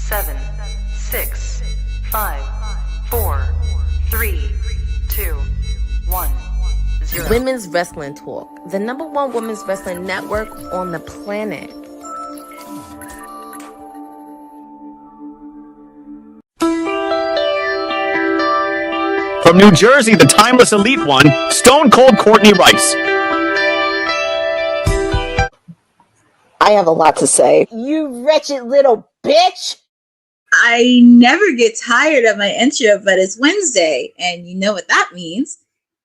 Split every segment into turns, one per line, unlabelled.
7, 6, 5, 4, 3, 2, 1, 0.
Women's Wrestling Talk, the #1 women's wrestling network on the planet.
From New Jersey, the timeless elite one, Stone Cold Courtney Rice.
I have a lot to say. You wretched little bitch!
I never get tired of my intro, but it's Wednesday, and you know what that means.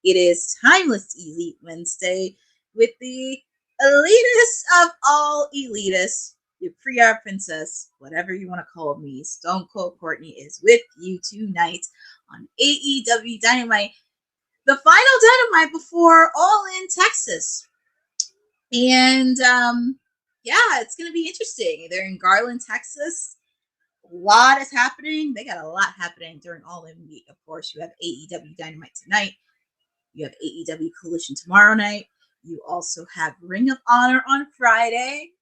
It is Timeless Elite Wednesday with the elitist of all elitists, your pre-R princess, whatever you want to call me, Stone Cold Courtney, is with you tonight on AEW Dynamite, the final Dynamite before All in Texas. And yeah, it's going to be interesting. They're in Garland, Texas. A lot is happening. They got a lot happening during All In Week. Of course, you have AEW Dynamite tonight. You have AEW Collision tomorrow night. You also have Ring of Honor on Friday.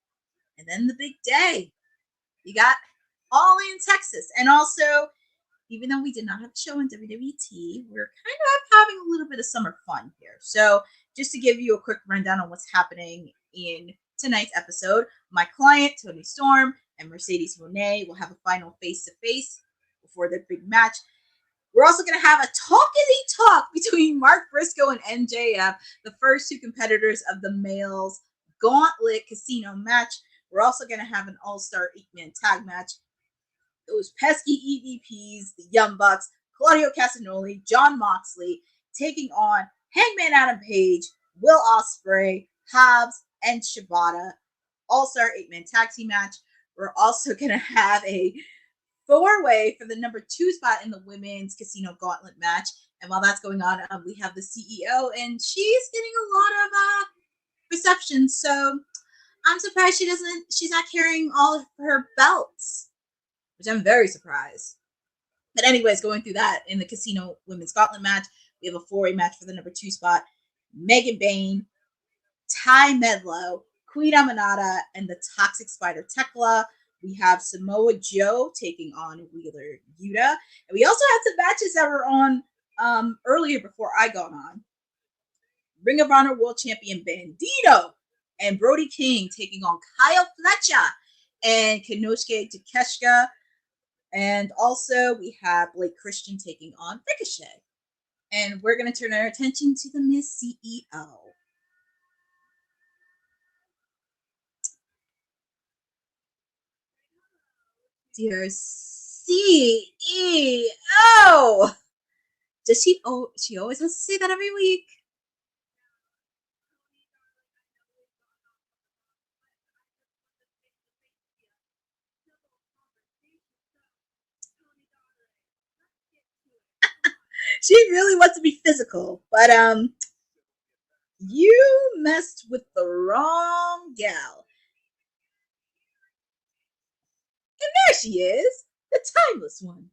And then the big day. You got All In Texas. And also, even though we did not have a show in WWT, we're kind of having a little bit of summer fun here. So just to give you a quick rundown on what's happening in tonight's episode, my client, Toni Storm, and Mercedes Moné will have a final face-to-face before their big match. We're also going to have a talk between Mark Briscoe and MJF, the first two competitors of the males gauntlet casino match. We're also going to have an all-star 8-man tag match. Those pesky EVPs, the Young Bucks, Claudio Castagnoli, Jon Moxley, taking on Hangman Adam Page, Will Ospreay, Hobbs, and Shibata. All-star 8-man tag team match. We're also going to have a 4-way for the #2 spot in the women's casino gauntlet match. And while that's going on, we have the CEO, and she's getting a lot of reception. So I'm surprised she's not carrying all of her belts, which I'm very surprised. But anyways, going through that in the casino women's gauntlet match, we have a 4-way match for the #2 spot. Megan Bayne, Ty Medlow, Queen Aminata, and the Toxic Spider Tekla. We have Samoa Joe taking on Wheeler Yuta. And we also had some matches that were on earlier before I got on. Ring of Honor World Champion Bandito and Brody King taking on Kyle Fletcher and Konosuke Takeshita. And also we have Blake Christian taking on Ricochet. And we're going to turn our attention to the Miss CEO. Dear CEO. Does she? Oh, she always has to say that every week. She really wants to be physical, but you messed with the wrong gal. And there she is, the timeless one.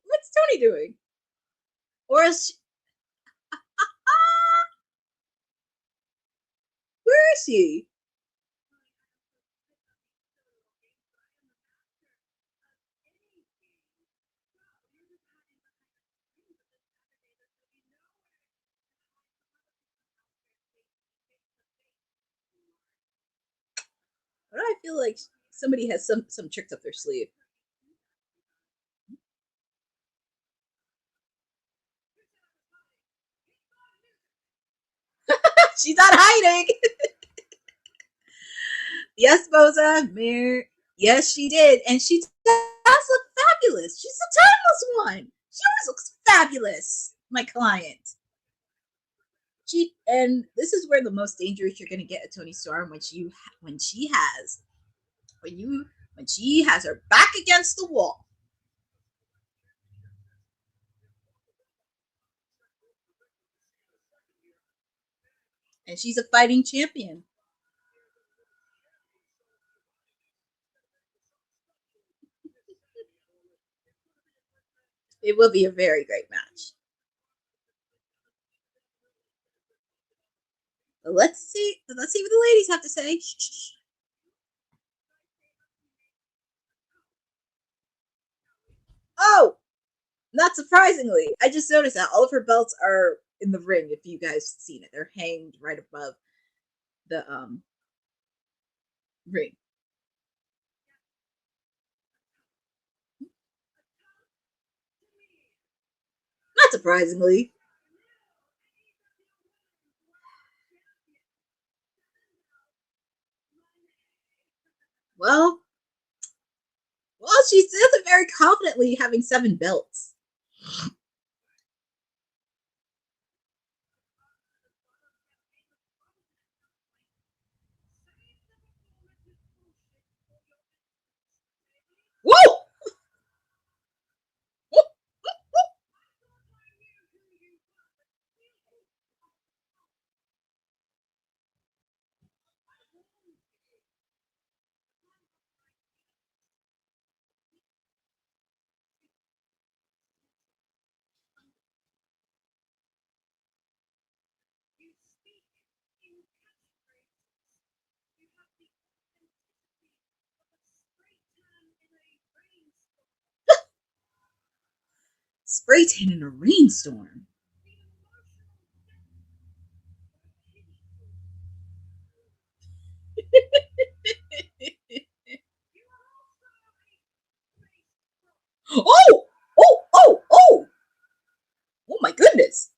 What's Toni doing? Or is she... Where is she? Why do I feel like somebody has some tricks up their sleeve? She's not hiding. Yes, Boza, Mir. Yes, she did. And she does look fabulous. She's the timeless one. She always looks fabulous, my client. And this is where the most dangerous you're going to get at Toni Storm when she has her back against the wall. And she's a fighting champion. It will be a very great match. But let's see what the ladies have to say. Shh. Oh, not surprisingly, I just noticed that all of her belts are in the ring. If you guys seen it, they're hanged right above the ring. Not surprisingly. Well, she says it very confidently, having 7 belts. Whoa! Spray tan in a rainstorm. Oh! Oh! Oh! Oh! Oh my goodness!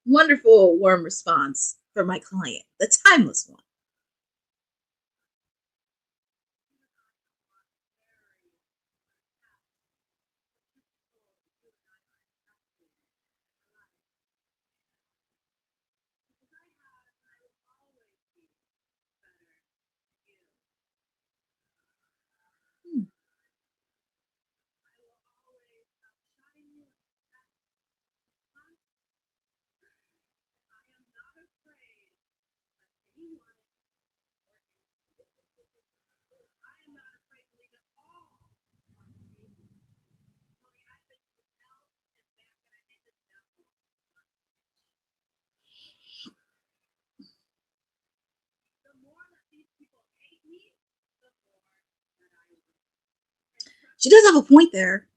Wonderful, warm response from my client, the timeless one. She does have a point there.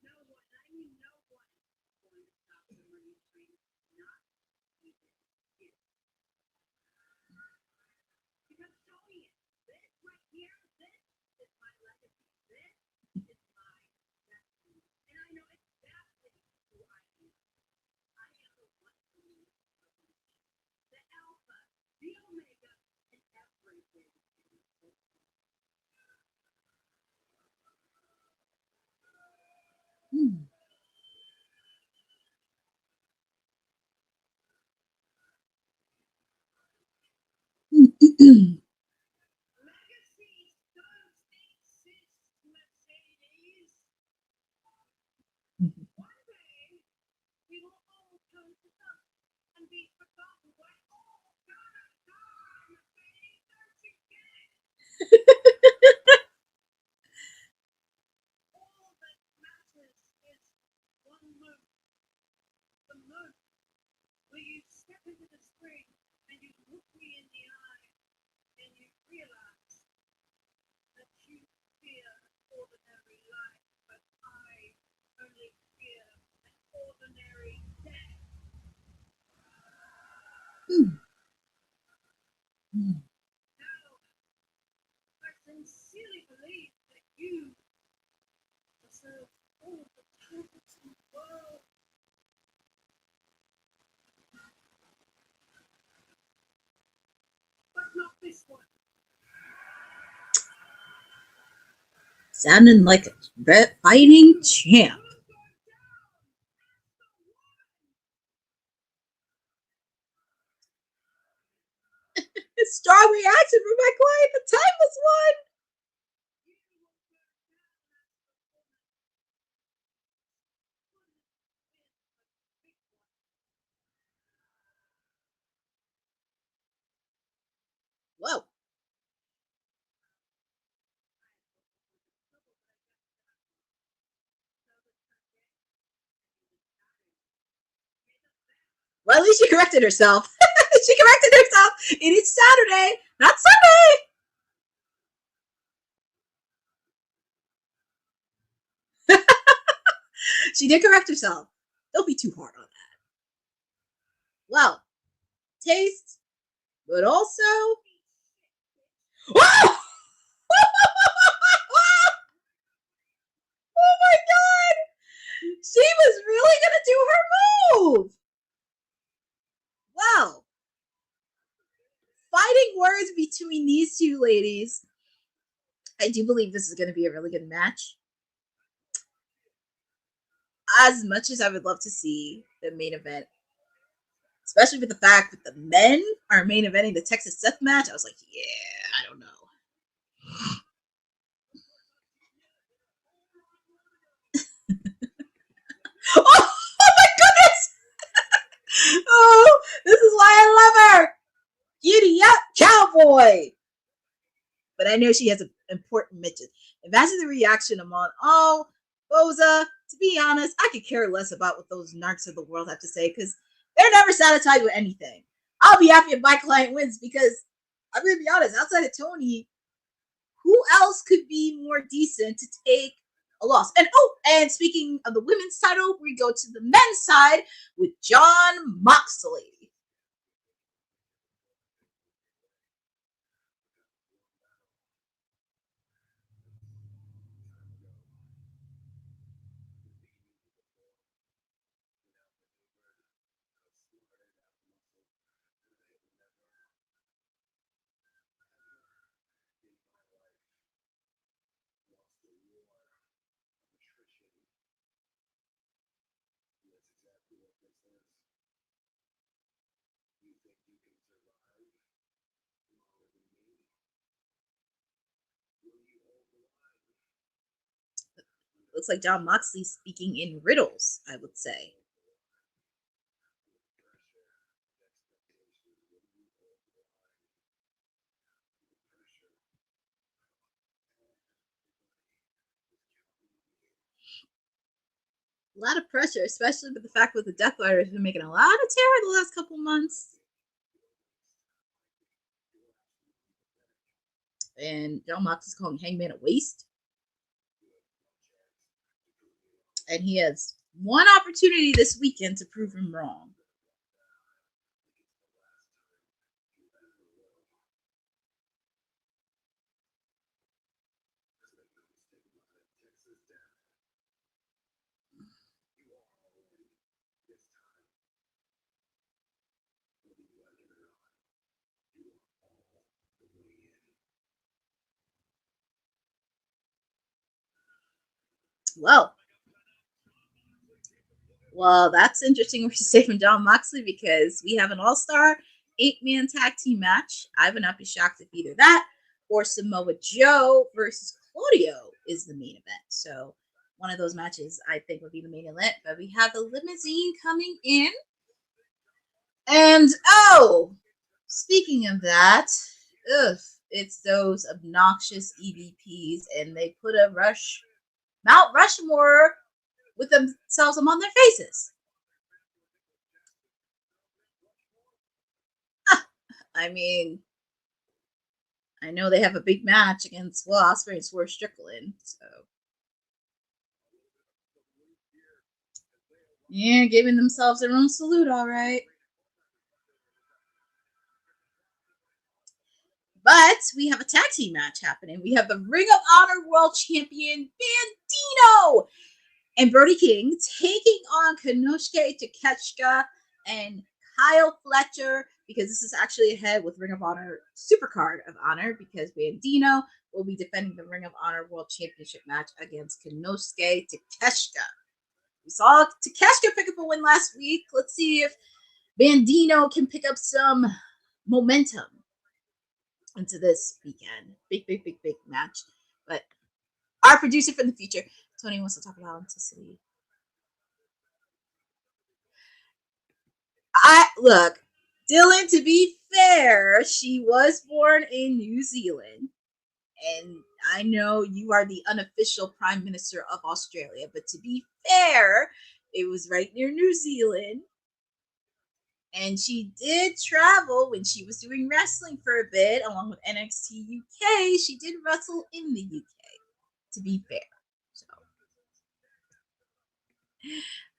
Sounding like a fighting champ. A strong reaction from my client, the timeless one. Whoa. Well, at least she corrected herself. She corrected herself. It is Saturday, not Sunday. She did correct herself. Don't be too hard on that. Well, taste, but also. Whoa! Oh my god! She was really gonna do her move! Well, fighting words between these two ladies. I do believe this is going to be a really good match. As much as I would love to see the main event, especially with the fact that the men are main eventing the Texas Death Match, I was like, yeah, I don't know. Oh my goodness! Oh, this is why I love her. Giddy up, cowboy. But I know she has an important mission. Imagine the reaction among all Boza. To be honest, I could care less about what those narcs of the world have to say because they're never satisfied with anything. I'll be happy if my client wins because I'm going to be honest, outside of Tony, who else could be more decent to take a loss? And speaking of the women's title, we go to the men's side with Jon Moxley. Looks like Jon Moxley speaking in riddles, I would say. A lot of pressure, especially with the fact that the Death Rider has been making a lot of terror the last couple months. And Jon Moxley's calling Hangman a waste. And he has one opportunity this weekend to prove him wrong. Well, that's interesting what you say from Jon Moxley because we have an all-star 8-man tag team match. I would not be shocked if either that or Samoa Joe versus Claudio is the main event. So one of those matches I think would be the main event. But we have the limousine coming in. And speaking of that, it's those obnoxious EVPs, and they put a Mount Rushmore with themselves among their faces. I mean, I know they have a big match against Will Ospreay and Swerve Strickland, so yeah, giving themselves their own salute, all right. But we have a tag team match happening. We have the Ring of Honor World Champion Bandito and Brody King taking on Konosuke Takeshita and Kyle Fletcher, because this is actually ahead with Ring of Honor Supercard of Honor, because Bandino will be defending the Ring of Honor World Championship match against Konosuke Takeshita. We saw Takeshita pick up a win last week. Let's see if Bandino can pick up some momentum into this weekend. Big match. But our producer from the future, Tony, wants to talk about authenticity. Look, Dylan, to be fair, she was born in New Zealand. And I know you are the unofficial Prime Minister of Australia, but to be fair, it was right near New Zealand. And she did travel when she was doing wrestling for a bit, along with NXT UK. She did wrestle in the UK, to be fair. So,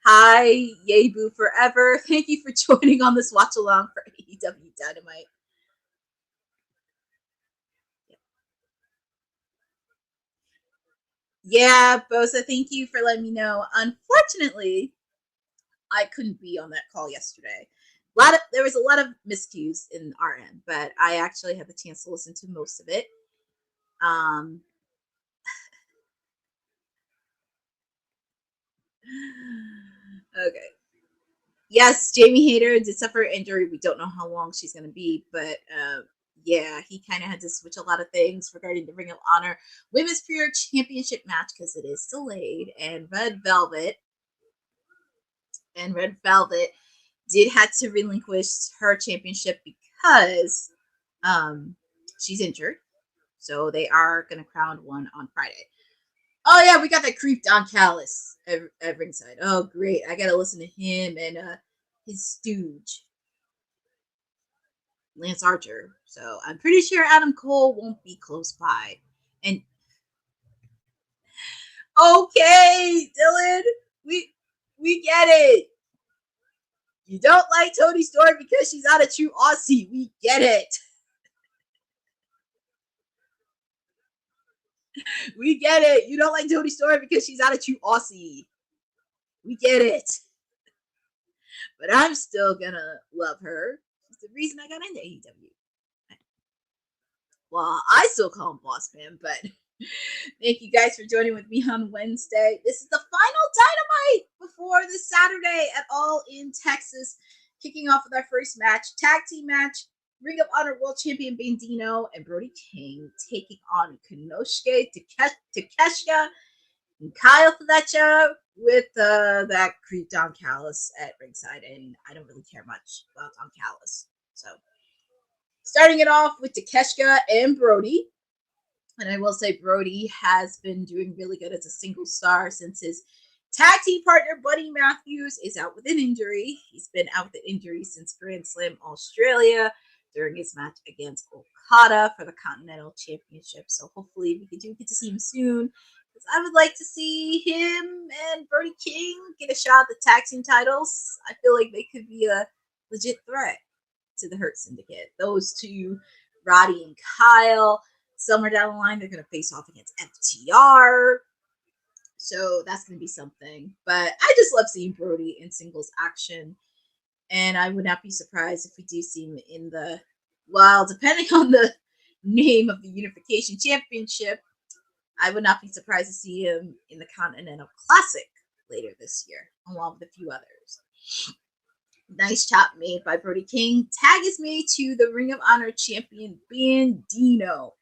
hi, Yebu Forever. Thank you for joining on this watch along for AEW Dynamite. Yeah, Bosa, thank you for letting me know. Unfortunately, I couldn't be on that call yesterday. There was a lot of miscues in our end, but I actually had the chance to listen to most of it. Okay. Yes, Jamie Hayter did suffer an injury. We don't know how long she's going to be, but yeah, he kind of had to switch a lot of things regarding the Ring of Honor Women's Pure Championship match because it is delayed. And Red Velvet did have to relinquish her championship because she's injured. So they are going to crown one on Friday. Oh, yeah, we got that creep Don Callis at ringside. Oh, great. I got to listen to him and his stooge, Lance Archer. So I'm pretty sure Adam Cole won't be close by. And okay, Dylan, we get it. You don't like Toni Storm because she's not a true Aussie. We get it. We get it. You don't like Toni Storm because she's not a true Aussie. We get it. But I'm still gonna love her. It's the reason I got into AEW. Well, I still call him Boss Man, but thank you guys for joining with me on Wednesday. This is the final Dynamite before this Saturday at All in Texas. Kicking off with our first match, tag team match. Ring of Honor World Champion Bandino and Brody King taking on Konosuke Takeshita and Kyle Fletcher with that creep Don Callis at ringside. And I don't really care much about Don Callis. So starting it off with Takeshita and Brody. And I will say Brody has been doing really good as a single star since his tag team partner Buddy Matthews is out with an injury. He's been out with an injury since Grand Slam Australia during his match against Okada for the Continental Championship. So hopefully we do get to see him soon. Because I would like to see him and Brody King get a shot at the tag team titles. I feel like they could be a legit threat to the Hurt Syndicate. Those two, Roddy and Kyle, somewhere down the line, they're going to face off against FTR. So that's going to be something. But I just love seeing Brody in singles action. And I would not be surprised if we do see him in the, well, depending on the name of the Unification Championship, I would not be surprised to see him in the Continental Classic later this year, along with a few others. Nice chop made by Brody King. Tag is made to the Ring of Honor champion Bandino.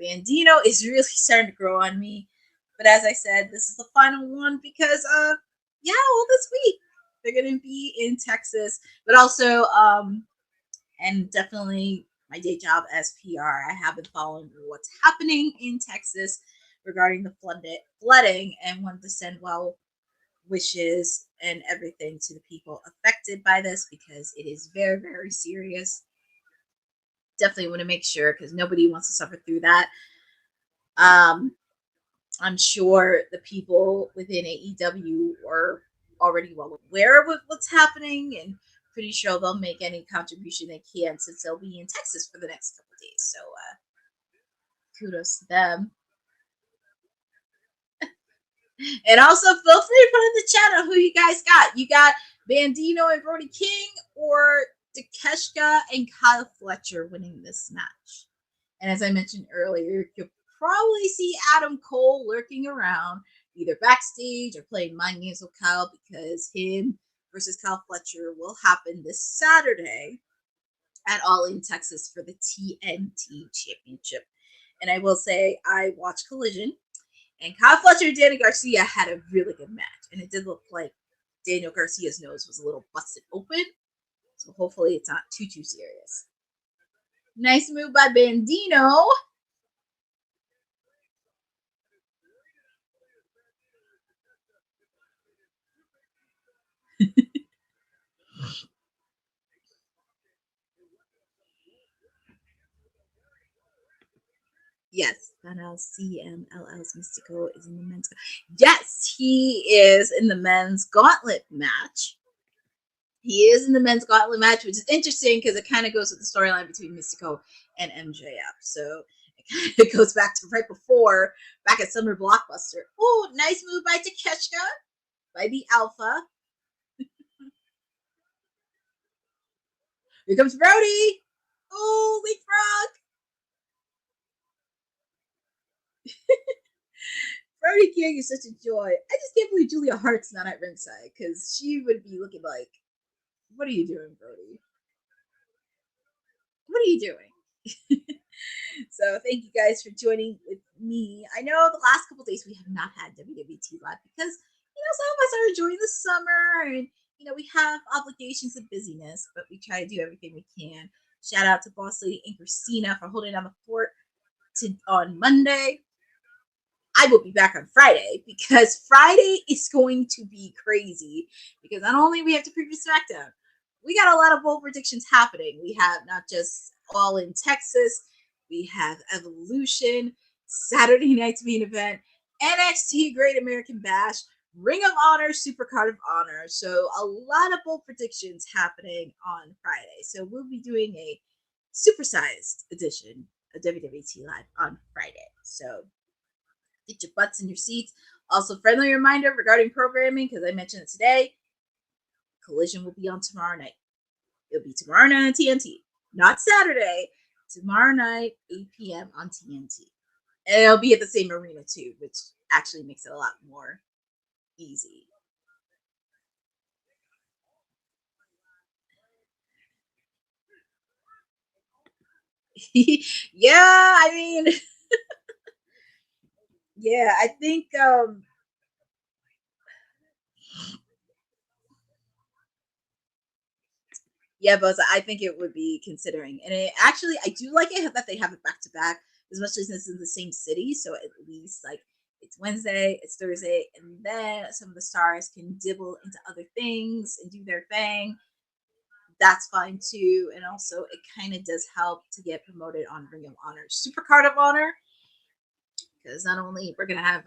Bandino is really starting to grow on me. But as I said, this is the final one because, this week they're going to be in Texas. But also, and definitely my day job as PR, I have been following what's happening in Texas regarding the flooding and wanted to send well wishes and everything to the people affected by this because it is very, very serious. Definitely want to make sure because nobody wants to suffer through that. I'm sure the people within AEW are already well aware of what's happening and pretty sure they'll make any contribution they can since they'll be in Texas for the next couple of days. So kudos to them. And also feel free to put in the chat who you guys got. You got Bandino and Brody King, or Takeshita and Kyle Fletcher winning this match. And as I mentioned earlier, you'll probably see Adam Cole lurking around, either backstage or playing mind games with Kyle, because him versus Kyle Fletcher will happen this Saturday at All In Texas for the TNT Championship. And I will say, I watched Collision, and Kyle Fletcher and Daniel Garcia had a really good match. And it did look like Daniel Garcia's nose was a little busted open. So hopefully it's not too serious. Nice move by Bandino. Yes, CMLL's Mystico is in the men's. Yes, he is in the men's gauntlet match. He is in the men's gauntlet match, which is interesting because it kind of goes with the storyline between Mystico and MJF. So it kind of goes back to right before, back at Summer Blockbuster. Oh, nice move by Takeshita, by the Alpha. Here comes Brody. Oh, leapfrog. Brody King is such a joy. I just can't believe Julia Hart's not at ringside, because she would be looking like, what are you doing, Brody? What are you doing? So thank you guys for joining with me. I know the last couple days we have not had WWT live because, some of us are enjoying the summer and, we have obligations and busyness, but we try to do everything we can. Shout out to Boss Lady and Christina for holding down the fort on Monday. I will be back on Friday because Friday is going to be crazy because not only we have to preview SmackDown, we got a lot of bold predictions happening. We have not just All In Texas, we have Evolution, Saturday night's main event, NXT Great American Bash, Ring of Honor, Supercard of Honor. So a lot of bold predictions happening on Friday. So we'll be doing a supersized edition of WWT Live on Friday. So get your butts in your seats. Also, friendly reminder regarding programming, because I mentioned it today, Collision will be on tomorrow night. It'll be tomorrow night on TNT, not Saturday. Tomorrow night, 8 p.m. on TNT. And it'll be at the same arena too, which actually makes it a lot more easy. Yeah, I mean, yeah, I think yeah, but I think it would be considering. And it actually, I do like it that they have it back to back, especially since it's in the same city. So at least like it's Wednesday, it's Thursday, and then some of the stars can dibble into other things and do their thing. That's fine too. And also it kind of does help to get promoted on Ring of Honor, Supercard of Honor. Because not only we're going to have,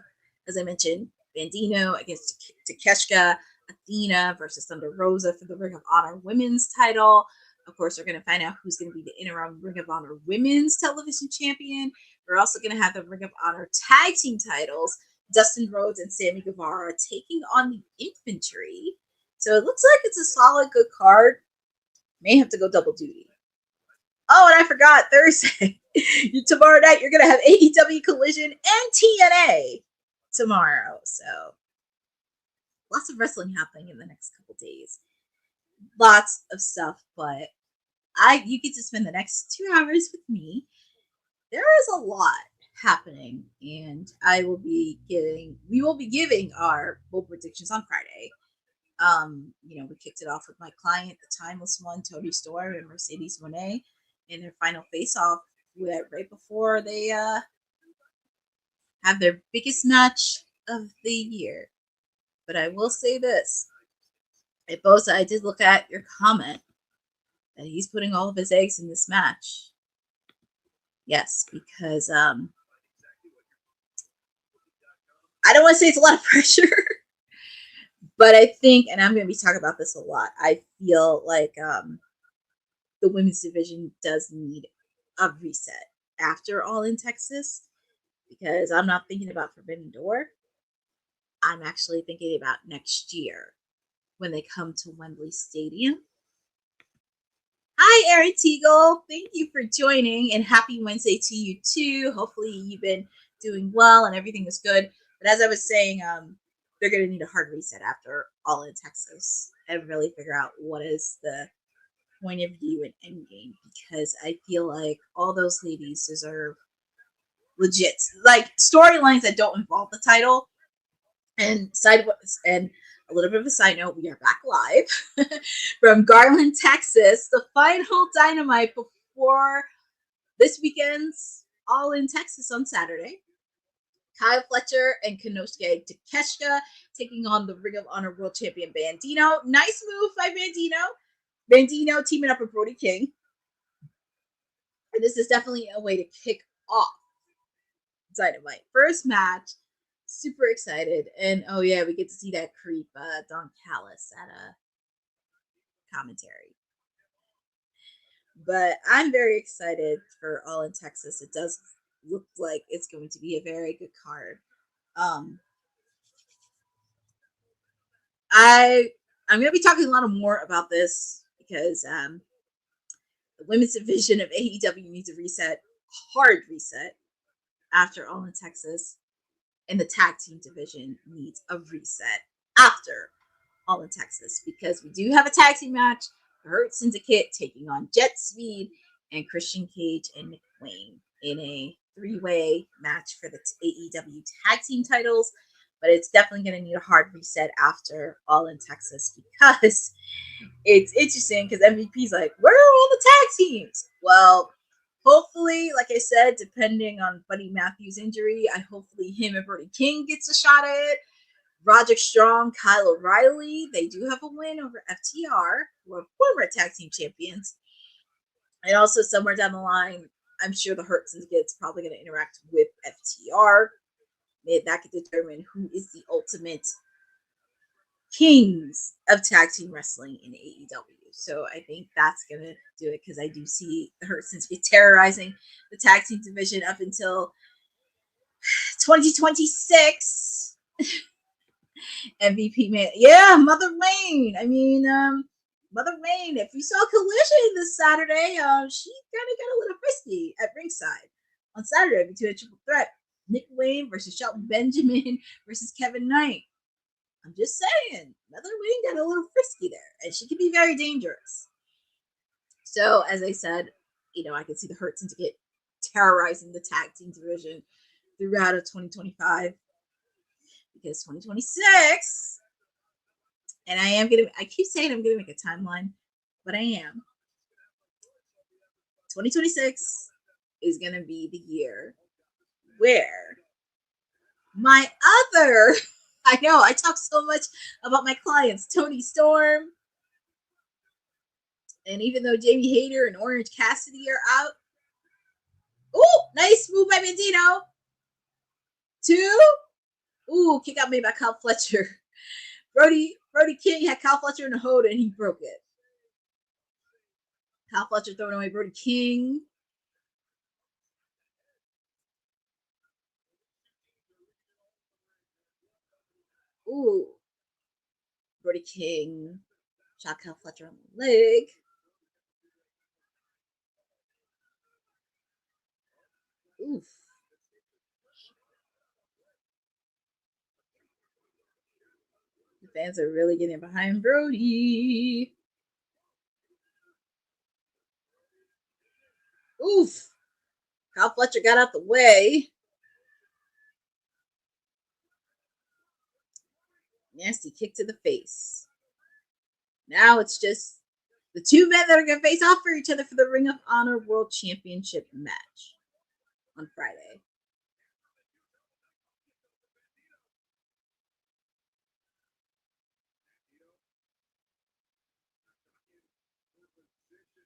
as I mentioned, Bandino against Takeshita, Athena versus Thunder Rosa for the Ring of Honor Women's title. Of course, we're going to find out who's going to be the interim Ring of Honor Women's Television Champion. We're also going to have the Ring of Honor Tag Team titles, Dustin Rhodes and Sammy Guevara taking on the Infantry. So it looks like it's a solid, good card. May have to go double duty. Oh, and I forgot, Thursday. Tomorrow night, you're going to have AEW Collision and TNA tomorrow. So lots of wrestling happening in the next couple days. Lots of stuff, but you get to spend the next 2 hours with me. There is a lot happening, and we will be giving our bold predictions on Friday. We kicked it off with my client, the timeless one, Tony Storm and Mercedes Monet, in their final face-off right before they have their biggest match of the year. But I will say this. Bosa, I did look at your comment that he's putting all of his eggs in this match. Yes, because I don't want to say it's a lot of pressure, but I think, and I'm going to be talking about this a lot, I feel like the women's division does need a reset after All In Texas, because I'm not thinking about Forbidden Door. I'm actually thinking about next year when they come to Wembley Stadium. Hi, Erin Teagle. Thank you for joining, and happy Wednesday to you too. Hopefully, you've been doing well and everything is good. But as I was saying, they're going to need a hard reset after All in Texas and really figure out what is the point of view and end game, because I feel like all those ladies deserve legit like storylines that don't involve the title. And a little bit of a side note, we are back live from Garland, Texas, the final Dynamite before this weekend's All in Texas on Saturday. Kyle Fletcher and Konosuke Takeshita taking on the Ring of Honor World Champion Bandito. Nice move by Bandito. Bandito teaming up with Brody King. And this is definitely a way to kick off Dynamite. First match. Super excited. And oh yeah, we get to see that creep Don Callis at a commentary. But I'm very excited for All in Texas. It does look like it's going to be a very good card. I'm going to be talking a lot more about this because the women's division of AEW needs a reset, hard reset after All in Texas. And the tag team division needs a reset after All in Texas, because we do have a tag team match. The Hurt Syndicate taking on Jet Speed and Christian Cage and Nick Wayne in a 3-way match for the AEW tag team titles. But it's definitely going to need a hard reset after All in Texas, because it's interesting because MVP's like, where are all the tag teams? Well, hopefully, like I said, depending on Buddy Matthews' injury, hopefully him and Brody King gets a shot at it. Roderick Strong, Kyle O'Reilly, they do have a win over FTR, who are former tag team champions. And also somewhere down the line, I'm sure the Hurt Syndicate's probably going to interact with FTR. Maybe that could determine who is the ultimate kings of tag team wrestling in AEW. So I think that's going to do it, because I do see the Hurt Syndicate terrorizing the tag team division up until 2026. MVP man. Yeah, Mother Wayne. I mean, Mother Wayne, if you saw Collision this Saturday, she kind of got a little frisky at ringside on Saturday between a triple threat. Nick Wayne versus Shelton Benjamin versus Kevin Knight. I'm just saying, Mother Wayne got a little frisky there, and she can be very dangerous. So, as I said, I can see the Hurt Syndicate terrorizing the tag team division throughout of 2025, because 2026, and I keep saying I'm going to make a timeline, but I am. 2026 is going to be the year where my other... I know, I talk so much about my clients, Tony Storm. And even though Jamie Hayter and Orange Cassidy are out. Ooh, nice move by Bandito. 2. Ooh, kick out made by Kyle Fletcher. Brody King had Kyle Fletcher in the hold and he broke it. Kyle Fletcher throwing away Brody King. Ooh. Brody King shot Kyle Fletcher on the leg. Oof. The fans are really getting behind Brody. Oof. Kyle Fletcher got out the way. Nasty kick to the face. Now it's just the two men that are going to face off for each other for the Ring of Honor World Championship match on Friday.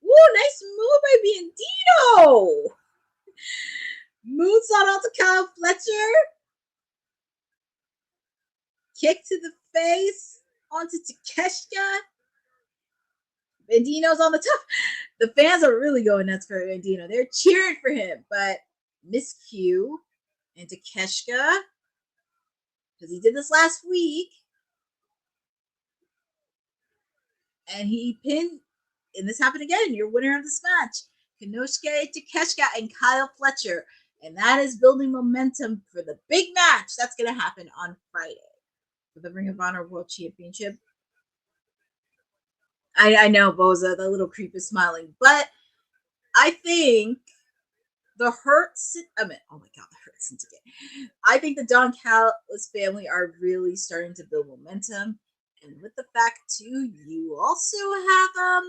Woo, nice move by Bandito. Moonsault onto Kyle Fletcher. Kick to the face onto Takeshita. Bandito's on the top. The fans are really going nuts for Bandito. They're cheering for him, but miscue and Takeshita, because he did this last week, and he pinned and this happened again, your winner of this match, Konosuke Takeshita and Kyle Fletcher. And that is building momentum for the big match that's going to happen on Friday for the Ring of Honor World Championship. I know, Boza, the little creep is smiling, but I think the Hurts, oh my God, the Hurts syndicate. I think the Don Callis family are really starting to build momentum. And with the fact, too, you also have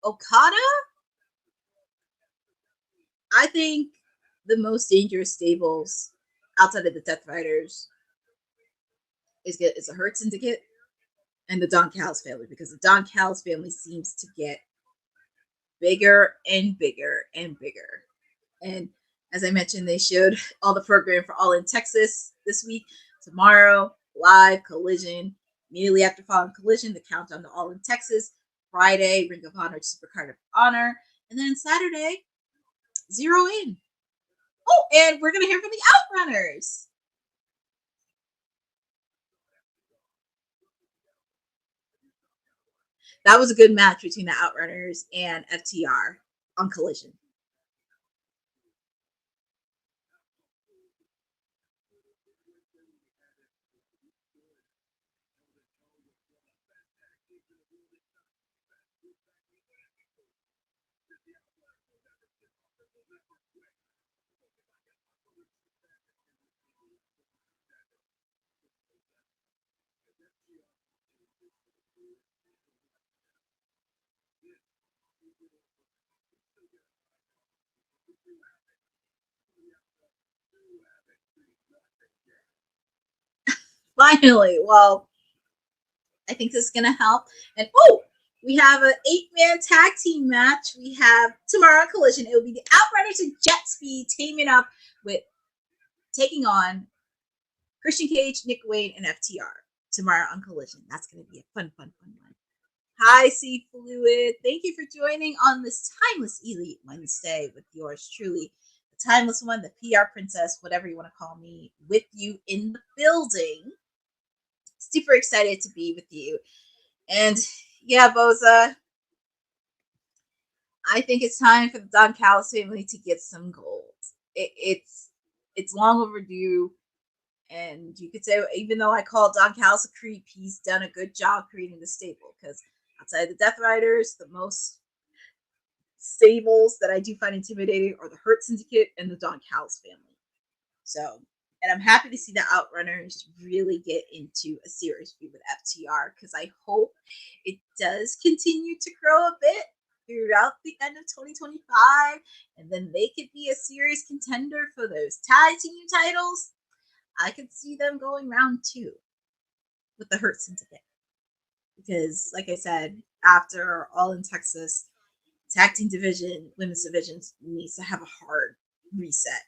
Okada. I think the most dangerous stables outside of the Death Riders is the Hurt Syndicate and the Don Callis family, because the Don Callis family seems to get bigger and bigger and bigger. And as I mentioned, they showed all the program for All in Texas this week. Tomorrow, live Collision. Immediately after following Collision, the countdown to All in Texas. Friday, Ring of Honor, Supercard of Honor. And then Saturday, Zero In. Oh, and we're going to hear from the Outrunners. That was a good match between the Outrunners and FTR on Collision. Finally, well, I think this is going to help. And we have an 8-man tag team match. We have tomorrow on Collision. It will be the Outrunners and Jet Speed teaming up with taking on Christian Cage, Nick Wayne, and FTR tomorrow on Collision. That's going to be a fun one. Hi, C Fluid. Thank you for joining on this Timeless Elite Wednesday with yours truly, the Timeless One, the PR Princess, whatever you want to call me, with you in the building. Super excited to be with you. And yeah, Boza, I think it's time for the Don Callis family to get some gold. It's long overdue. And you could say, even though I call Don Callis a creep, he's done a good job creating the stable. Because outside the Death Riders, the most stables that I do find intimidating are the Hurt Syndicate and the Don Callis family. So, and I'm happy to see the Outrunners really get into a serious feud with FTR, because I hope it does continue to grow a bit throughout the end of 2025, and then they could be a serious contender for those tag team titles. I could see them going round 2 with the Hurt Syndicate, because, like I said, after All in Texas, tag team division, women's division needs to have a hard reset.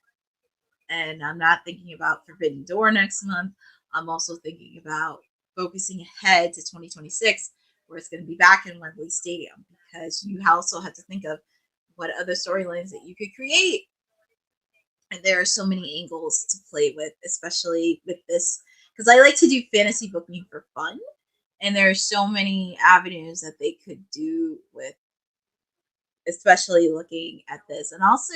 And I'm not thinking about Forbidden Door next month. I'm also thinking about focusing ahead to 2026, where it's going to be back in Wembley Stadium, because you also have to think of what other storylines that you could create. And there are so many angles to play with, especially with this, because I like to do fantasy booking for fun. And there are so many avenues that they could do with, especially looking at this. And also,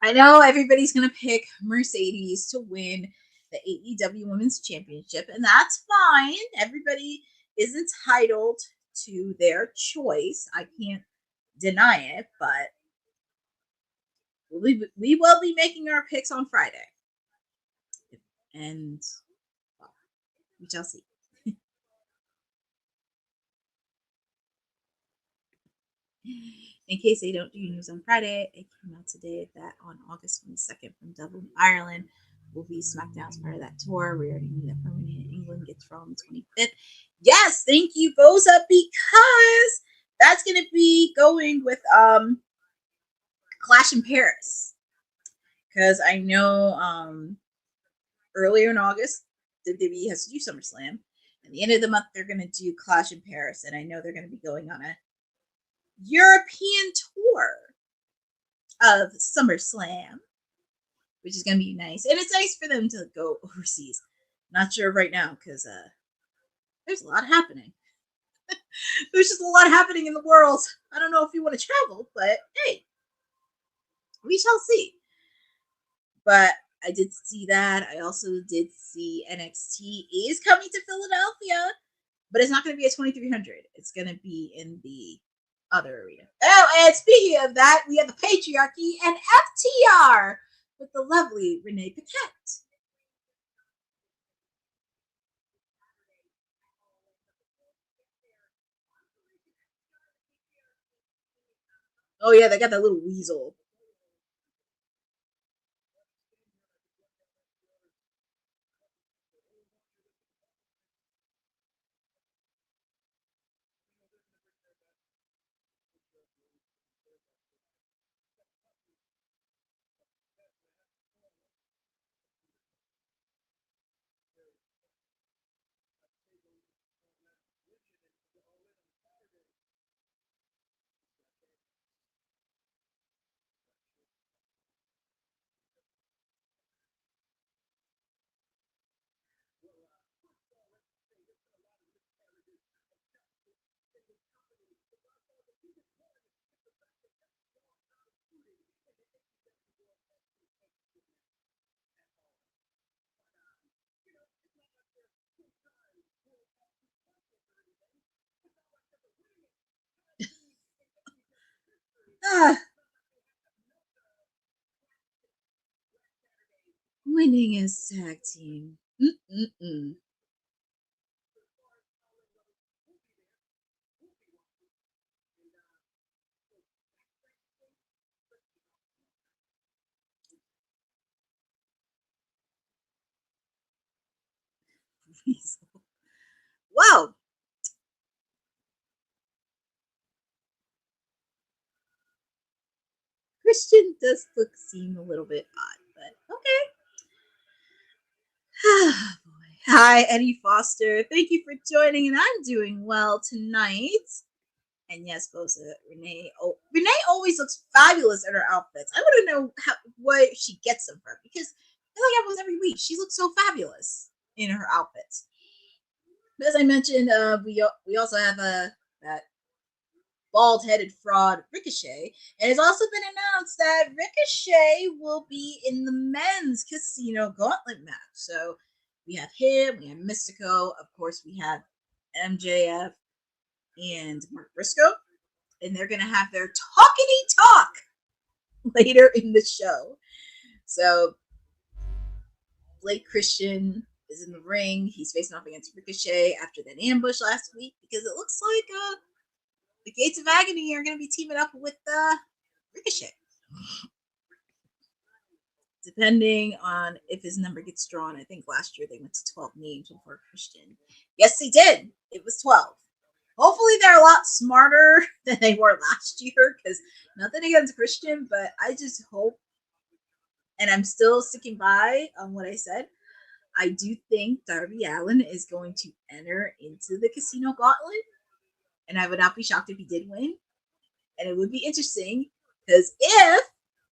I know everybody's going to pick Mercedes to win the AEW Women's Championship, and that's fine. Everybody is entitled to their choice. I can't deny it, but we will be making our picks on Friday. And well, we shall see. In case they don't do news on Friday, it came out today that on August 22nd from Dublin, Ireland, will be SmackDown's part of that tour. We already knew that Birmingham in England gets Raw on the 25th. Yes, thank you, Boza, because that's going to be going with Clash in Paris. Because I know earlier in August, WWE has to do SummerSlam. At the end of the month, they're going to do Clash in Paris. And I know they're going to be going on a European tour of SummerSlam, which is going to be nice. And it's nice for them to go overseas. Not sure right now, because there's a lot happening. There's just a lot happening in the world. I don't know if you want to travel, but hey, we shall see. But I did see that. I also did see NXT is coming to Philadelphia, but it's not going to be at 2300. It's going to be in the other arena. Oh, and speaking of that, we have the Patriarchy and FTR with the lovely Renee Paquette. Oh yeah, they got that little weasel. Winning is tag team. Wow. Christian does seem a little bit odd, but okay. Hi, Eddie Foster. Thank you for joining, and I'm doing well tonight. And yes, Bosa, Renee. Oh, Renee always looks fabulous in her outfits. I want to know what she gets them from, because I feel like almost every week she looks so fabulous in her outfits. But as I mentioned, we also have that bald-headed fraud Ricochet, and it's also been announced that Ricochet will be in the men's Casino Gauntlet match. So we have him, we have Mystico, of course we have MJF and Mark Briscoe, and they're gonna have their talkity talk later in the show. So Blake Christian is in the ring. He's facing off against Ricochet after that ambush last week, because it looks like the Gates of Agony are going to be teaming up with Ricochet. Depending on if his number gets drawn. I think last year they went to 12 names before Christian. Yes, they did. It was 12. Hopefully they're a lot smarter than they were last year, because nothing against Christian, but I just hope, and I'm still sticking by on what I said, I do think Darby Allin is going to enter into the Casino Gauntlet, and I would not be shocked if he did win. And it would be interesting, because if,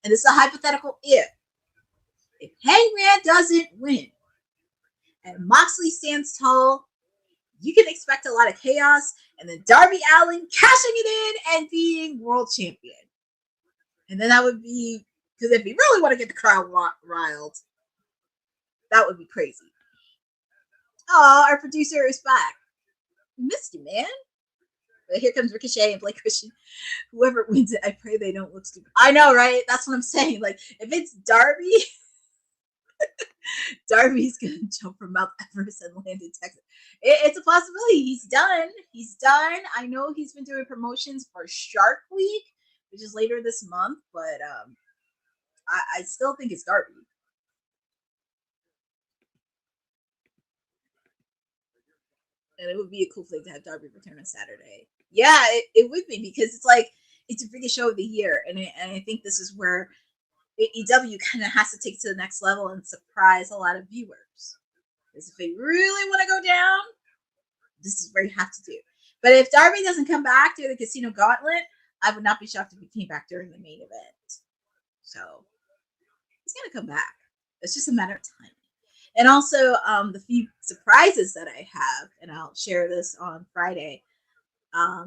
and this is a hypothetical if Hangman doesn't win and Moxley stands tall, you can expect a lot of chaos, and then Darby Allin cashing it in and being world champion. And then that would be, because if you really want to get the crowd riled, that would be crazy. Oh, our producer is back. Missed you, man. But here comes Ricochet and Blake Christian. Whoever wins it, I pray they don't look stupid. I know, right? That's what I'm saying. Like, if it's Darby, Darby's going to jump from Mount Everest and land in Texas. It's a possibility. He's done. I know he's been doing promotions for Shark Week, which is later this month, but I still think it's Darby. And it would be a cool thing to have Darby return on Saturday. Yeah, it would be, because it's like, it's a biggest show of the year. And I think this is where AEW kind of has to take it to the next level and surprise a lot of viewers. Because if they really want to go down, this is where you have to do. But if Darby doesn't come back to the Casino Gauntlet, I would not be shocked if he came back during the main event. So he's going to come back. It's just a matter of time. And also, the few surprises that I have, and I'll share this on Friday, I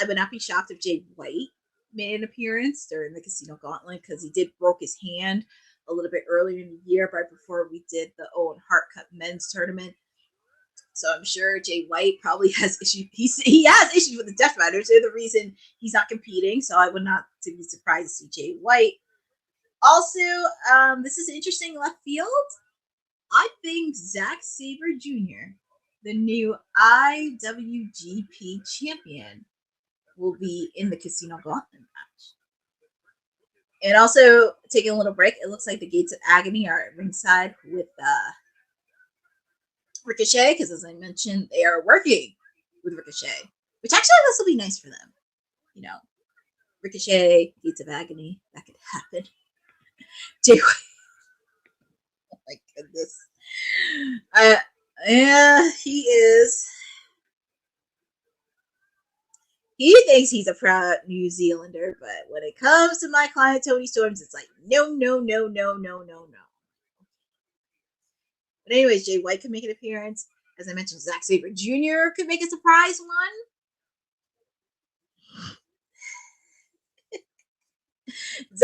would not be shocked if Jay White made an appearance during the Casino Gauntlet, because he did broke his hand a little bit earlier in the year, right before we did the Owen Hart Cup men's tournament. So I'm sure Jay White probably has issues. He has issues with the Death Riders. They're the reason he's not competing. So I would not be surprised to see Jay White. Also, this is interesting left field. I think Zack Sabre Jr., the new IWGP champion, will be in the Casino Gauntlet match. And also, taking a little break, it looks like the Gates of Agony are at ringside with Ricochet, because as I mentioned, they are working with Ricochet, which actually this will be nice for them. You know, Ricochet, Gates of Agony, that could happen. Jay White. Oh my goodness. Yeah, he is. He thinks he's a proud New Zealander, but when it comes to my client Tony Storms, it's like no, no, no, no, no, no, no. But anyways, Jay White could make an appearance. As I mentioned, Zack Sabre Jr. could make a surprise one.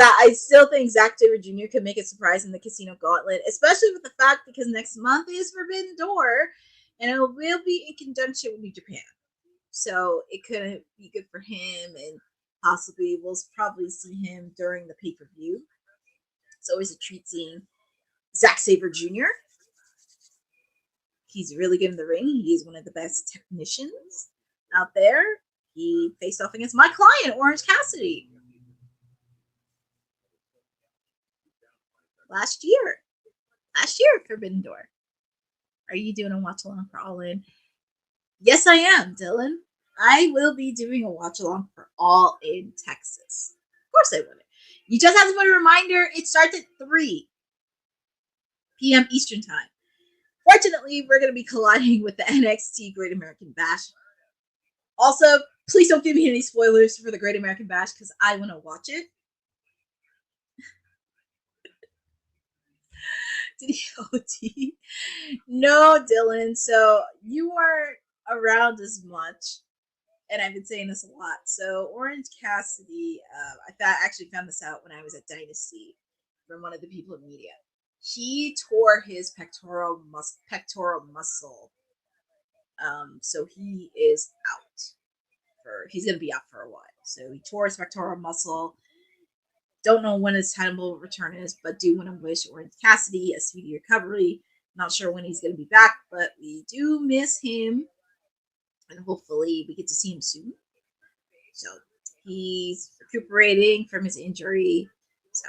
I still think Zack Sabre Jr. could make a surprise in the Casino Gauntlet, especially with the fact because next month is Forbidden Door, and it will be in conjunction with New Japan. So it could be good for him, and possibly we'll probably see him during the pay-per-view. It's always a treat seeing Zack Sabre Jr. He's really good in the ring. He is one of the best technicians out there. He faced off against my client, Orange Cassidy, last year, Forbidden Door. Are you doing a watch along for All In? Yes, I am, Dylan. I will be doing a watch along for All In Texas. Of course I will. You just have to put a reminder. It starts at 3 p.m. Eastern Time. Fortunately, we're going to be colliding with the NXT Great American Bash. Also, please don't give me any spoilers for the Great American Bash because I want to watch it. Did he OT? No, Dylan. So you are around as much, and I've been saying this a lot. So Orange Cassidy, I actually found this out when I was at Dynasty from one of the people in media. He tore his pectoral muscle. So he is out. He's going to be out for a while. So he tore his pectoral muscle. Don't know when his time will return is, but do want to wish Orange Cassidy a speedy recovery. Not sure when he's going to be back, but we do miss him. And hopefully we get to see him soon. So he's recuperating from his injury. So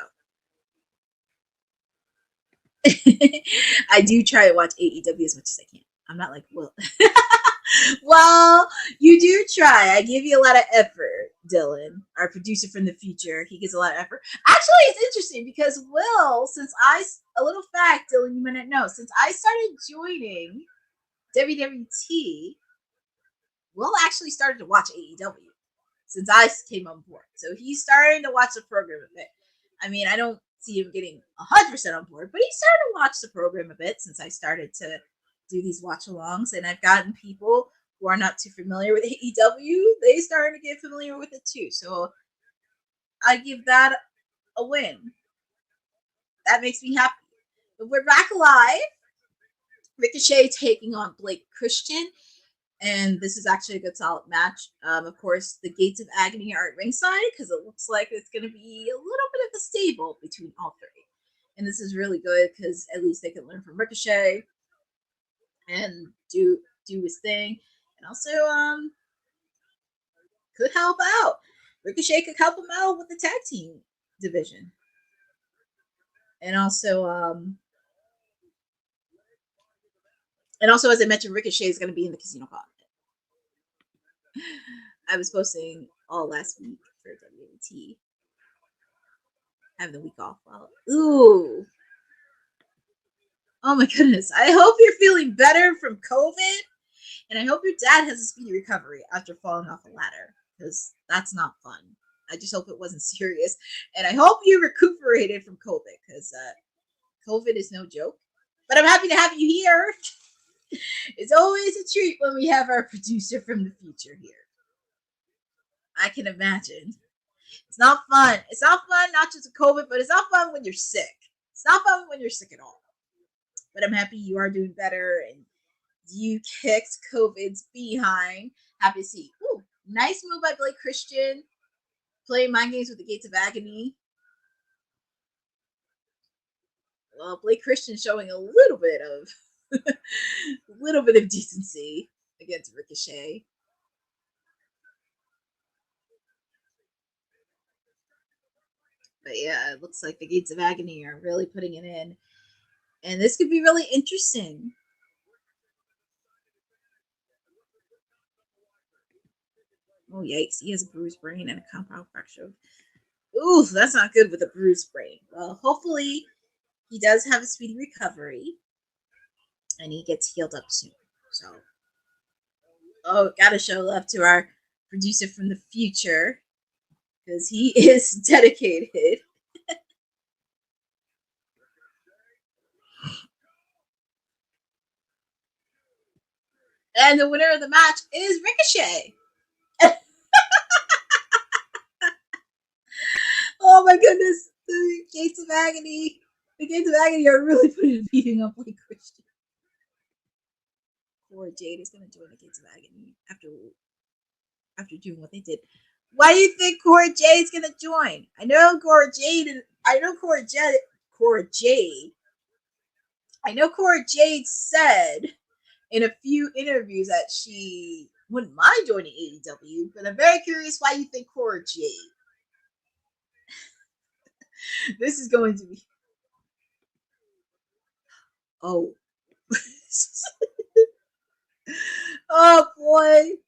I do try to watch AEW as much as I can. I'm not like, well, well, you do try. I give you a lot of effort, Dylan, our producer from the future. He gives a lot of effort. Actually, it's interesting because Will, a little fact, Dylan, you might not know, since I started joining WWT, Will actually started to watch AEW since I came on board. So he's starting to watch the program a bit. I mean, I don't see him getting 100% on board, but he started to watch the program a bit since I started to do these watch-alongs, and I've gotten people who are not too familiar with AEW. They started to get familiar with it too. So I give that a win. That makes me happy. But we're back live. Ricochet taking on Blake Christian. And this is actually a good solid match. Of course, the Gates of Agony are at ringside because it looks like it's going to be a little bit of a stable between all three. And this is really good because at least they can learn from Ricochet and do his thing. And also could help out. Ricochet could help him out with the tag team division. And also, as I mentioned, Ricochet is going to be in the Casino Gauntlet. I was posting all last week for WWT. Having the week off. Ooh. Oh my goodness. I hope you're feeling better from COVID. And I hope your dad has a speedy recovery after falling off a ladder. Because that's not fun. I just hope it wasn't serious. And I hope you recuperated from COVID. Because COVID is no joke. But I'm happy to have you here. It's always a treat when we have our producer from the future here. I can imagine. It's not fun. It's not fun, not just with COVID, but it's not fun when you're sick. It's not fun when you're sick at all. But I'm happy you are doing better and you kicked COVID's behind. Happy to see. Ooh, nice move by Blake Christian. Playing mind games with the Gates of Agony. Well, Blake Christian showing a little bit of decency against Ricochet. But yeah, it looks like the Gates of Agony are really putting it in. And this could be really interesting. Oh, yikes. He has a bruised brain and a compound fracture. Ooh, that's not good with a bruised brain. Well, hopefully he does have a speedy recovery and he gets healed up soon. So, gotta show love to our producer from the future because he is dedicated. And the winner of the match is Ricochet. Oh my goodness. The Gates of Agony. The Gates of Agony are really putting a beating up like Christian. Poor Jade is going to join the Gates of Agony after doing what they did. Why do you think Cora Jade's going to join? I know Cora Jade said in a few interviews that she wouldn't mind joining AEW, but I'm very curious why you think Cora Jade. This is going to be. Oh. Oh boy.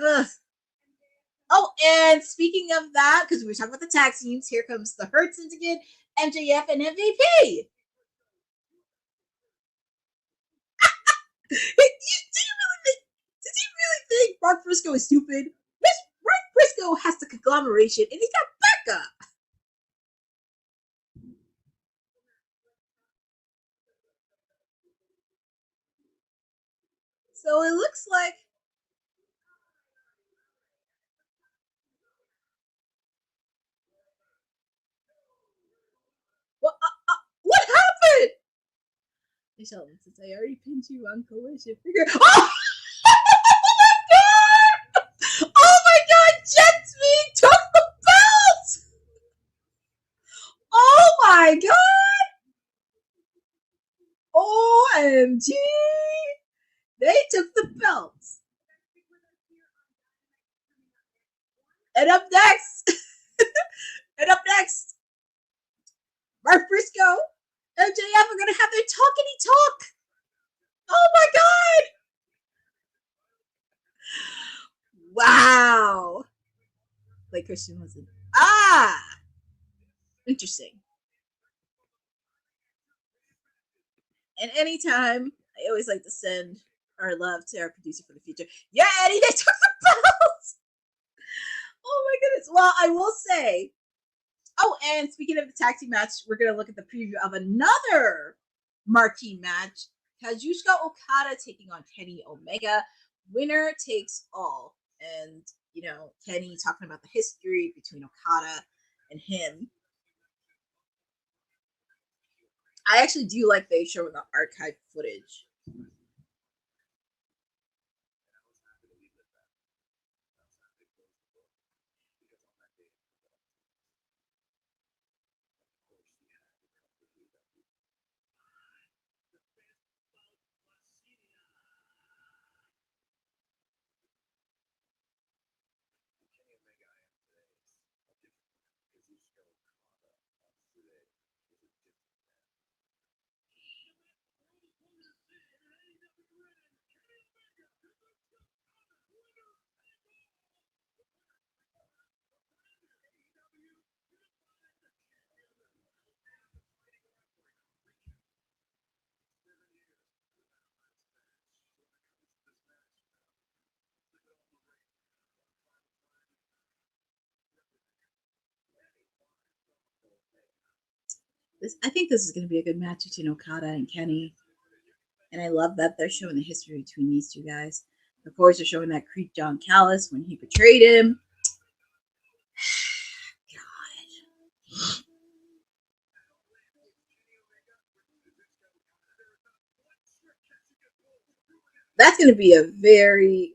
Ugh. Oh, and speaking of that, because we were talking about the tag teams, here comes the Hurt Syndicate, MJF, and MVP. Did you really think Mark Briscoe is stupid? Mark Briscoe has the conglomeration, and he got backup. So it looks like. Well, what happened? Michelle, since I already pinned you on Collision, figure. Oh! Oh my god! Jet Speed took the belt! Oh my god! OMG! They took the belts. And up next, Mark Briscoe and MJF are gonna have their talkity talk. Oh my god! Wow. Like Christian wasn't. Interesting. And anytime, I always like to send our love to our producer for the future. Yeah, Eddie, they took the belts. Oh my goodness. Well, I will say. Oh, and speaking of the tag team match, we're gonna look at the preview of another marquee match. Kazuchika Okada taking on Kenny Omega. Winner takes all. And, you know, Kenny talking about the history between Okada and him. I actually do like they show the archive footage. I think this is going to be a good match between Okada and Kenny. And I love that they're showing the history between these two guys. Of course, they're showing that creep John Callis when he betrayed him. God. That's going to be a very...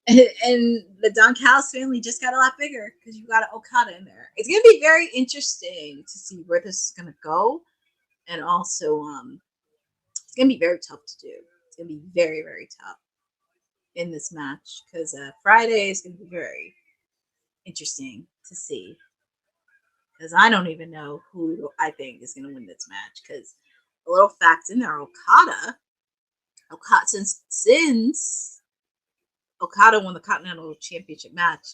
And the Don Callis family just got a lot bigger because you got an Okada in there. It's going to be very interesting to see where this is going to go. And also, it's going to be very tough to do. It's going to be very, very tough in this match because Friday is going to be very interesting to see. Because I don't even know who I think is going to win this match. Because a little fact in there, Okada since Okada won the Continental Championship match,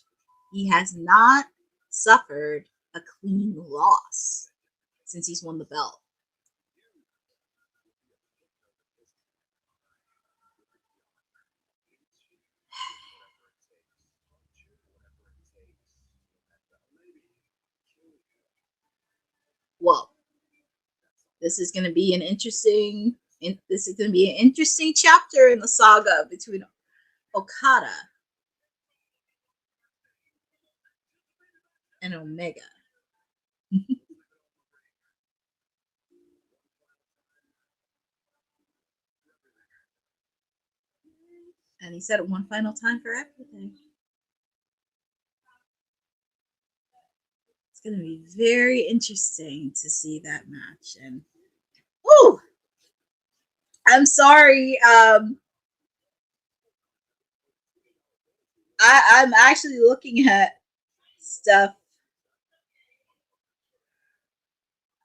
he has not suffered a clean loss since he's won the belt. Well, this is going to be an interesting chapter in the saga between Okada and Omega. And he said it one final time for everything. It's going to be very interesting to see that match. And I'm sorry. I'm actually looking at stuff.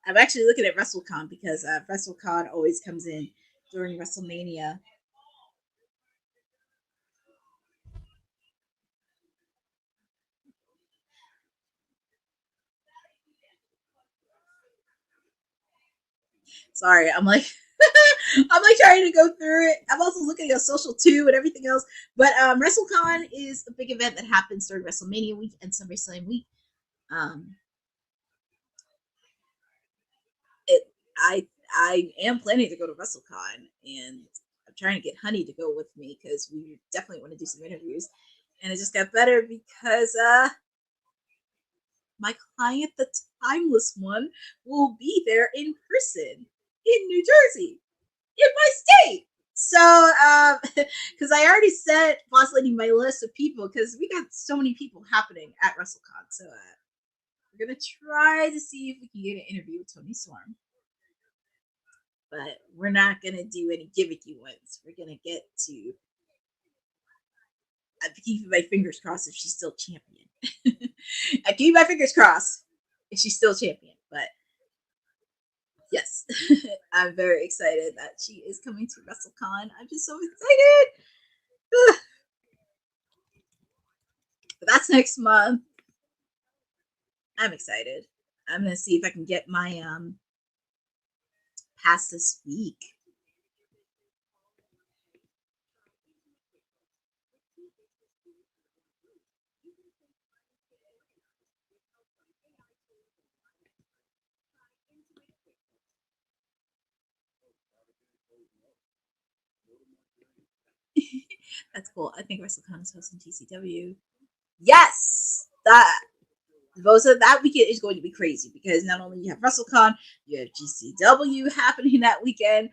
I'm actually looking at WrestleCon because WrestleCon always comes in during WrestleMania. Sorry, I'm like trying to go through it. I'm also looking at social too and everything else. But WrestleCon is a big event that happens during WrestleMania week and SummerSlam week. I am planning to go to WrestleCon, and I'm trying to get Honey to go with me because we definitely want to do some interviews. And it just got better because my client, the Timeless One, will be there in person in New Jersey, in my state. So, because I already sent Boss Lady my list of people because we got so many people happening at WrestleCon. So, we're going to try to see if we can get an interview with Toni Storm. But we're not going to do any gimmicky ones. We're going to get to... I'm keeping my fingers crossed if she's still champion. I keep my fingers crossed if she's still champion. But yes, I'm very excited that she is coming to WrestleCon. I'm just so excited. But that's next month. I'm excited. I'm going to see if I can get my pass this week. That's cool. I think WrestleCon is hosting TCW. Yes! That weekend is going to be crazy because not only you have WrestleCon, you have GCW happening that weekend.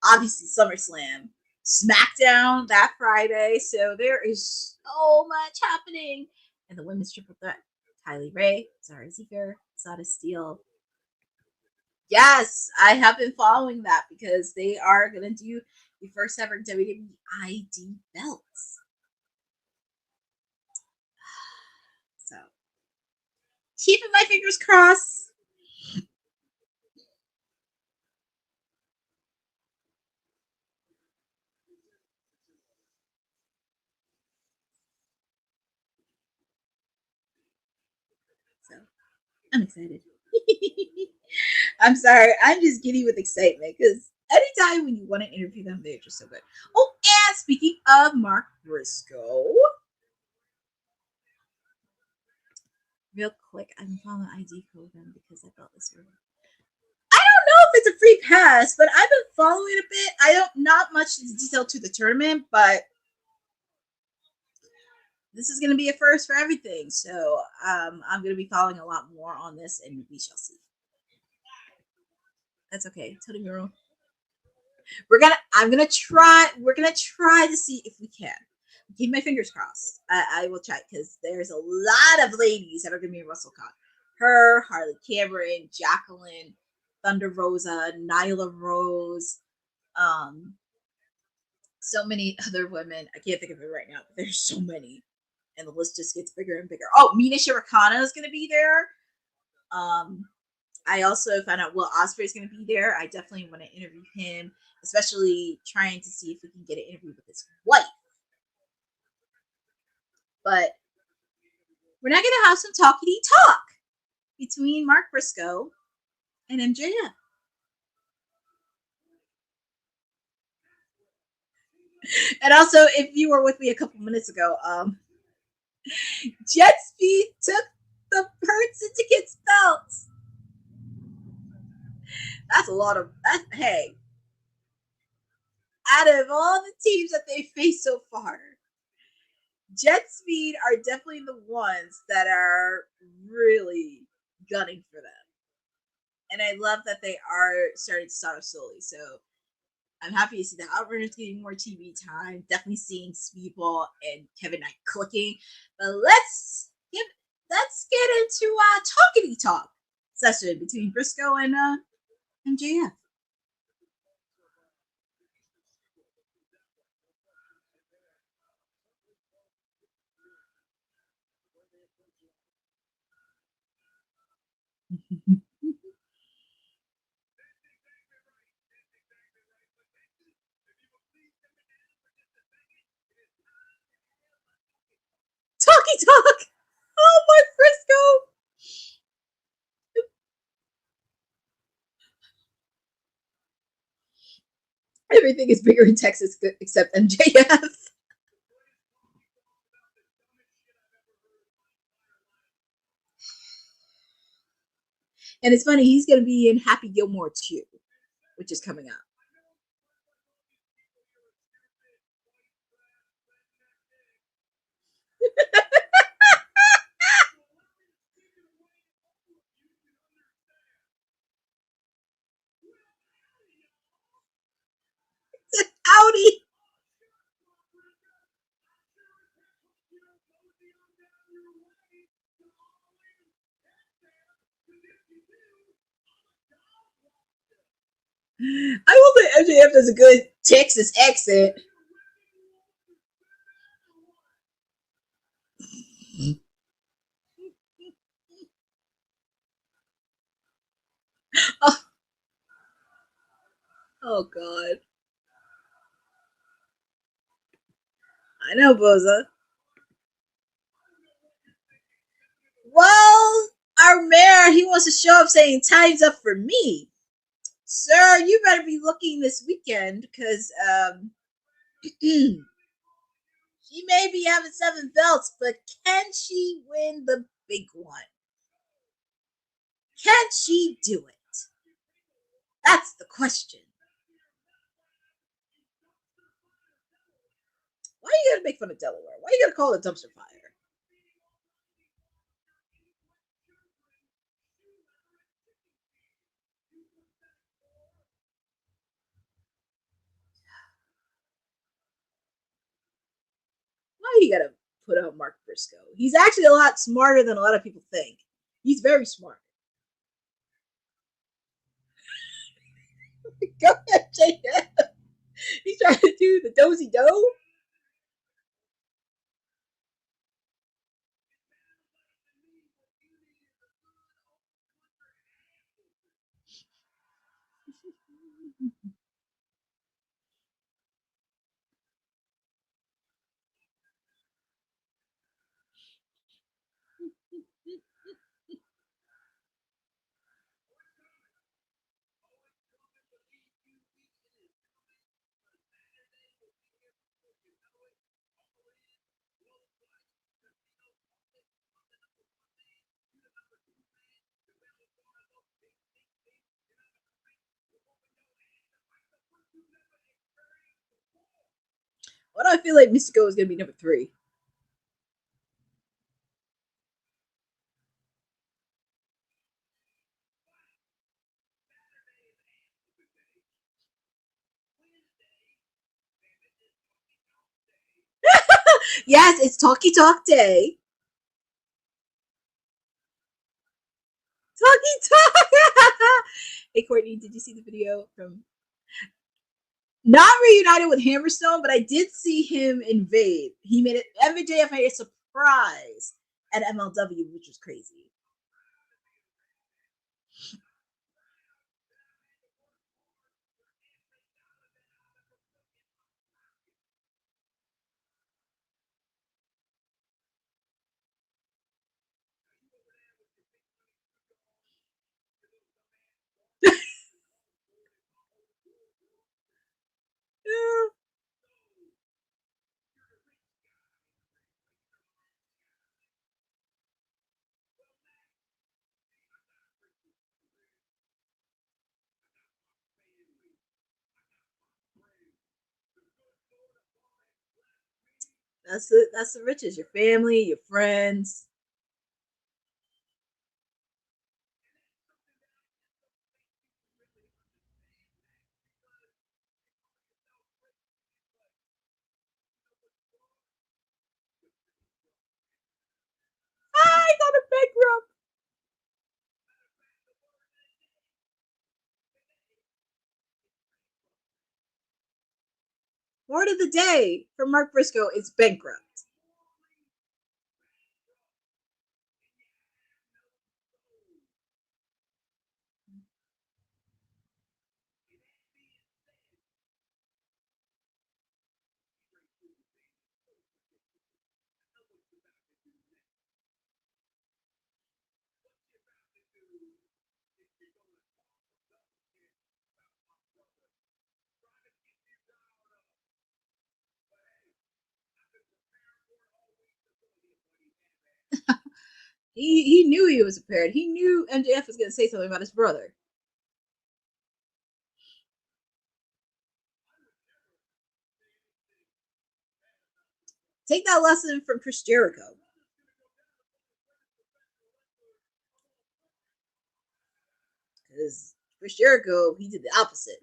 Obviously, SummerSlam, SmackDown that Friday. So there is so much happening. And the women's triple threat: Kylie Ray, Zara Ziegler, Sada Steele. Yes, I have been following that because they are going to do the first ever WWE ID belts. So, keeping my fingers crossed. So, I'm excited. I'm sorry. I'm just giddy with excitement because anytime when you want to interview them, they're just so good. Oh, and speaking of Mark Briscoe, real quick, I'm following ID code them because I thought this was... I don't know if if it's a free pass, but I've been following a bit. I don't not much detail to the tournament, but this is going to be a first for everything. So I'm going to be following a lot more on this, and we shall see. That's okay. Tell me wrong. We're gonna try to see if we can. Keep my fingers crossed. I will try because there's a lot of ladies that are going to be in WrestleCon. Her, Harley Cameron, Jacqueline, Thunder Rosa, Nyla Rose, so many other women. I can't think of it right now, but there's so many, and the list just gets bigger and bigger. Oh, Mina Shirokana is going to be there. I also found out Will Ospreay is going to be there. I definitely want to interview him, especially trying to see if we can get an interview with his wife. But we're not going to have some talkity talk between Mark Briscoe and MJF. And also, if you were with me a couple minutes ago, Jet Speed took the Hurt Syndicate's belts. That's a lot of that. Hey, out of all the teams that they faced so far, Jet Speed are definitely the ones that are really gunning for them. And I love that they are starting to start off slowly. So I'm happy to see the Outrunners getting more TV time. Definitely seeing Speedball and Kevin Knight clicking. But let's get into talkity talk session between Briscoe and MJF. Talky talk. Oh my Briscoe. Everything is bigger in Texas except MJF. And it's funny, he's going to be in Happy Gilmore 2, which is coming up. Howdy. I will say MJF does a good Texas accent. Oh God. I know, Boza. Well, our mayor, he wants to show up saying time's up for me. Sir, you better be looking this weekend because she may be having 7 belts, but can she win the big one? Can she do it? That's the question. Why are you going to make fun of Delaware? Why are you going to call it a dumpster fire? Why you got to put out Mark Briscoe? He's actually a lot smarter than a lot of people think. He's very smart. Go ahead, JF. He's trying to do the dozy do. Why do I feel like Mystico is going to be number 3? Yes, it's Talkie Talk Day. Talkie Talk. Hey, Courtney, did you see the video from... Not reunited with Hammerstone, but I did see him invade. He made it... MJF made a surprise at MLW, which was crazy. That's the riches. Your family, your friends. I got a bankrupt. Word of the day from Mark Briscoe is bankrupt. He knew he was prepared. He knew MJF was going to say something about his brother. Take that lesson from Chris Jericho. Because Chris Jericho, he did the opposite.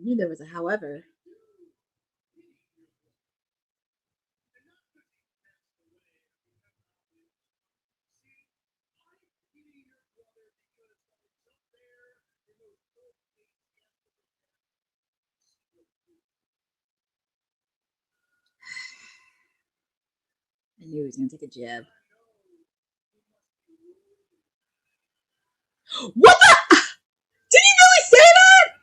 I knew there was a however. I knew he was going to take a jab. What the? Did he really say that?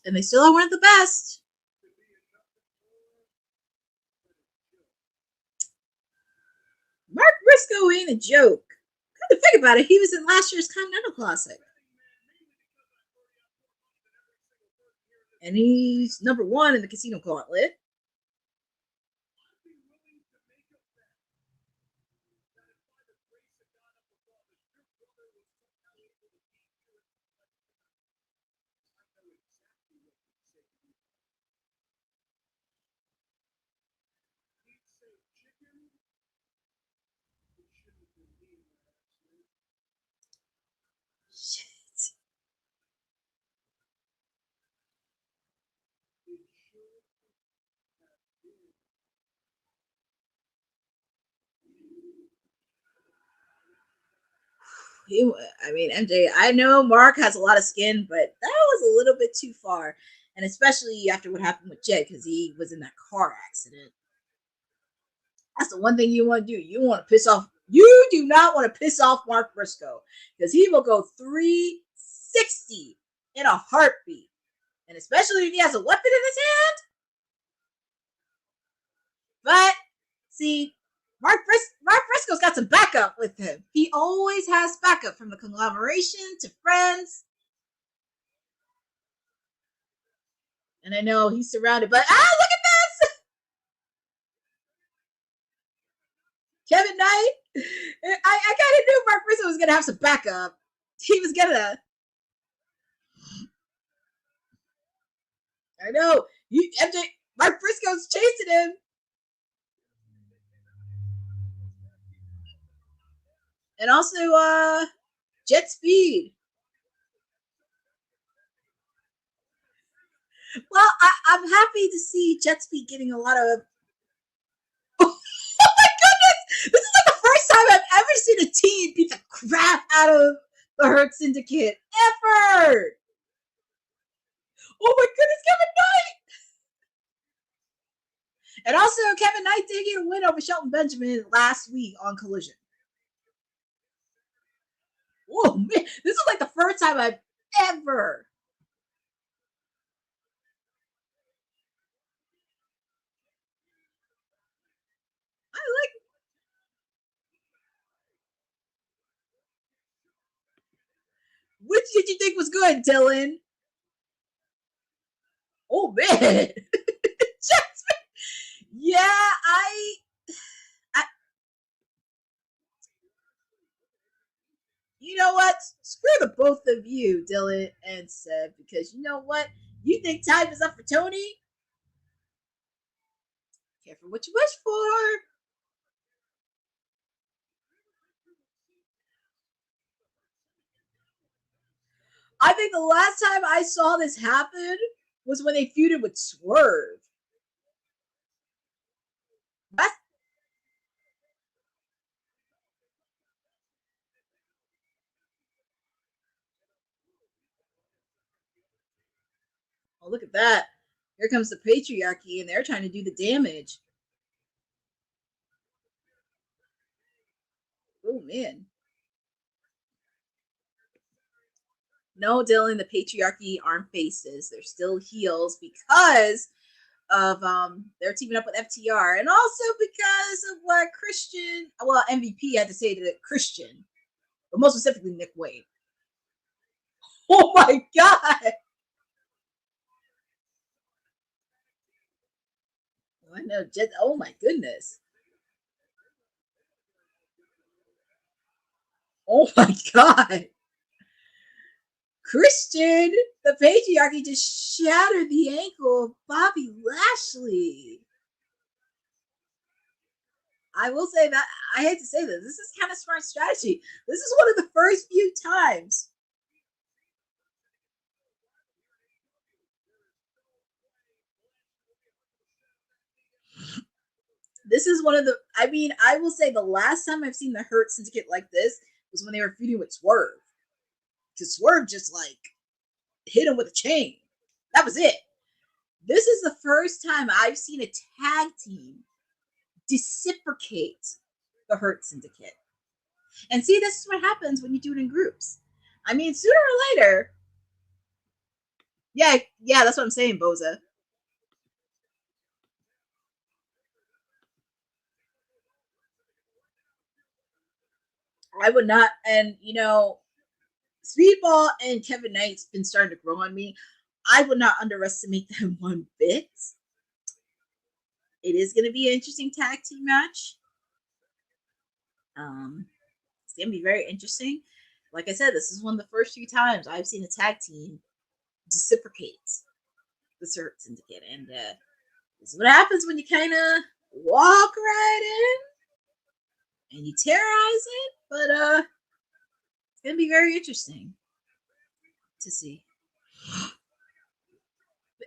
And they still are one of the best. Mark Briscoe ain't a joke. Come to think about it, he was in last year's Continental Classic. And he's number 1 in the Casino Gauntlet. Shit. I mean, MJ, I know Mark has a lot of skin, but that was a little bit too far. And especially after what happened with Jed, because he was in that car accident. That's the one thing you want to do. You want to piss off. You do not want to piss off Mark Briscoe because he will go 360 in a heartbeat. And especially if he has a weapon in his hand. But, see, Mark Briscoe's got some backup with him. He always has backup, from the conglomeration to friends. And I know he's surrounded, but look at this! Kevin Knight. I kind of knew Mark Briscoe was going to have some backup. He was going to. I know. Mark Briscoe's chasing him. And also, Jet Speed. Well, I'm happy to see Jet Speed getting a lot of. Oh my goodness! This is like the first time I've ever seen a team beat the crap out of the Hurt Syndicate ever. Oh my goodness, Kevin Knight! And also, Kevin Knight did get a win over Shelton Benjamin last week on Collision. Oh man, this is like the first time I've ever. Which did you think was good, Dylan? Oh man. Yeah, I you know what? Screw the both of you, Dylan and Seb, because you know what? You think time is up for Tony? Careful what you wish for. I think the last time I saw this happen was when they feuded with Swerve. Oh, look at that. Here comes the patriarchy, and they're trying to do the damage. Oh, man. No, Dylan, the patriarchy aren't faces. They're still heels because of they're teaming up with FTR, and also because of what MVP had to say to Christian, but most specifically Nick Wayne. Oh my god! Oh, I know. Oh my goodness! Oh my god! Christian, the patriarchy just shattered the ankle of Bobby Lashley. I will say that, I hate to say this is kind of smart strategy. This is one of the first few times. This is one of the, I will say the last time I've seen the Hurt Syndicate like this was when they were feuding with Swerve. Because Swerve just like hit him with a chain. That was it. This is the first time I've seen a tag team reciprocate the Hurt Syndicate. And see, this is what happens when you do it in groups. I mean, sooner or later. Yeah, that's what I'm saying, Boza. I would not, and you know, Speedball and Kevin Knight's been starting to grow on me. I would not underestimate them one bit. It is going to be an interesting tag team match. It's going to be very interesting. Like I said, this is one of the first few times I've seen a tag team reciprocate the Hurt Syndicate. And this is what happens when you kind of walk right in and you terrorize it. But it's going to be very interesting to see.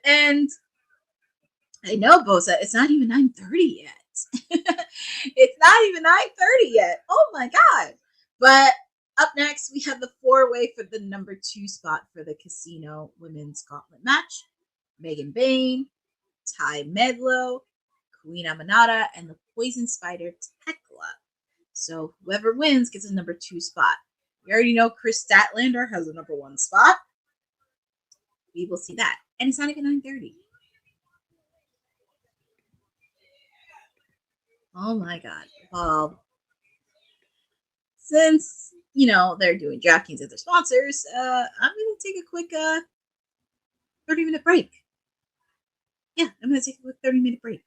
And I know, Bosa, it's not even 9:30 yet. It's not even 9:30 yet. Oh my god. But up next, we have the 4-way for the number 2 spot for the Casino Women's Gauntlet match. Megan Bayne, Ty Medlow, Queen Amanada, and the Poison Spider Tekla. So whoever wins gets a number 2 spot. We already know Chris Statlander has a number 1 spot. We will see that. And it's not even 9:30. Oh my god. Well, since, they're doing DraftKings as their sponsors, I'm going to take a quick 30-minute break. Yeah, I'm going to take a quick 30-minute break.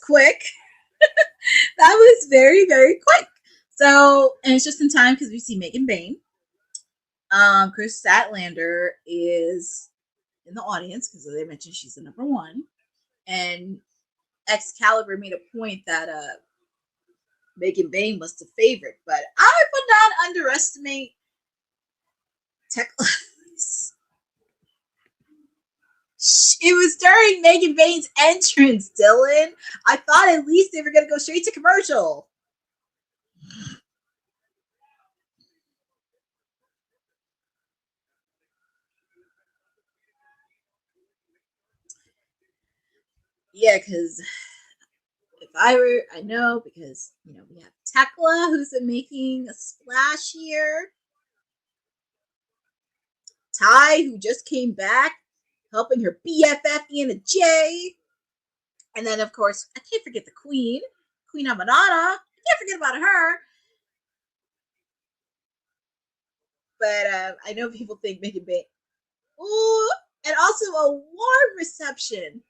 Quick. That was very, very quick. So, and it's just in time because we see Megan Bain. Chris Statlander is in the audience because they mentioned she's the number 1. And Excalibur made a point that Megan Bain was the favorite, but I would not underestimate Tekla. It was during Megan Bain's entrance, Dylan. I thought at least they were going to go straight to commercial. Yeah, because if I know, because, we have Tekla, who's been making a splash here. Ty, who just came back, helping her BFF Anna J. And then, of course, I can't forget the Queen Amanada. I can't forget about her. But I know people think Megan Bain. Ooh, and also a warm reception.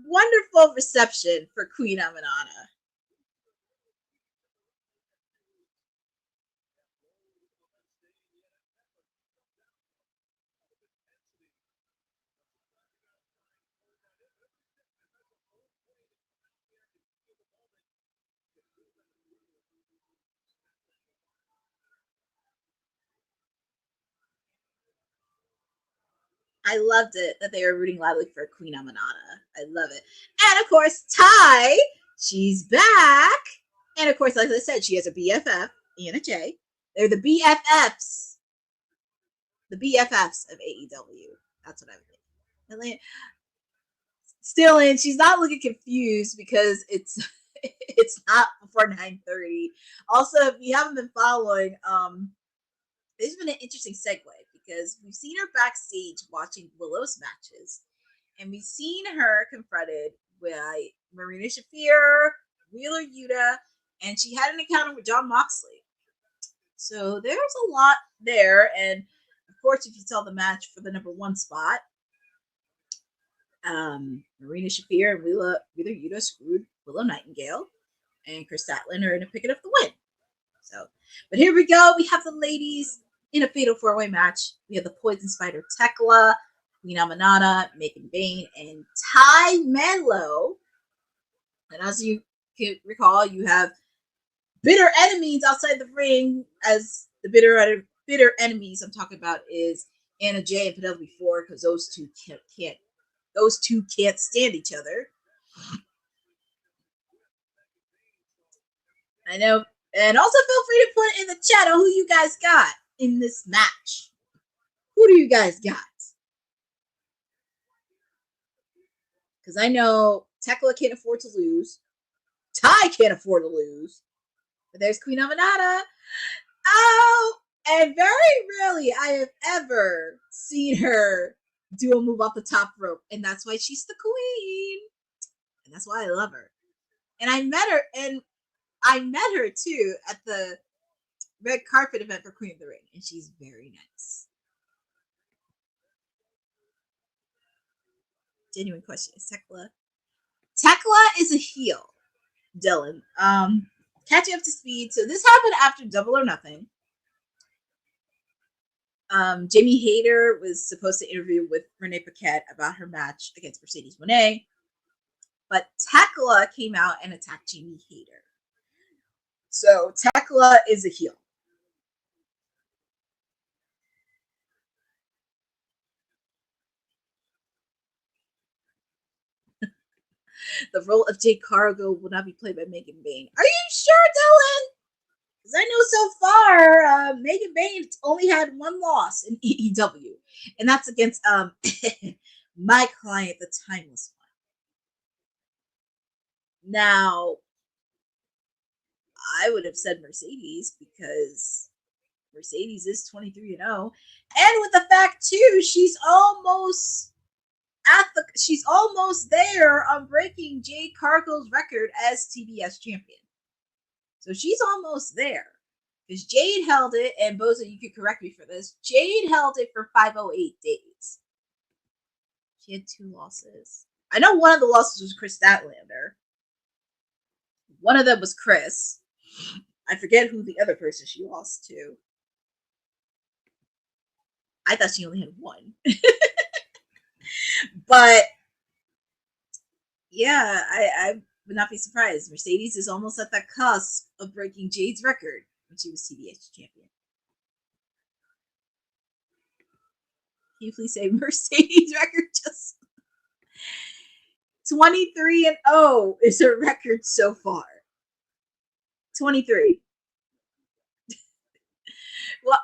Wonderful reception for Queen Amanada. I loved it that they were rooting loudly for Queen Amanada. I love it. And of course, Ty, she's back. And of course, like I said, she has a BFF, Anna J. They're the BFFs. The BFFs of AEW. That's what I mean. Still in, she's not looking confused because it's not before 9:30. Also, if you haven't been following, this has been an interesting segue because we've seen her backstage watching Willow's matches, and we've seen her confronted with Marina Shafir, Wheeler Yuta, and she had an encounter with Jon Moxley. So there's a lot there, and of course, if you saw the match for the number 1 spot, Marina Shafir and Wheeler Yuta screwed Willow Nightingale, and Chris Statlander ended up picking up the win. So, but here we go. We have the ladies in a fatal 4-way match. We have the Poison Spider Tekla, Queen Amanada, Megan Bain, and Ty Mello. And as you can recall, you have bitter enemies outside the ring. As the bitter enemies I'm talking about is Anna J and Penelope Ford, because those two can't stand each other. I know. And also feel free to put in the chat on who you guys got in this match. Who do you guys got? Because I know Tekla can't afford to lose. Ty can't afford to lose. But there's Queen Amanada. Oh, and very rarely I have ever seen her do a move off the top rope. And that's why she's the queen. And that's why I love her. And I met her too at the red carpet event for Queen of the Ring. And she's very nice. genuine question. Is Tekla? Tekla is a heel, Dylan. Catching up to speed. So this happened after Double or Nothing. Jamie Hayter was supposed to interview with Renee Paquette about her match against Mercedes Moné, but Tekla came out and attacked Jamie Hayter. So Tekla is a heel. The role of Jade Cargill will not be played by Megan Bayne. Are you sure, Dylan? Because I know so far, Megan Bayne only had one loss in AEW, and that's against my client, the Timeless One. Now, I would have said Mercedes because Mercedes is 23-0, and with the fact too, she's almost there on breaking Jade Cargill's record as TBS champion. So she's almost there because Jade held it, and Boza, you could correct me for this. Jade held it for 508 days. She had 2 losses. I know one of the losses was Chris Statlander. One of them was Chris. I forget who the other person she lost to. I thought she only had 1. But yeah, I would not be surprised. Mercedes is almost at that cusp of breaking Jade's record when she was TBS champion. Can you please say Mercedes record? Just 23-0 is her record so far. 23. Well,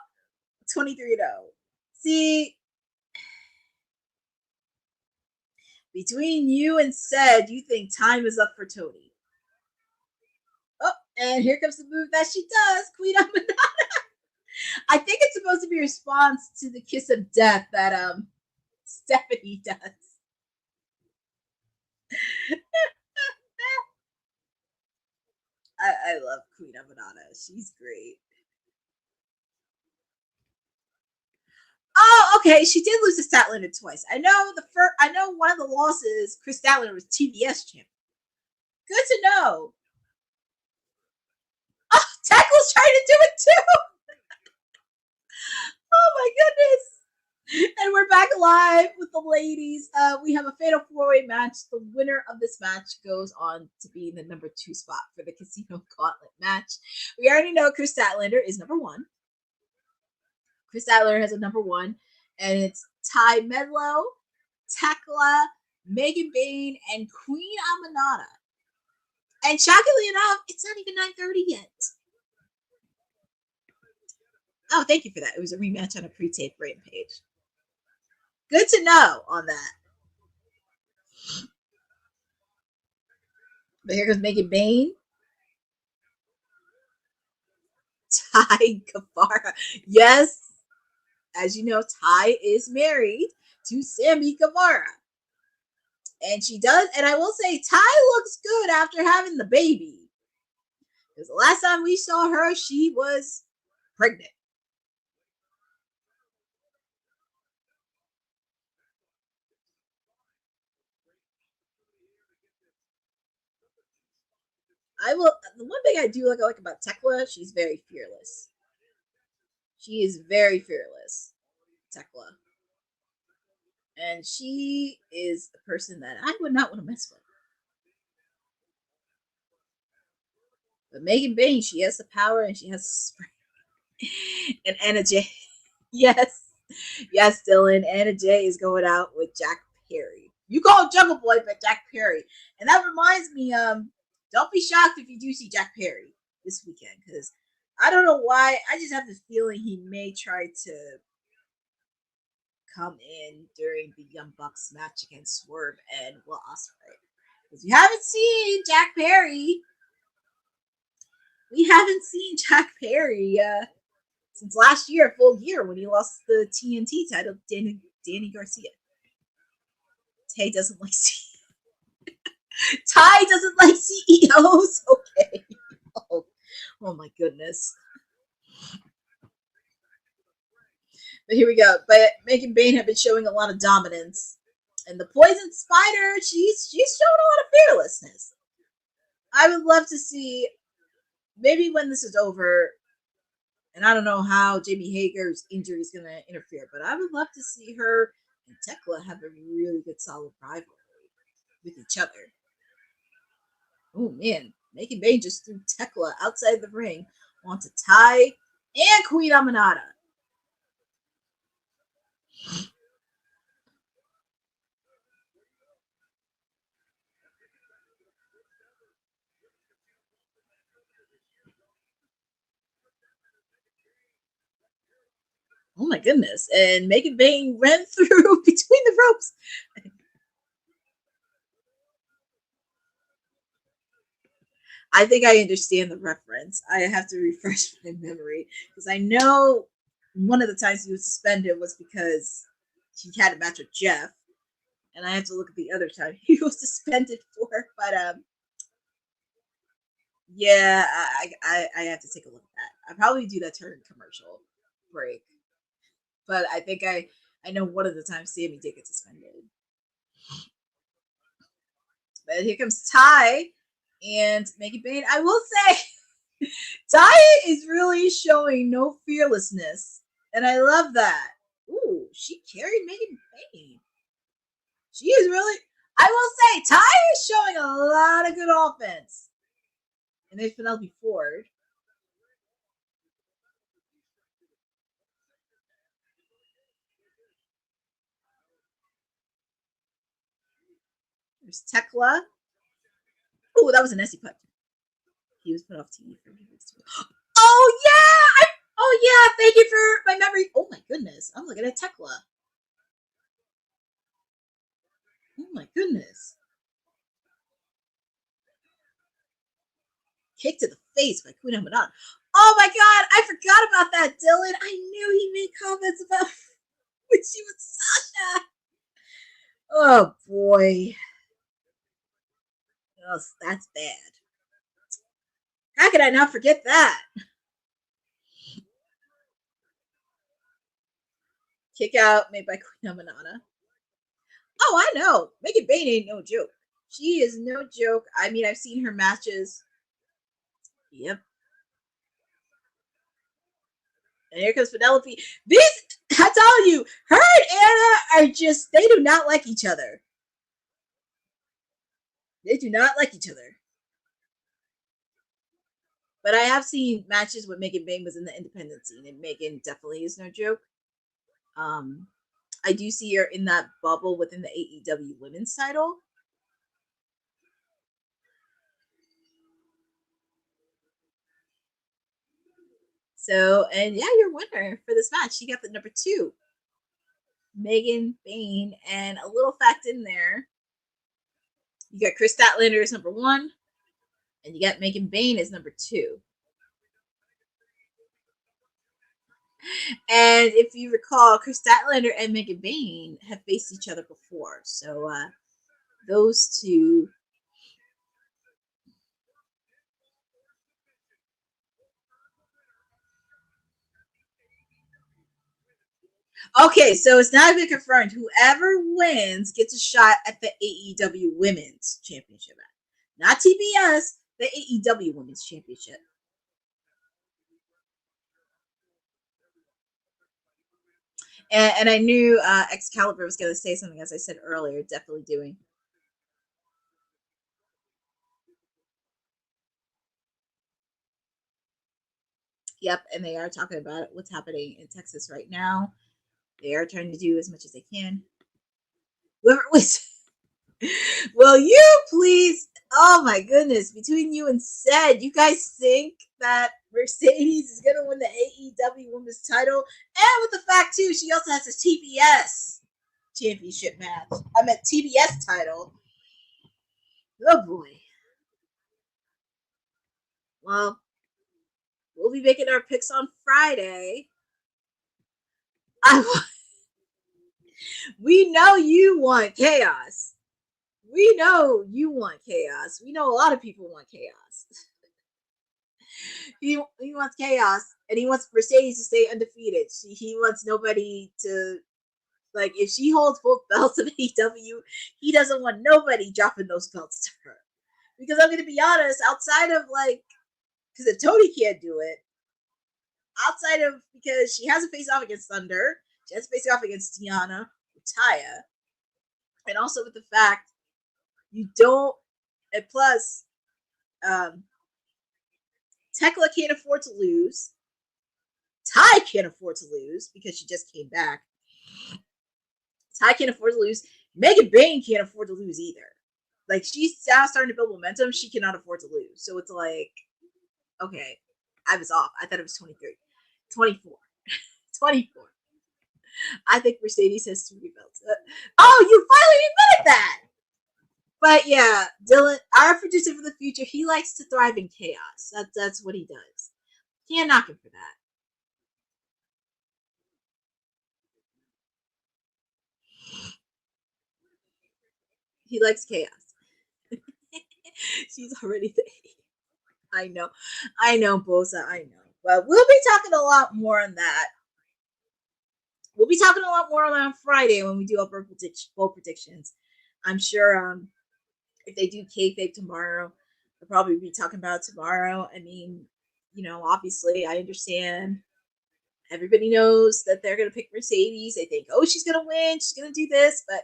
23-0. See, between you and Ced, you think time is up for Tony. Oh, and here comes the move that she does, Queen Amanada. I think it's supposed to be a response to the kiss of death that Stephanie does. I love Queen Amanada. She's great. Oh, okay. She did lose to Statlander twice. I know one of the losses, Chris Statlander was TBS champion. Good to know. Oh, Tackle's trying to do it too. Oh my goodness. And we're back live with the ladies. We have a fatal 4-way match. The winner of this match goes on to be in the number 2 spot for the Casino Gauntlet match. We already know Chris Statlander is number 1. Chris Statlander has a number 1, and it's Ty Medlow, Tekla, Megan Bayne, and Queen Amanada. And shockingly enough, it's not even 9:30 yet. Oh, thank you for that. It was a rematch on a pre-tape Rampage. Good to know on that. But here goes Megan Bayne. Ty Guevara. Yes. As you know, Ty is married to Sammy Guevara. And she does, and I will say, Ty looks good after having the baby. Because the last time we saw her, she was pregnant. The one thing I do like about Tekla, she's very fearless. She is very fearless, Tekla. And she is a person that I would not want to mess with. But Megan Bayne, she has the power and she has the strength. And Anna Jay, yes, Dylan, Anna Jay is going out with Jack Perry. You call him Jungle Boy, but Jack Perry. And that reminds me, don't be shocked if you do see Jack Perry this weekend, because I don't know why. I just have this feeling he may try to come in during the Young Bucks match against Swerve and Will Ospreay. Because we haven't seen Jack Perry. Since last year, a full year, when he lost the TNT title to Danny Garcia. Tay doesn't like Ty doesn't like CEOs. Okay. Oh my goodness. But here we go. But Megan Bayne had been showing a lot of dominance. And the poison spider, she's showing a lot of fearlessness. I would love to see, maybe when this is over, and I don't know how Jamie Hager's injury is going to interfere, but I would love to see her and Tekla have a really good, solid rivalry with each other. Oh man, Megan Bayne just threw Tekla outside the ring onto Ty and Queen Aminata. Oh my goodness. And Megan Bayne ran through between the ropes. I think I understand the reference. I have to refresh my memory because I know one of the times he was suspended was because he had a match with Jeff. And I have to look at the other time he was suspended for. But yeah, I have to take a look at that. I'll probably do that during commercial break. But I think I know one of the times Sammy did get suspended. But here comes Ty and Megan Bayne. I will say, Ty is really showing no fearlessness. And I love that. Ooh, she carried Megan Bayne. She is really, I will say, Ty is showing a lot of good offense. And there's Penelope Ford. There's Tekla. Oh, that was an Essie putt. He was put off TV for Oh yeah! Oh yeah! Thank you for my memory. Oh my goodness! I'm looking at Tekla. Oh my goodness! Kick to the face by Queen Aminata. Oh my god! I forgot about that, Dylan. I knew he made comments about when she was Sasha. Oh boy! Oh, that's bad. How could I not forget that? Kick out made by Queen Aminata. Oh, I know. Megan Bayne ain't no joke. She is no joke. I mean, I've seen her matches. Yep. And here comes Penelope. I tell you, her and Anna are just, they do not like each other. They do not like each other. But I have seen matches when Megan Bayne was in the independent scene, and Megan definitely is no joke. I do see her in that bubble within the AEW women's title. So, and yeah, your winner for this match, she got the number 2, Megan Bayne, and a little fact in there. You got Chris Statlander as number 1, and you got Megan Bayne as number 2. And if you recall, Chris Statlander and Megan Bayne have faced each other before. So those two. Okay, so it's not been confirmed. Whoever wins gets a shot at the AEW Women's Championship. Not TBS, the AEW Women's Championship. And I knew Excalibur was going to say something, as I said earlier, definitely doing. Yep, and they are talking about what's happening in Texas right now. They are trying to do as much as they can. Whoever was, will you please? Oh my goodness! Between you and Ced, you guys think that Mercedes is gonna win the AEW Women's title? And with the fact too, she also has a TBS championship match. I meant TBS title. Oh boy. Well, we'll be making our picks on Friday. We know you want chaos. We know you want chaos. We know a lot of people want chaos. He wants chaos, and he wants Mercedes to stay undefeated. He wants nobody to Like, if she holds both belts of AEW, he doesn't want nobody dropping those belts to her. Because I'm going to be honest, outside of like, because if Tony can't do it, outside of, because she has a face off against Thunder, she has a face off against Tiana, Taya, and also with the fact you don't, and plus, Tekla can't afford to lose. Ty can't afford to lose because she just came back. Ty can't afford to lose. Megan Bayne can't afford to lose either. Like, she's now starting to build momentum. She cannot afford to lose. So it's like, okay, I was off. I thought it was 23. 24. 24. I think Mercedes has 3 belts. Oh, you finally admitted that! But yeah, Dylan, our producer for the future, he likes to thrive in chaos. That's what he does. Can't knock him for that. He likes chaos. She's already there. I know, Bosa, I know. But we'll be talking a lot more on that. We'll be talking a lot more on Friday when we do our bowl predictions. I'm sure if they do kayfabe tomorrow, they'll probably be talking about it tomorrow. I mean, you know, obviously, I understand. Everybody knows that they're going to pick Mercedes. They think, oh, she's going to win. She's going to do this. But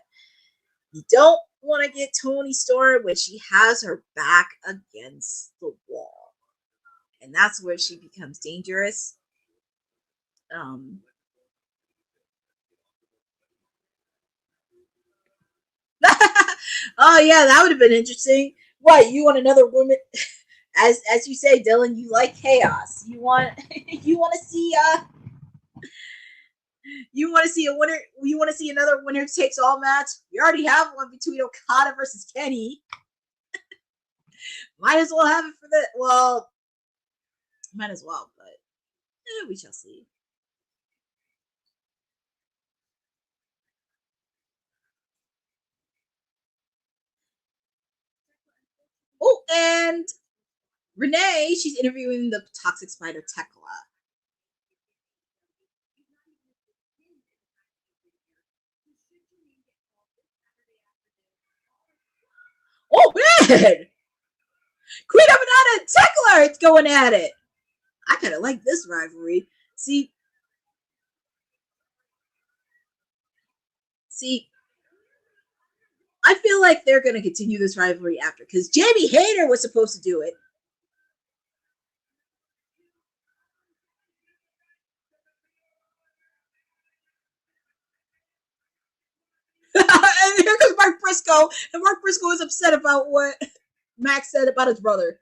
you don't want to get Toni Storm when she has her back against the wall. And that's where she becomes dangerous. Oh yeah, that would have been interesting. What, you want another woman? As you say, Dylan, you like chaos. You want to see you want to see a winner. You want to see another winner takes all match. You already have one between Okada versus Kenny. Might as well have it for the, well, might as well, but we shall see. Oh, and Renee, she's interviewing the Toxic Spider Tekla. Oh man! Queen of Banana and Tekla, it's going at it. I kind of like this rivalry. See, I feel like they're going to continue this rivalry after, because Jamie Hayter was supposed to do it. And here comes Mark Briscoe, and Mark Briscoe is upset about what Max said about his brother.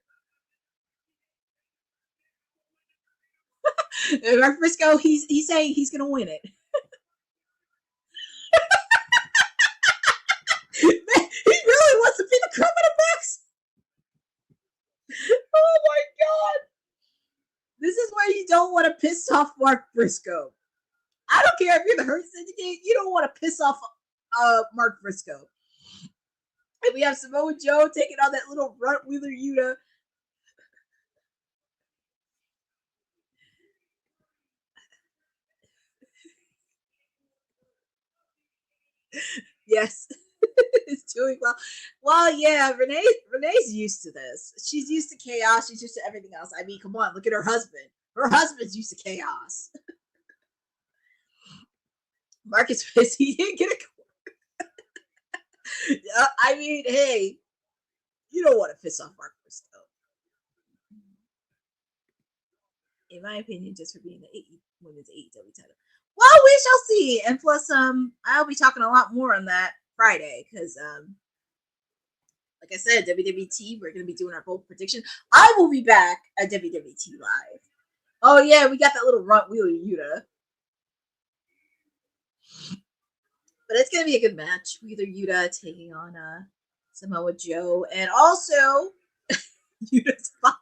And Mark Briscoe, he's saying he's going to win it. Man, he really wants to be the crumb of the Max. Oh my god. This is where you don't want to piss off Mark Briscoe. I don't care if you're the Hurt Syndicate, you don't want to piss off Mark Briscoe. And we have Samoa Joe taking on that little runt Wheeler Yuta. Yes. It's doing well. Well, yeah, Renee's used to this. She's used to chaos. She's used to everything else. I mean, come on, look at her husband. Her husband's used to chaos. Marcus Fitz, he didn't get a I mean, hey, you don't want to piss off Mark Briscoe. In my opinion, just for being the women's AEW title. Well, we shall see. And plus, I'll be talking a lot more on that Friday, because like I said, WWT, we're going to be doing our bold prediction. I will be back at WWT Live. Oh yeah, we got that little runt Wheeler Yuta. But it's going to be a good match. Wheeler Yuta taking on Samoa Joe. And also, Yuta's about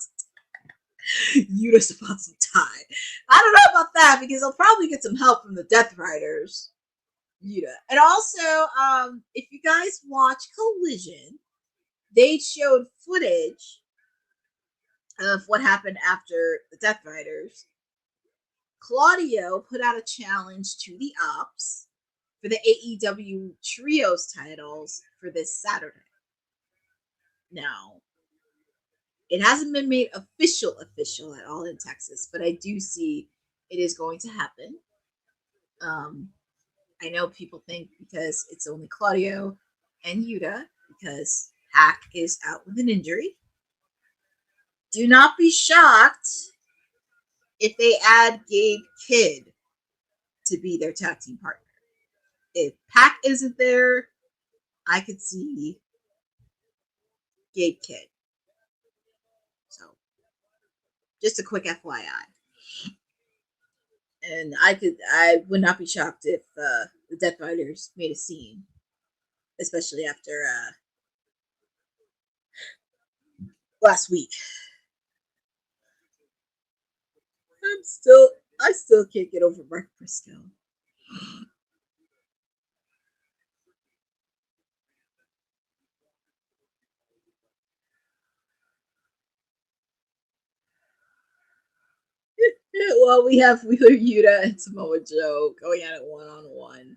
to die. I don't know about that, because I'll probably get some help from the Death Riders. Yuta. And also, if you guys watch Collision, they showed footage of what happened after the Death Riders. Claudio put out a challenge to the Ops for the AEW Trios titles for this Saturday. Now, it hasn't been made official at all in Texas, but I do see it is going to happen. I know people think because it's only Claudio and Yuta, because Pac is out with an injury. Do not be shocked if they add Gabe Kidd to be their tag team partner. If Pac isn't there, I could see Gabe Kidd. So, just a quick FYI. And I would not be shocked if the Death Riders made a scene, especially after last week. I still can't get over Mark Briscoe. Well, we have Wheeler Yuta and Samoa Joe going at it one-on-one.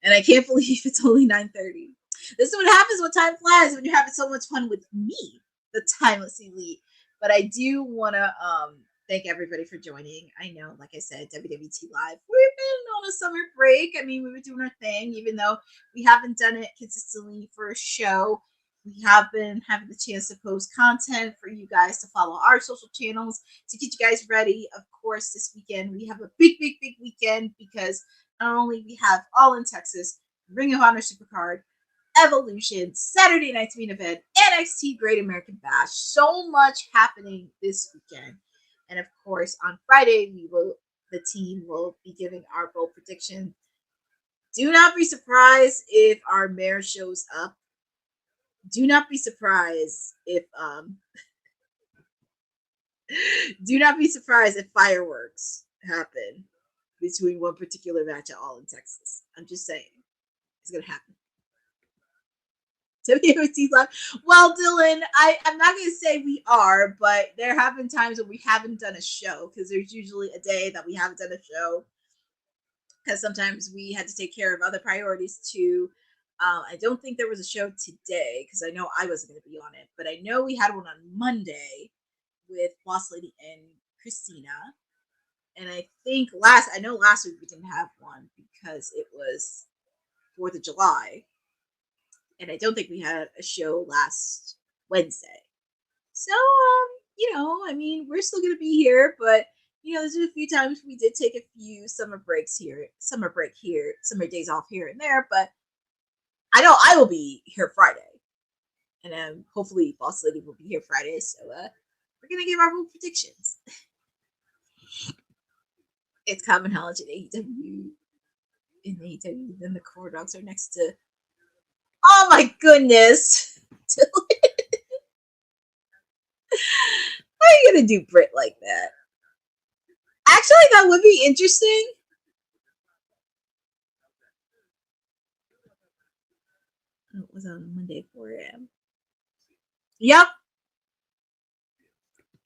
And I can't believe it's only 9:30. This is what happens when time flies, when you're having so much fun with me, the Timeless Elite. But I do want to thank everybody for joining. I know, like I said, WWT Live, we've been on a summer break. I mean, we were doing our thing, even though we haven't done it consistently for a show. We have been having the chance to post content for you guys to follow our social channels to get you guys ready. Of course, this weekend we have a big weekend, because not only we have All in Texas, Ring of Honor Supercard, Evolution, Saturday night's main event, NXT Great American Bash. So much happening this weekend. And of course, on Friday, the team will be giving our bold prediction. Do not be surprised if our mayor shows up. Do not be surprised if fireworks happen between one particular match at All in Texas. I'm just saying, it's gonna happen. WWT Live. Well, Dylan, I'm not gonna say we are, but there have been times when we haven't done a show, because there's usually a day that we haven't done a show, because sometimes we had to take care of other priorities too. I don't think there was a show today, because I know I wasn't going to be on it, but I know we had one on Monday with Boss Lady and Christina. And I think last week we didn't have one because it was 4th of July. And I don't think we had a show last Wednesday. So, I mean, we're still going to be here, but there's a few times we did take a few summer break here, summer days off here and there, but I know I will be here Friday, and hopefully Boss Lady will be here Friday. So we're gonna give our bold predictions. It's common knowledge in AEW. Then the Core Dogs are next to. Oh my goodness! How are you gonna do Brit like that? Actually, that would be interesting. It was on Monday, 4 a.m. Yep.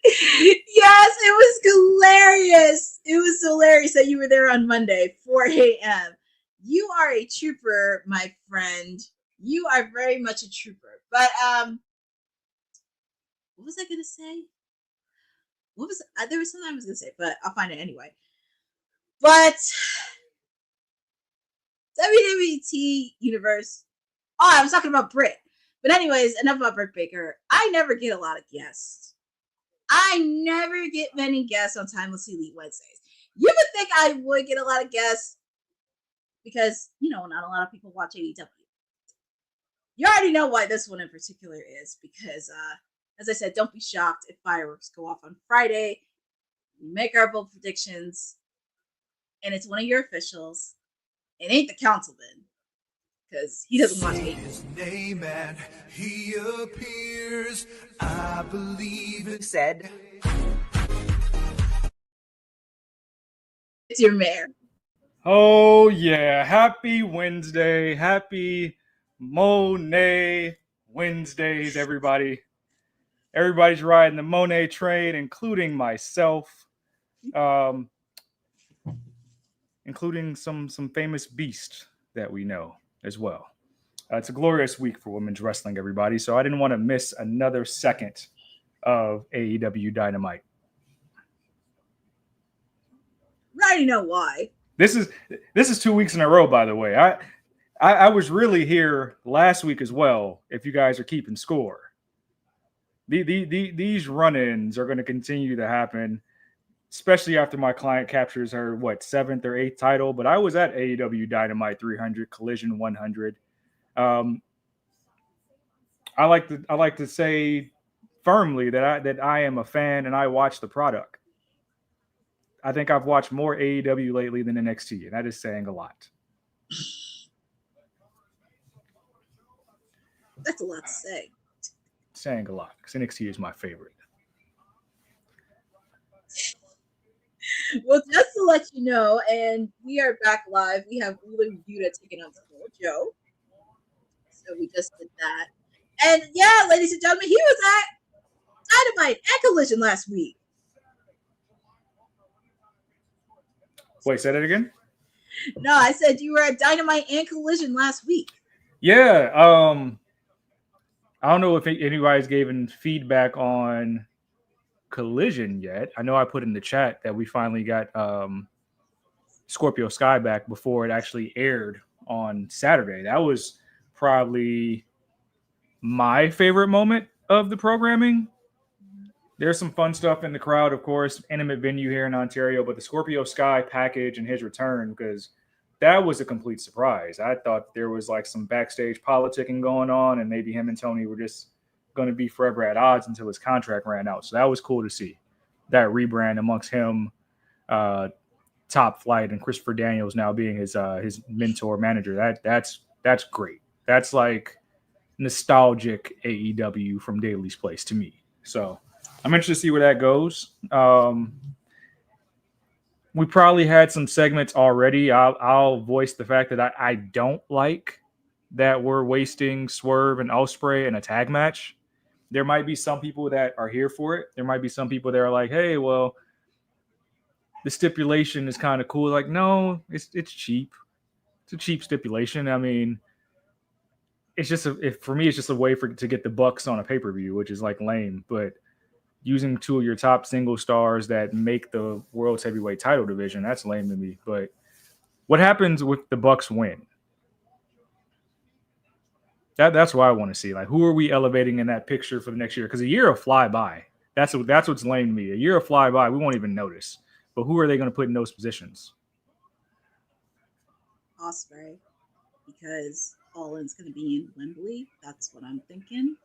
Yes, it was hilarious. It was hilarious that you were there on Monday, 4 a.m. You are a trooper, my friend. You are very much a trooper. But what was I gonna say? There was something I was gonna say, but I'll find it anyway. But WWT Universe. Oh, I was talking about Britt. But anyways, enough about Britt Baker. I never get a lot of guests. I never get many guests on Timeless Elite Wednesdays. You would think I would get a lot of guests because, not a lot of people watch AEW. You already know why this one in particular is, because, as I said, don't be shocked if fireworks go off on Friday. We make our bold predictions, and it's one of your officials. It ain't the councilman. Because he doesn't watch his name and he appears. I believe it said. It's your mayor.
Oh yeah, happy Wednesday, happy Monet Wednesdays, everybody. Everybody's riding the Monet train, including myself, including some famous beast that we know as well. It's a glorious week for women's wrestling, everybody. So I didn't want to miss another second of AEW Dynamite.
I already know why.
This is 2 weeks in a row, by the way. I was really here last week as well, if you guys are keeping score. These run-ins are going to continue to happen, especially after my client captures her, 7th or 8th title. But I was at AEW Dynamite 300, Collision 100. I like to say firmly that I am a fan and I watch the product. I think I've watched more AEW lately than NXT, and that is saying a lot.
That's a lot to say.
Saying a lot, because NXT is my favorite.
Well, just to let you know, and we are back live. We have Wheeler Yuta taking on Samoa Joe. So we just did that. And yeah, ladies and gentlemen, he was at Dynamite and Collision last week.
Wait, say that again?
No, I said you were at Dynamite and Collision last week.
Yeah. I don't know if anybody's given feedback on Collision yet. I know I put in the chat that we finally got Scorpio Sky back before it actually aired on Saturday. That was probably my favorite moment of the programming. There's some fun stuff in the crowd, of course, intimate venue here in Ontario, but the Scorpio Sky package and his return, because that was a complete surprise. I thought there was like some backstage politicking going on, and maybe him and Tony were just going to be forever at odds until his contract ran out. So that was cool to see that rebrand amongst him, Top Flight, and Christopher Daniels now being his mentor manager. That's great. That's like nostalgic AEW from Daly's Place to me. So I'm interested to see where that goes. We probably had some segments already. I'll voice the fact that I don't like that we're wasting Swerve and Ospreay in a tag match. There might be some people that are here for it. There might be some people that are like, hey, well, the stipulation is kind of cool. Like, no, it's cheap. It's a cheap stipulation. I mean, it's just for me, it's just a way to get the bucks on a pay-per-view, which is like lame. But using two of your top single stars that make the world's heavyweight title division, that's lame to me. But what happens with the Bucks win? That's what I want to see. Like, who are we elevating in that picture for the next year? Because a year will fly by. That's what's lame to me. A year will fly by. We won't even notice. But who are they going to put in those positions?
Ospreay, because All In's going to be in Wembley. That's what I'm thinking.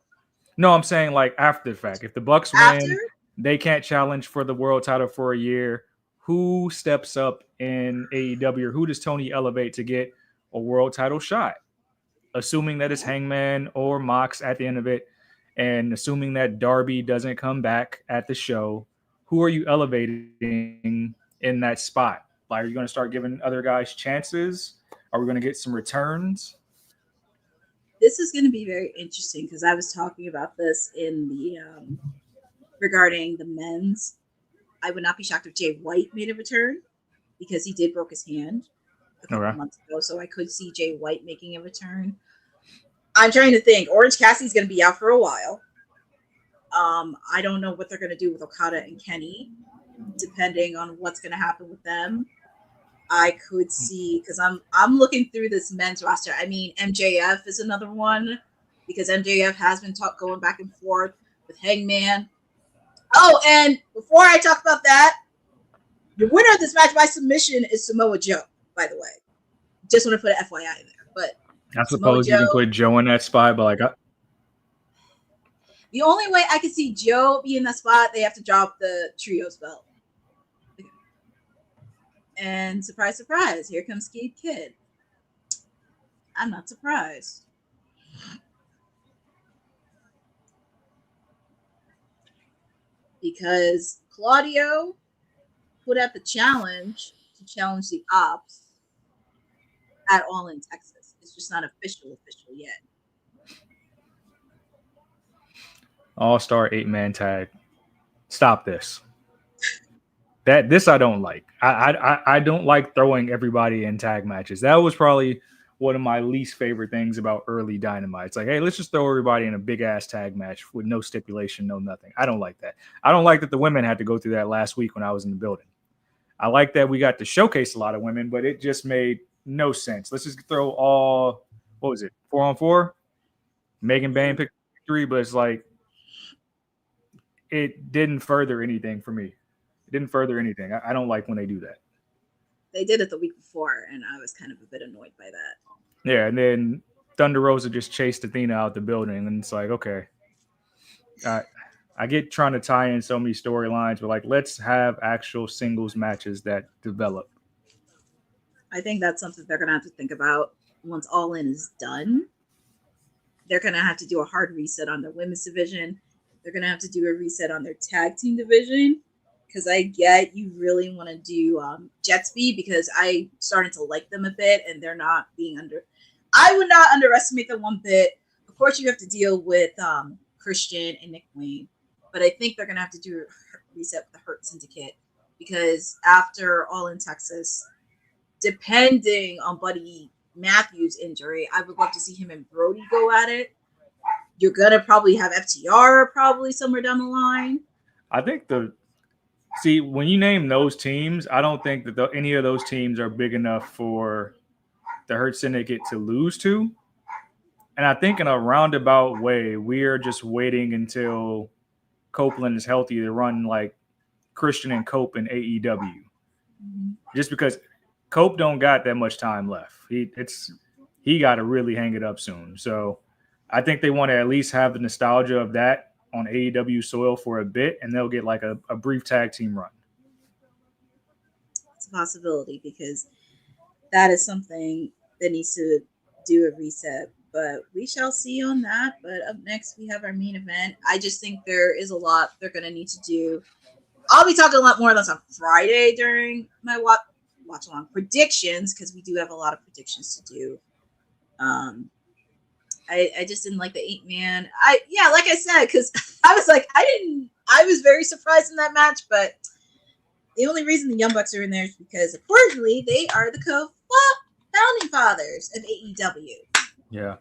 No, I'm saying like after the fact. If the Bucks win, they can't challenge for the world title for a year. Who steps up in AEW, or who does Tony elevate to get a world title shot? Assuming that it's Hangman or Mox at the end of it, and assuming that Darby doesn't come back at the show, who are you elevating in that spot? Like, are you going to start giving other guys chances? Are we going to get some returns?
This is going to be very interesting because I was talking about this in the regarding the men's. I would not be shocked if Jay White made a return because he did broke his hand a couple months ago. So I could see Jay White making a return. I'm trying to think. Orange Cassidy's going to be out for a while. I don't know what they're going to do with Okada and Kenny, depending on what's going to happen with them. I could see, because I'm looking through this men's roster. I mean, MJF is another one because MJF has been going back and forth with Hangman. Oh, and before I talk about that, the winner of this match by submission is Samoa Joe, by the way. Just want to put an FYI in there. But
I suppose you can put Joe in that spot, but like
the only way I can see Joe be in that spot, they have to drop the trios belt. And surprise, surprise, here comes Gabe Kidd. I'm not surprised. Because Claudio put out the challenge to challenge the Ops at All in Texas. It's just not official yet.
All-star 8-man tag. Stop this. This I don't like. I don't like throwing everybody in tag matches. That was probably one of my least favorite things about early Dynamite. It's like, hey, let's just throw everybody in a big ass tag match with no stipulation, no nothing. I don't like that. I don't like that the women had to go through that last week when I was in the building. I like that we got to showcase a lot of women, but it just made no sense. Let's just throw all, what was it, 4-on-4? Megan Bain picked 3, but it's like, it didn't further anything for me. It didn't further anything. I don't like when they do that.
They did it the week before, and I was kind of a bit annoyed by that.
Yeah, and then Thunder Rosa just chased Athena out the building, and it's like, okay. I get trying to tie in so many storylines, but like, let's have actual singles matches that develop.
I think that's something they're going to have to think about once All In is done. They're going to have to do a hard reset on their women's division. They're going to have to do a reset on their tag team division. Because I get you really want to do Jet Speed, because I started to like them a bit, and they're not being I would not underestimate them one bit. Of course, you have to deal with Christian and Nick Wayne, but I think they're going to have to do a reset with the Hurt Syndicate, because after All in Texas, depending on Buddy Matthews' injury, I would love to see him and Brody go at it. You're going to probably have FTR probably somewhere down the line.
I think See, when you name those teams, I don't think that any of those teams are big enough for the Hurt Syndicate to lose to. And I think in a roundabout way, we are just waiting until Copeland is healthy to run like Christian and Cope in AEW. Mm-hmm. Just because Cope don't got that much time left. He got to really hang it up soon. So I think they want to at least have the nostalgia of that on AEW soil for a bit, and they'll get like a brief tag team run.
It's a possibility, because that is something that needs to do a reset, but we shall see on that. But up next, we have our main event. I just think there is a lot they're going to need to do. I'll be talking a lot more on this on Friday during my watch along predictions, because we do have a lot of predictions to do. I just didn't like the 8-man. Like I said, because I was like, I was very surprised in that match, but the only reason the Young Bucks are in there is because reportedly they are the founding fathers of AEW.
Yeah.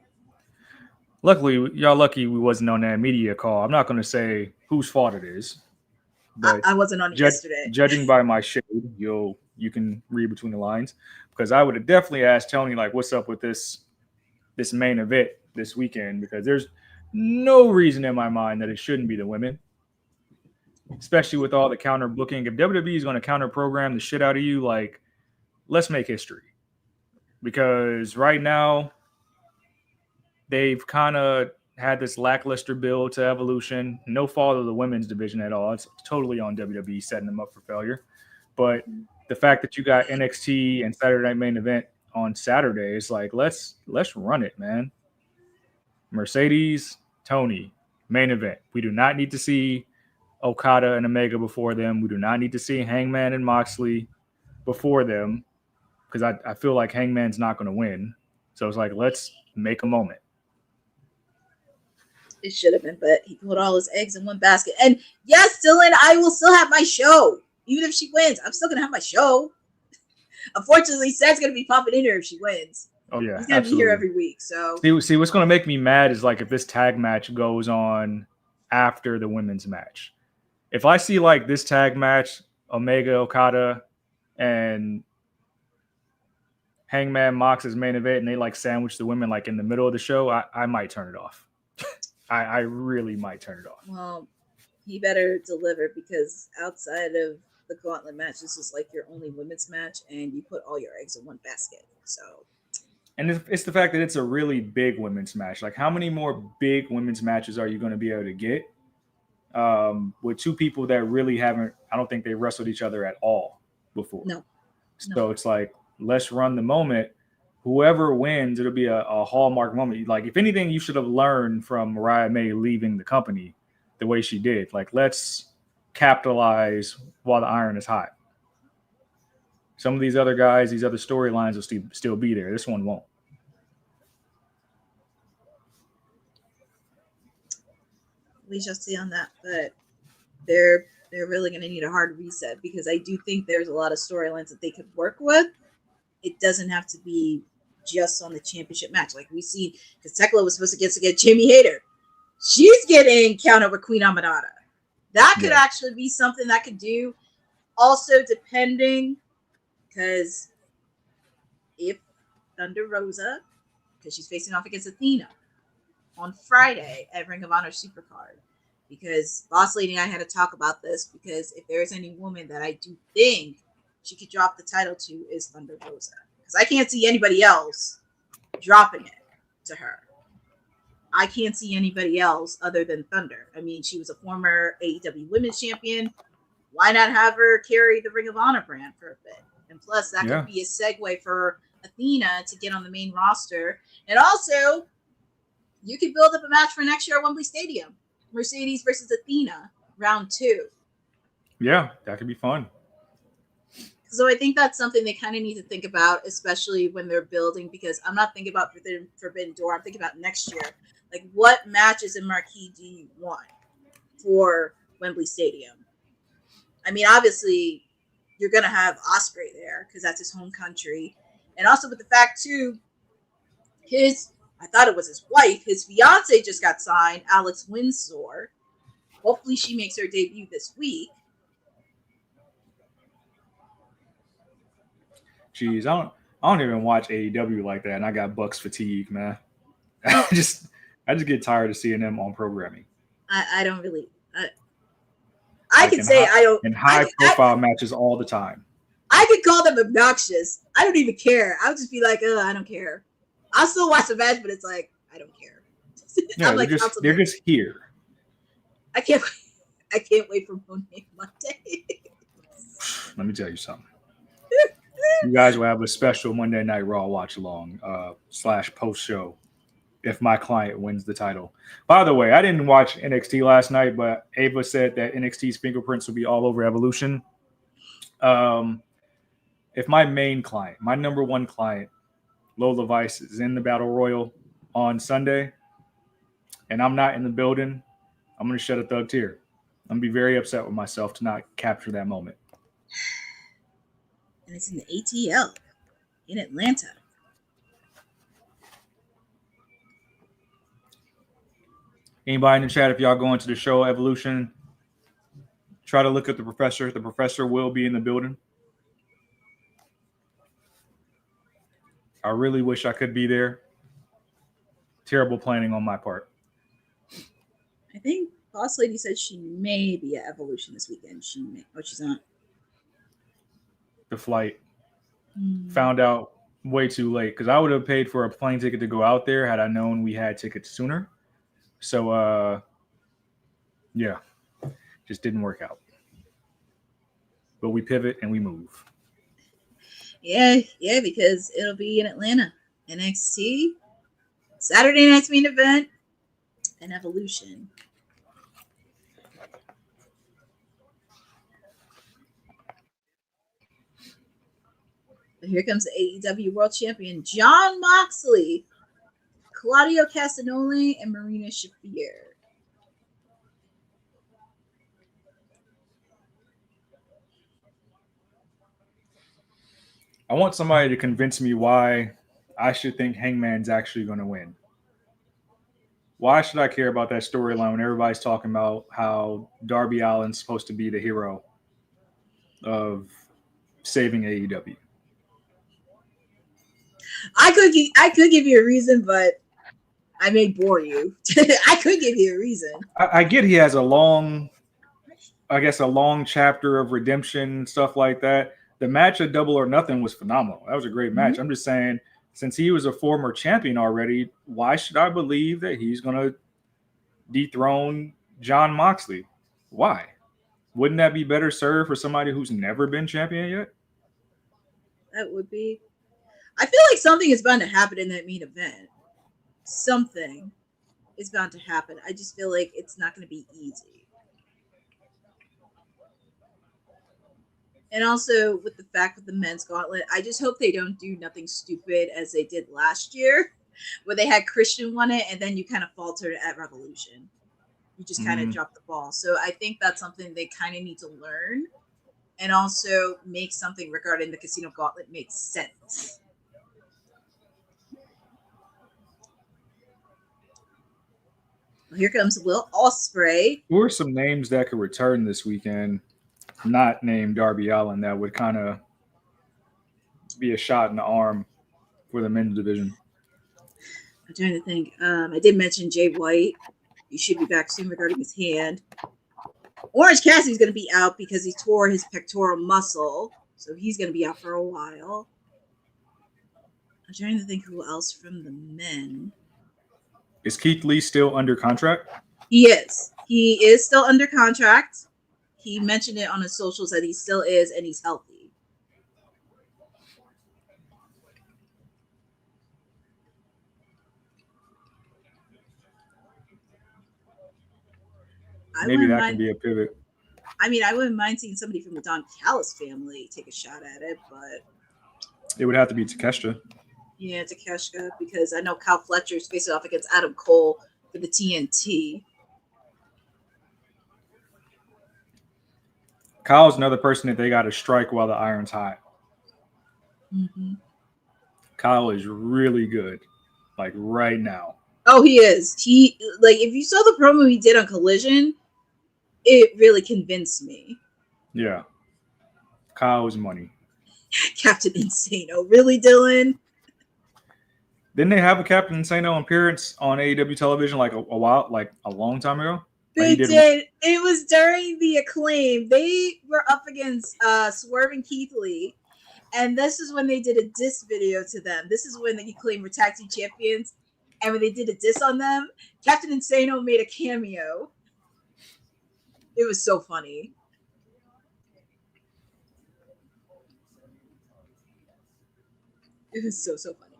Luckily, y'all lucky we wasn't on that media call. I'm not going to say whose fault it is.
But I wasn't on it yesterday.
Judging by my shade, you can read between the lines, because I would have definitely asked Tony, like, what's up with this main event this weekend, because there's no reason in my mind that it shouldn't be the women, especially with all the counter booking. If WWE is going to counter program the shit out of you, like, let's make history, because right now they've kind of had this lackluster build to Evolution. No fault of the women's division at all. It's totally on WWE setting them up for failure. But the fact that you got NXT and Saturday Night Main Event on Saturday, it's like, let's run it, man. Mercedes, Tony, main event. We do not need to see Okada and Omega before them. We do not need to see Hangman and Moxley before them, because I feel like Hangman's not going to win. So it's like, let's make a moment.
It should have been, but he put all his eggs in one basket. And yes, Dylan, I will still have my show. Even if she wins, I'm still going to have my show. Unfortunately, Seth's going to be popping in here if she wins.
Oh, yeah.
He's going to be here every week. So
see, what's going to make me mad is like if this tag match goes on after the women's match. If I see like this tag match, Omega, Okada, and Hangman Mox's main event, and they like sandwich the women like in the middle of the show, I might turn it off. I really might turn it off.
Well, he better deliver, because outside of the gauntlet match, this is like your only women's match, and you put all your eggs in one basket. So,
and it's the fact that it's a really big women's match. Like, how many more big women's matches are you going to be able to get with two people that really haven't? I don't think they wrestled each other at all before.
No.
So it's like, let's run the moment. Whoever wins, it'll be a hallmark moment. Like, if anything, you should have learned from Mariah May leaving the company the way she did. Like, let's capitalize while the iron is hot. Some of these other guys, these other storylines will still be there. This one won't.
We shall see on that, but they're really going to need a hard reset, because I do think there's a lot of storylines that they could work with. It doesn't have to be just on the championship match. Like we see, because Tekla was supposed to get Jamie Hayter. She's getting counted with Queen Amanada. That could actually be something that could do. Also, depending, because if Thunder Rosa, because she's facing off against Athena on Friday at Ring of Honor Supercard, because Boss Lady and I had to talk about this, because if there's any woman that I do think she could drop the title to is Thunder Rosa, because I can't see anybody else dropping it to her. I can't see anybody else other than Thunder. I mean, she was a former AEW Women's Champion. Why not have her carry the Ring of Honor brand for a bit? And plus, that could be a segue for Athena to get on the main roster. And also, you could build up a match for next year at Wembley Stadium. Mercedes versus Athena, round 2.
Yeah, that could be fun.
So I think that's something they kind of need to think about, especially when they're building, because I'm not thinking about Forbidden Door. I'm thinking about next year. Like, what matches and marquee do you want for Wembley Stadium? I mean, obviously, you're going to have Ospreay there because that's his home country. And also with the fact, too, I thought it was his wife, his fiance just got signed, Alex Windsor. Hopefully she makes her debut this week.
Jeez, I don't even watch AEW like that, and I got Bucks fatigue, man. I just get tired of seeing them on programming.
I don't really. I can say I don't.
In high profile matches all the time. I
could call them obnoxious. I don't even care. I'll just be like, I don't care. I'll still watch the match, but it's like, I don't care.
Yeah, they're just here.
I can't wait for Monday.
Let me tell you something. You guys will have a special Monday Night Raw watch along / post show if my client wins the title. By the way, I didn't watch NXT last night, but Ava said that NXT's fingerprints will be all over Evolution. If my main client, my number one client, Lola Vice, is in the Battle Royal on Sunday, and I'm not in the building, I'm going to shed a thug tear. I'm going to be very upset with myself to not capture that moment.
And it's in the ATL in Atlanta.
Anybody in the chat, if y'all going to the show Evolution, try to look at the professor. The professor will be in the building. I really wish I could be there. Terrible planning on my part.
I think Boss Lady said she may be at Evolution this weekend. She may. Oh, she's not.
The flight. Found out way too late because I would have paid for a plane ticket to go out there had I known we had tickets sooner. So, yeah, just didn't work out. But we pivot and we move.
Yeah, because it'll be in Atlanta. NXT, Saturday night's main event, and Evolution. But here comes the AEW World Champion, Jon Moxley, Claudio Castagnoli, and Marina Shafir.
I want somebody to convince me why I should think Hangman's actually going to win. Why should I care about that storyline when everybody's talking about how Darby Allin's supposed to be the hero of saving AEW?
I could give you a reason, but I may bore you. I could give you a reason.
I get he has a long chapter of redemption, stuff like that. The match at Double or Nothing was phenomenal. That was a great match. I'm just saying, since he was a former champion already, why should I believe that he's going to dethrone Jon Moxley? Why? Wouldn't that be better served for somebody who's never been champion yet?
That would be. I feel like something is bound to happen in that main event. Something is bound to happen. I just feel like it's not going to be easy. And also with the fact with the men's gauntlet, I just hope they don't do nothing stupid as they did last year, where they had Christian won it and then you kind of faltered at Revolution. You just kind of dropped the ball. So I think that's something they kind of need to learn, and also make something regarding the Casino Gauntlet make sense. Here comes Will Ospreay.
Who are some names that could return this weekend, not named Darby Allin, that would kind of be a shot in the arm for the men's division?
I'm trying to think. I did mention Jay White. He should be back soon regarding his hand. Orange Cassidy's going to be out because he tore his pectoral muscle. So he's going to be out for a while. I'm trying to think who else from the men.
Is Keith Lee still under contract?
He is. He is still under contract. He mentioned it on his socials that he still is and he's healthy.
Maybe that can be a pivot.
I mean, I wouldn't mind seeing somebody from the Don Callis family take a shot at it, but
it would have to be Takeshita.
Yeah, Takeshita, because I know Kyle Fletcher's facing off against Adam Cole for the TNT.
Kyle's another person that they got to strike while the iron's hot.
Mm-hmm.
Kyle is really good, like right now.
Oh, he is. He, like, if you saw the promo he did on Collision, it really convinced me.
Yeah. Kyle is money.
Captain Insano. Really, Dylan?
Didn't they have a Captain Insano appearance on AEW television like a while, like a long time ago?
They did. It was during the Acclaim. They were up against Swerve and Keith Lee. And this is when they did a diss video to them. This is when the Acclaim were tag team champions. And when they did a diss on them, Captain Insano made a cameo. It was so funny. It was so funny.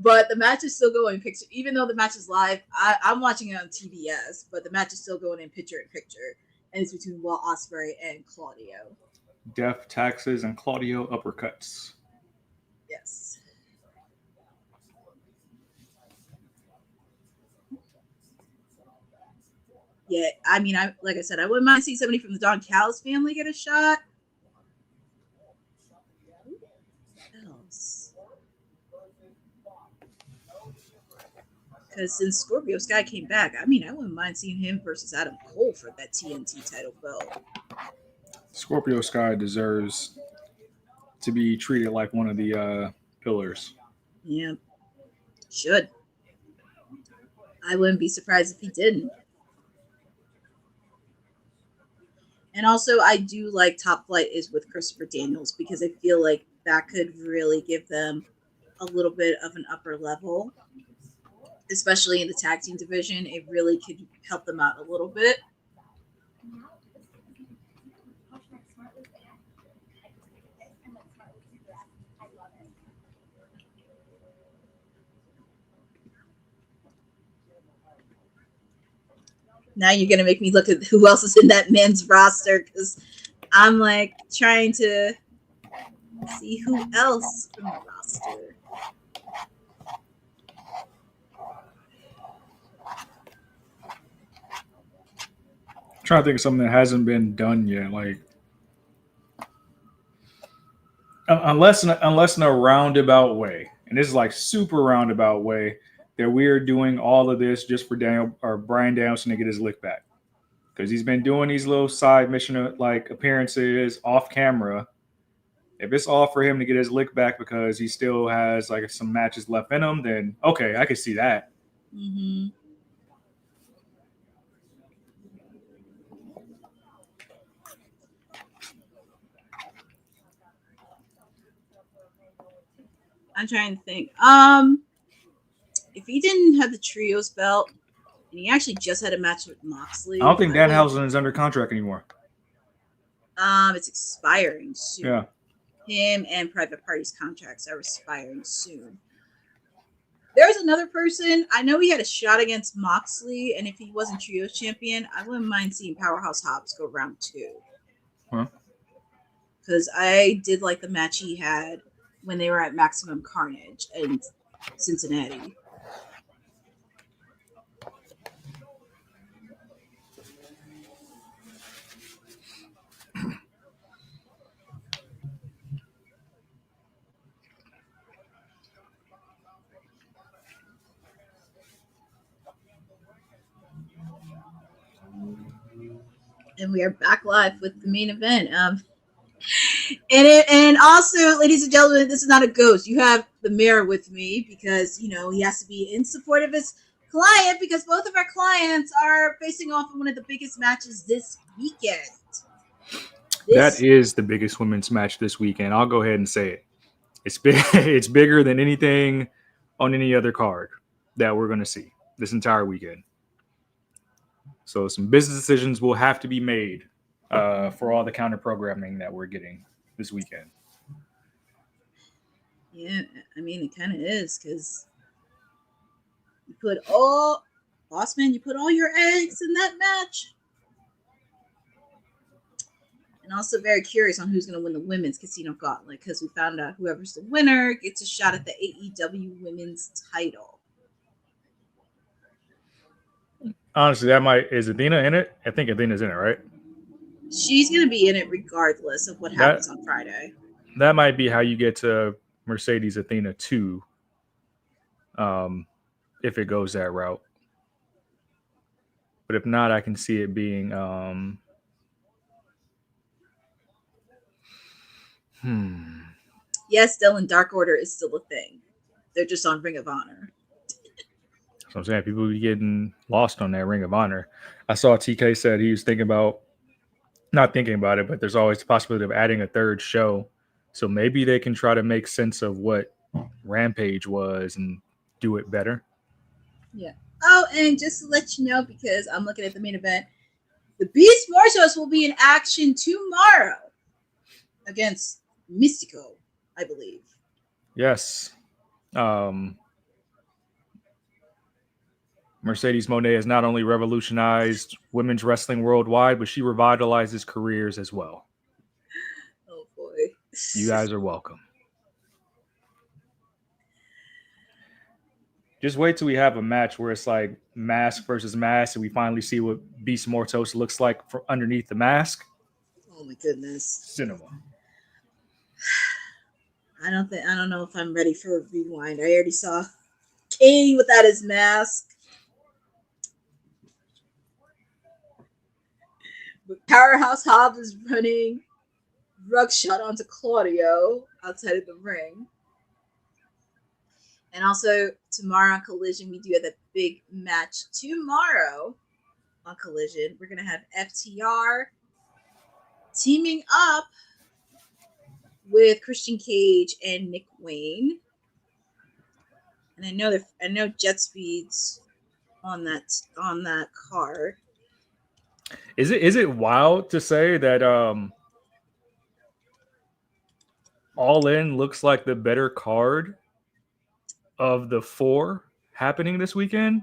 But the match is still going picture. Even though the match is live, I'm watching it on TBS, but the match is still going in picture-in-picture. And it's between Will Ospreay and Claudio.
Death, taxes, and Claudio uppercuts.
Yes. Yeah, I mean, like I said, I wouldn't mind seeing somebody from the Don Callis family get a shot. Who else? Because since Scorpio Sky came back, I mean, I wouldn't mind seeing him versus Adam Cole for that TNT title belt.
Scorpio Sky deserves to be treated like one of the pillars.
Yeah, should. I wouldn't be surprised if he didn't. And also, I do like Top Flight is with Christopher Daniels because I feel like that could really give them a little bit of an upper level, especially in the tag team division. It really could help them out a little bit. Now you're going to make me look at who else is in that men's roster because I'm like trying to see who else from the roster.
I'm trying to think of something that hasn't been done yet. Like, unless in a roundabout way, and this is like super roundabout way, that we are doing all of this just for Brian Danielson to get his lick back, because he's been doing these little side mission like appearances off camera. If it's all for him to get his lick back because he still has like some matches left in him, then okay, I can see that.
Mm-hmm. I'm trying to think. If he didn't have the trios belt, and he actually just had a match with Moxley.
I don't think Danhausen is under contract anymore.
It's expiring soon.
Yeah.
Him and Private Party's contracts are expiring soon. There's another person. I know he had a shot against Moxley, and if he wasn't trios champion, I wouldn't mind seeing Powerhouse Hobbs go round 2.
Huh?
Because I did like the match he had when they were at Maximum Carnage in Cincinnati. And we are back live with the main event. And also, ladies and gentlemen, this is not a ghost. You have the mayor with me because, you know, he has to be in support of his client because both of our clients are facing off in one of the biggest matches this weekend.
That is the biggest women's match this weekend. I'll go ahead and say it. It's big. It's bigger than anything on any other card that we're going to see this entire weekend. So some business decisions will have to be made for all the counter programming that we're getting this weekend.
Yeah, I mean, it kind of is because you put all, Bossman, you put all your eggs in that match. And also very curious on who's going to win the women's casino gauntlet because we found out whoever's the winner gets a shot at the AEW women's title.
Honestly, is Athena in it? I think Athena's in it, right?
She's going to be in it regardless of what happens on Friday.
That might be how you get to Mercedes Athena 2 if it goes that route. But if not, I can see it being
Yes, Dylan, Dark Order is still a thing. They're just on Ring of Honor.
That's what I'm saying. People be getting lost on that Ring of Honor. I saw TK said he was not thinking about it, but there's always the possibility of adding a third show. So maybe they can try to make sense of what Rampage was and do it better.
Yeah. Oh, and just to let you know, because I'm looking at the main event, the Beast Mortos will be in action tomorrow against Mystico, I believe.
Yes. Mercedes Moné has not only revolutionized women's wrestling worldwide, but she revitalizes careers as well.
Oh, boy.
You guys are welcome. Just wait till we have a match where it's like mask versus mask, and we finally see what Beast Mortos looks like from underneath the mask.
Oh, my goodness.
Cinema.
I don't know if I'm ready for a rewind. I already saw Kane without his mask. But Powerhouse Hobbs is running rug shot onto Claudio outside of the ring. And also tomorrow on Collision, we do have a big match tomorrow on Collision. We're going to have FTR teaming up with Christian Cage and Nick Wayne. And I know Jet Speed's on that card.
Is it wild to say that All In looks like the better card of the 4 happening this weekend?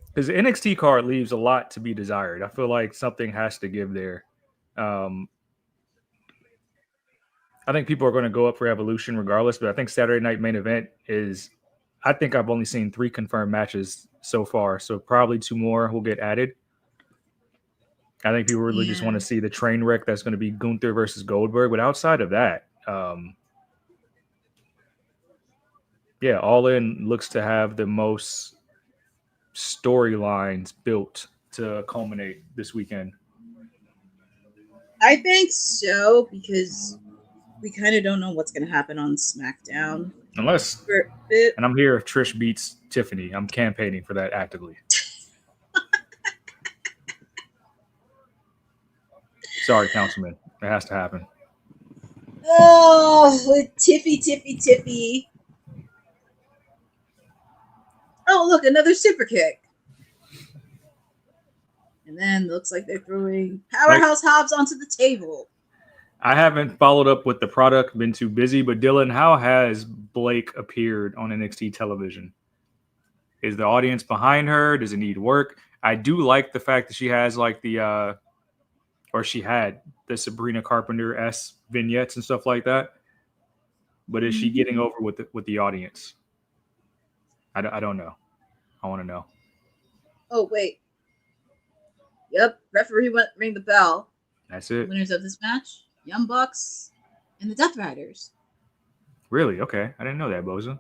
Because the NXT card leaves a lot to be desired. I feel like something has to give there. I think people are going to go up for Evolution regardless, but I think Saturday night main event is, I think I've only seen 3 confirmed matches so far, so probably 2 more will get added. I think people really just want to see the train wreck that's going to be Gunther versus Goldberg. But outside of that, All In looks to have the most storylines built to culminate this weekend.
I think so, because we kind of don't know what's going to happen on SmackDown.
Unless, and I'm here if Trish beats Tiffany. I'm campaigning for that actively. Sorry, Councilman. It has to happen.
Oh, with Tiffy. Oh, look, another super kick. And then looks like they're throwing Powerhouse Hobbs onto the table.
I haven't followed up with the product, been too busy, but Dylan, how has Blake appeared on NXT television? Is the audience behind her? Does it need work? I do like the fact that she has like she had the Sabrina Carpenter-esque vignettes and stuff like that. But is she getting over with the audience? I don't know. I want to know.
Oh, wait. Yep, referee ring the bell.
That's it.
Winners of this match, Young Bucks and the Death Riders.
Really? Okay. I didn't know that, Boza.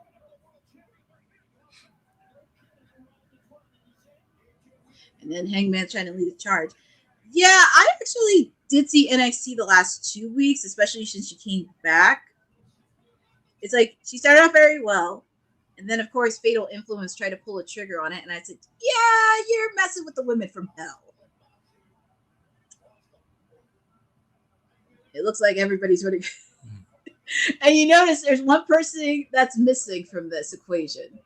And then Hangman's trying to lead the charge. Yeah, I actually did see NXT the last 2 weeks, especially since she came back. It's like she started off very well. And then, of course, Fatal Influence tried to pull a trigger on it. And I said, yeah, you're messing with the women from hell. It looks like everybody's running. And you notice there's one person that's missing from this equation.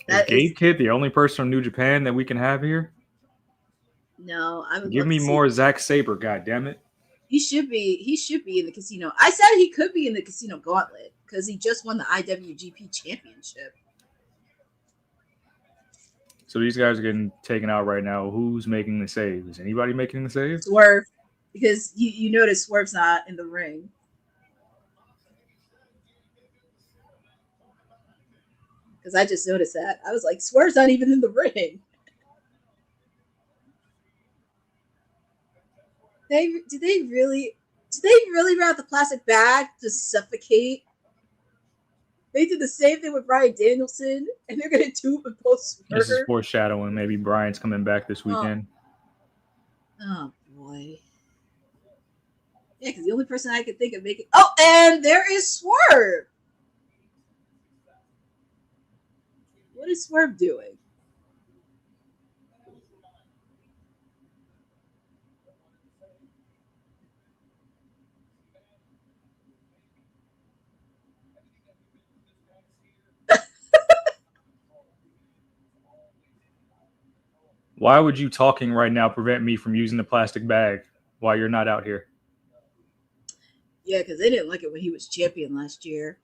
Is Gabe Kid the only person from New Japan that we can have here?
No, I would
give me more Zack Sabre. God damn it!
He should be in the casino. I said he could be in the casino gauntlet because he just won the IWGP Championship.
So these guys are getting taken out right now. Who's making the save? Is anybody making the save?
Swerve, because you notice Swerve's not in the ring. Because I just noticed that. I was like, Swerve's not even in the ring. Did they really route the plastic bag to suffocate? They did the same thing with Bryan Danielson, and they're going to do it with both Swerve.
This is foreshadowing. Maybe Bryan's coming back this weekend.
Oh boy. Yeah, because the only person I could think of making. Oh, and there is Swerve. What is Swerve doing?
Why would you talking right now prevent me from using the plastic bag while you're not out here?
Yeah, because they didn't like it when he was champion last year.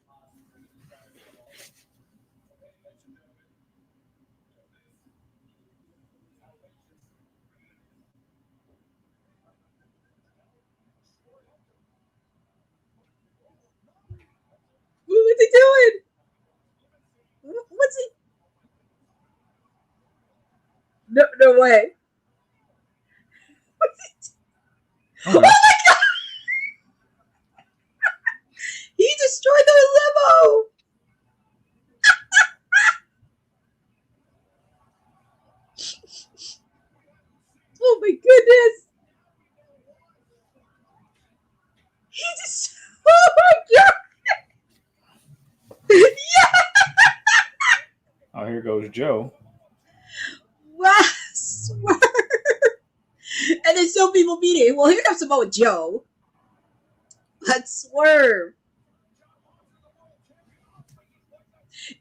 What's he doing? What's he? No way. What's he? Oh my god! He destroyed their limo. Oh my goodness! He just. Oh my god! Yeah!
Oh, here goes Joe.
Wow, Swerve. And then some people meeting. Well, here comes Samoa Joe. But Swerve.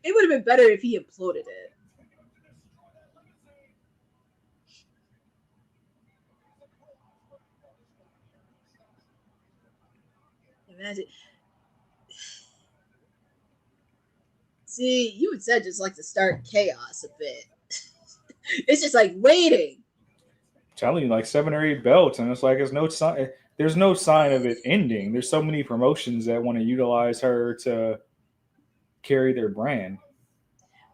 It would have been better if he imploded it. Imagine. See, you and Seth just like to start chaos a bit. It's just like waiting.
I'm telling you, like 7 or 8 belts, and it's like there's no sign. There's no sign of it ending. There's so many promotions that want to utilize her to carry their brand.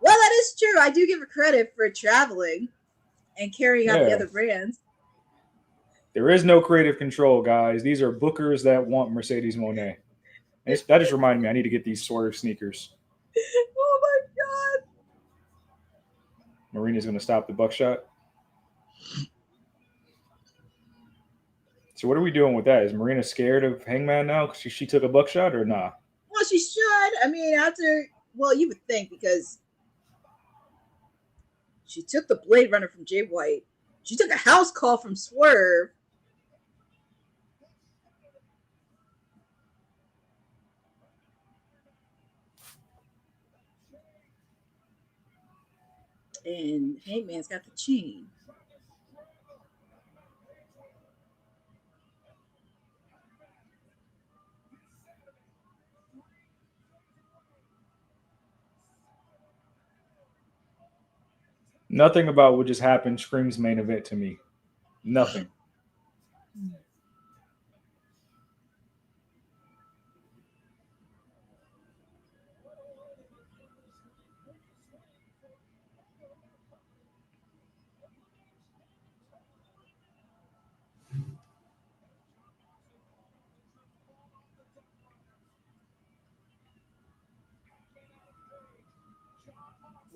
Well, that is true. I do give her credit for traveling and carrying out the other brands.
There is no creative control, guys. These are bookers that want Mercedes Moné. That just reminded me, I need to get these Swerve sneakers.
Oh my god.
Marina's going to stop the buckshot. So what are we doing with that? Is Marina scared of Hangman now because she took a buckshot or nah?
Well, she should. I mean, you would think because she took the Blade Runner from Jay White. She took a house call from Swerve. And Hangman's got the chain.
Nothing about what just happened screams main event to me. Nothing.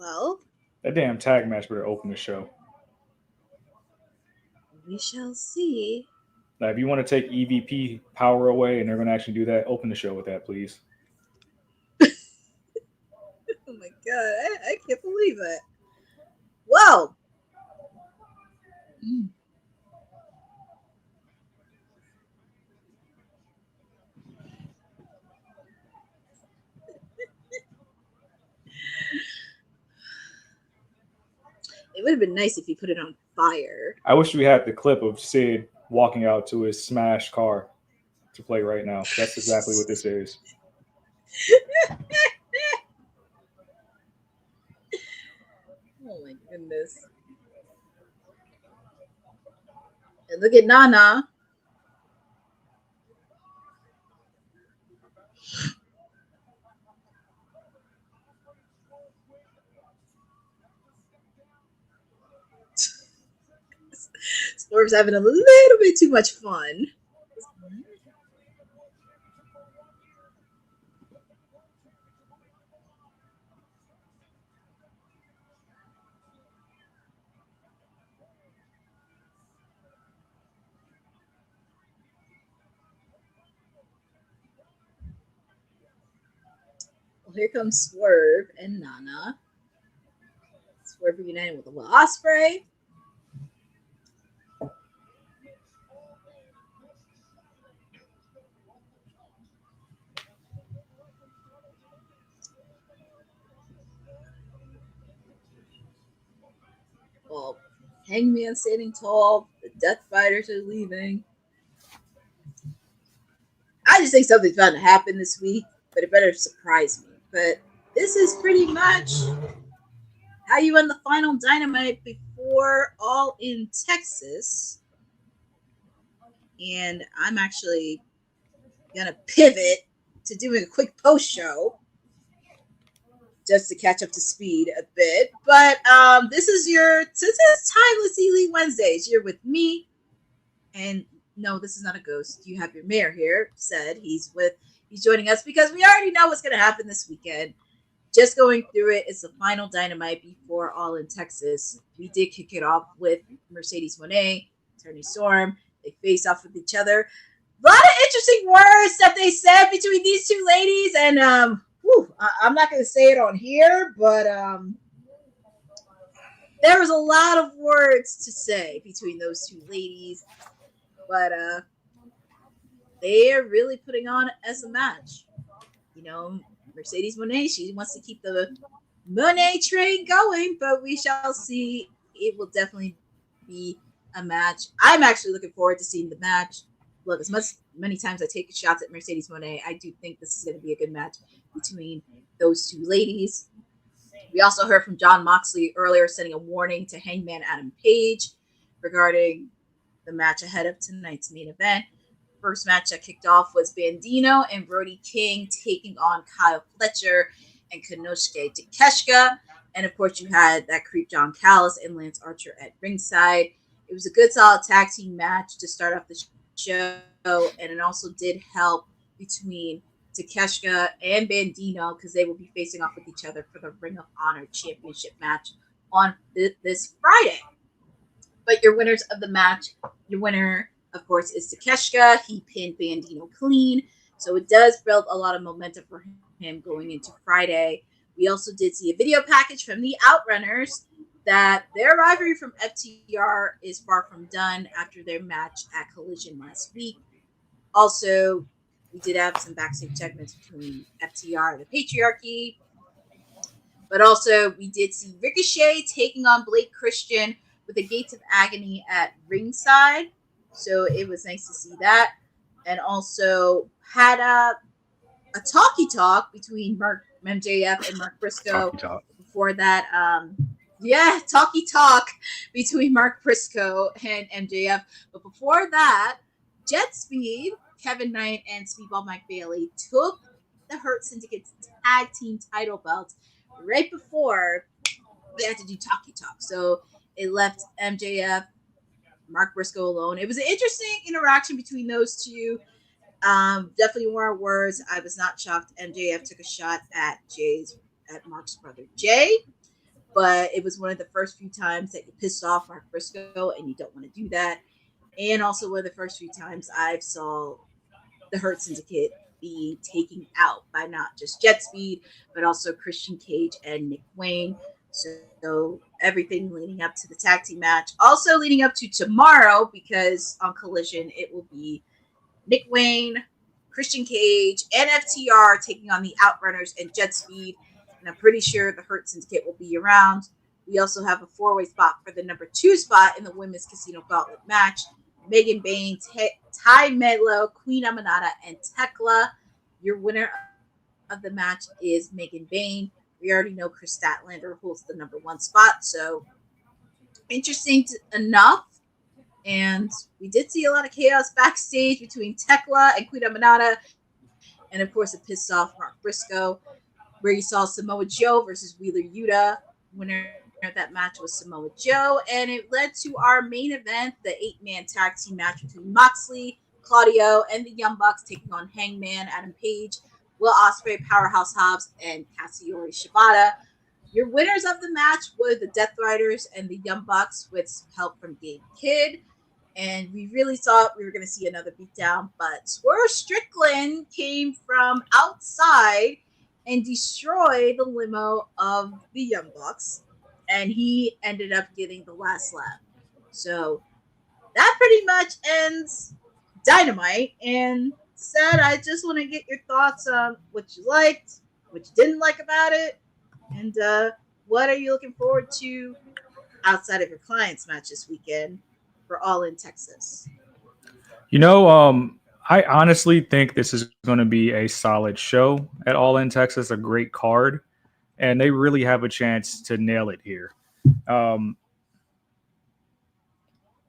Well,
that damn tag match better open the show.
we shall see.
Now, if you want to take EVP power away and they're going to actually do that, open the show with that, please.
Oh my god, I can't believe it. Whoa. It would have been nice if you put it on fire.
I wish we had the clip of Sid walking out to his smashed car to play right now. That's exactly what this is.
Oh my goodness. And look at Nana. Swerve's having a little bit too much fun. Well, here comes Swerve and Nana. Swerve reunited with Will Ospreay. Well, Hangman standing tall. The Death Fighters are leaving. I just think something's bound to happen this week, but it better surprise me. But this is pretty much how you end the final Dynamite before All in Texas. And I'm actually going to pivot to doing a quick post show just to catch up to speed a bit. But this is since it's Timeless Elite Wednesdays, you're with me. And no, this is not a ghost. You have your mayor here, said he's joining us because we already know what's going to happen this weekend. Just going through it, it's the final Dynamite before All in Texas. We did kick it off with Mercedes Moné, Toni Storm. They faced off with each other. A lot of interesting words that they said between these two ladies, and I'm not going to say it on here, but there was a lot of words to say between those two ladies. But they are really putting on as a match. You know, Mercedes Moné, she wants to keep the Moné train going, but we shall see. It will definitely be a match. I'm actually looking forward to seeing the match. Look, many times I take shots at Mercedes Moné, I do think this is going to be a good match between those two ladies. We also heard from Jon Moxley earlier, sending a warning to Hangman Adam Page regarding the match ahead of tonight's main event. First match that kicked off was Bandino and Brody King taking on Kyle Fletcher and Konosuke Takeshita. And of course, you had that creep John Callis and Lance Archer at ringside. It was a good, solid tag team match to start off the show, and it also did help between Takeshita and Bandino because they will be facing off with each other for the Ring of Honor Championship match on this Friday. But your winners of the match, your winner, of course, is Takeshita. He pinned Bandino clean, so it does build a lot of momentum for him going into Friday. We also did see a video package from the Outrunners that their rivalry from FTR is far from done after their match at Collision last week. Also, we did have some backstage segments between FTR and the Patriarchy. But also, we did see Ricochet taking on Blake Christian with the Gates of Agony at ringside. So it was nice to see that. And also had a talkie-talk between MJF and Mark Briscoe. Before that, talkie talk between Mark Briscoe and MJF. But before that, Jet Speed, Kevin Knight, and Speedball Mike Bailey took the Hurt Syndicate's tag team title belts right before they had to do talkie talk. So it left MJF, Mark Briscoe alone. It was an interesting interaction between those two. Definitely more words. I was not shocked. MJF took a shot at Mark's brother Jay. but it was one of the first few times that you pissed off Mark Briscoe, and you don't want to do that. And also one of the first few times I saw the Hurt Syndicate be taken out by not just Jet Speed, but also Christian Cage and Nick Wayne. So everything leading up to the tag team match, also leading up to tomorrow, because on Collision it will be Nick Wayne, Christian Cage, and FTR taking on the Outrunners and Jet Speed. And I'm pretty sure the Hurt Syndicate will be around. We also have a 4-way spot for the number 2 spot in the Women's Casino Gauntlet match. Megan Bain, Ty Medlow, Queen Amanada, and Tekla. Your winner of the match is Megan Bain. We already know Chris Statlander holds the number 1 spot, so interesting enough. And we did see a lot of chaos backstage between Tekla and Queen Amanada, and of course, it pissed off Mark Briscoe, where you saw Samoa Joe versus Wheeler Yuta. Winner of that match was Samoa Joe, and it led to our main event, the 8-man tag team match between Moxley, Claudio, and the Young Bucks taking on Hangman Adam Page, Will Ospreay, Powerhouse Hobbs, and Katsuyori Shibata. Your winners of the match were the Death Riders and the Young Bucks, with some help from Gabe Kidd. And we really thought we were going to see another beatdown, but Swerve Strickland came from outside and destroyed the limo of the Young Bucks, and he ended up getting the last lap. So that pretty much ends Dynamite. And Seth, I just want to get your thoughts on what you liked, what you didn't like about it, and what are you looking forward to outside of your client's match this weekend for All in Texas?
I honestly think this is going to be a solid show at All in Texas, a great card, and they really have a chance to nail it here.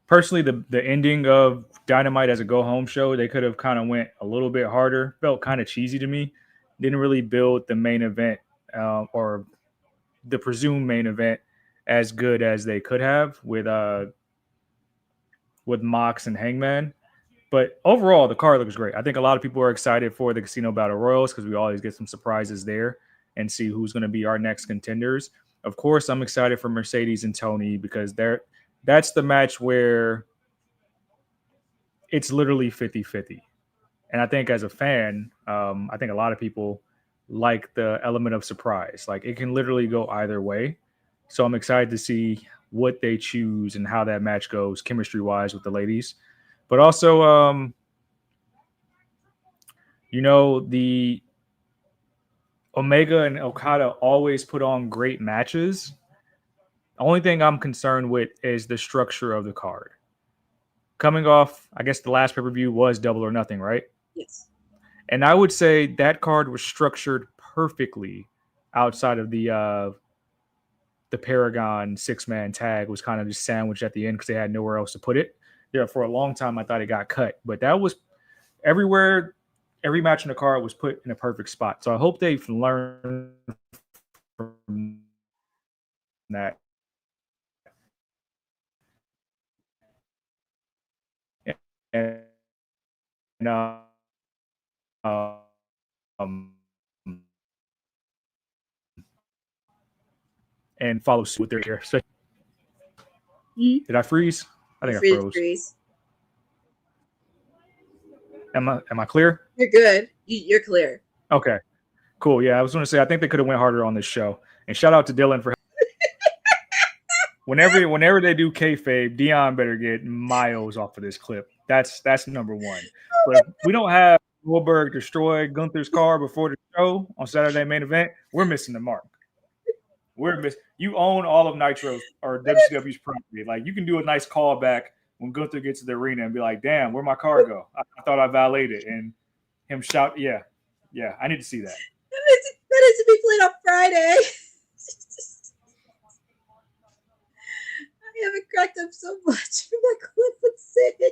Personally, the ending of Dynamite as a go-home show, they could have kind of went a little bit harder. Felt kind of cheesy to me. Didn't really build the main event or the presumed main event as good as they could have with Mox and Hangman. But overall, the card looks great. I think a lot of people are excited for the Casino Battle Royals because we always get some surprises there and see who's going to be our next contenders. Of course, I'm excited for Mercedes and Tony because that's the match where it's literally 50-50. And I think as a fan, I think a lot of people like the element of surprise. Like it can literally go either way. So I'm excited to see what they choose and how that match goes chemistry-wise with the ladies. But also, the Omega and Okada always put on great matches. The only thing I'm concerned with is the structure of the card. Coming off, I guess the last pay-per-view was Double or Nothing, right?
Yes.
And I would say that card was structured perfectly outside of the Paragon 6-man tag was kind of just sandwiched at the end because they had nowhere else to put it. Yeah, for a long time, I thought it got cut. But that was everywhere. Every match in the card was put in a perfect spot. So I hope they've learned from that. And follow suit with their ear. So, Did I freeze? I think I froze.
Freeze.
Am I clear?
You're good. You're clear.
Okay, cool. Yeah, I was going to say I think they could have went harder on this show. And shout out to Dylan for whenever they do kayfabe, Dion better get miles off of this clip. That's number one. But if we don't have Goldberg destroy Gunther's car before the show on Saturday main event, we're missing the mark. You own all of Nitro or WCW's property. Like you can do a nice callback when Gunther gets to the arena and be like, "Damn, where'd my car go? I thought I valeted." And him shout, "Yeah, I need to see that."
That is to be played on Friday. I haven't cracked up so much from that clip with Sid.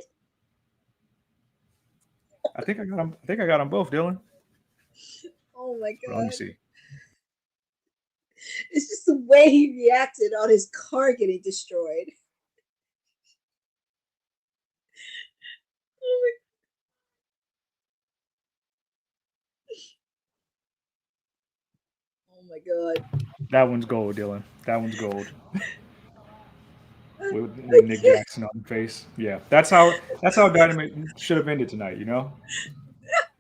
I think I got them both, Dylan.
Oh my god!
Let me see.
It's just the way he reacted on his car getting destroyed. Oh Oh my god.
That one's gold, Dylan. That one's gold. With
I
Nick
can't.
Jackson on the face. Yeah, that's how Dynamite should have ended tonight. You know,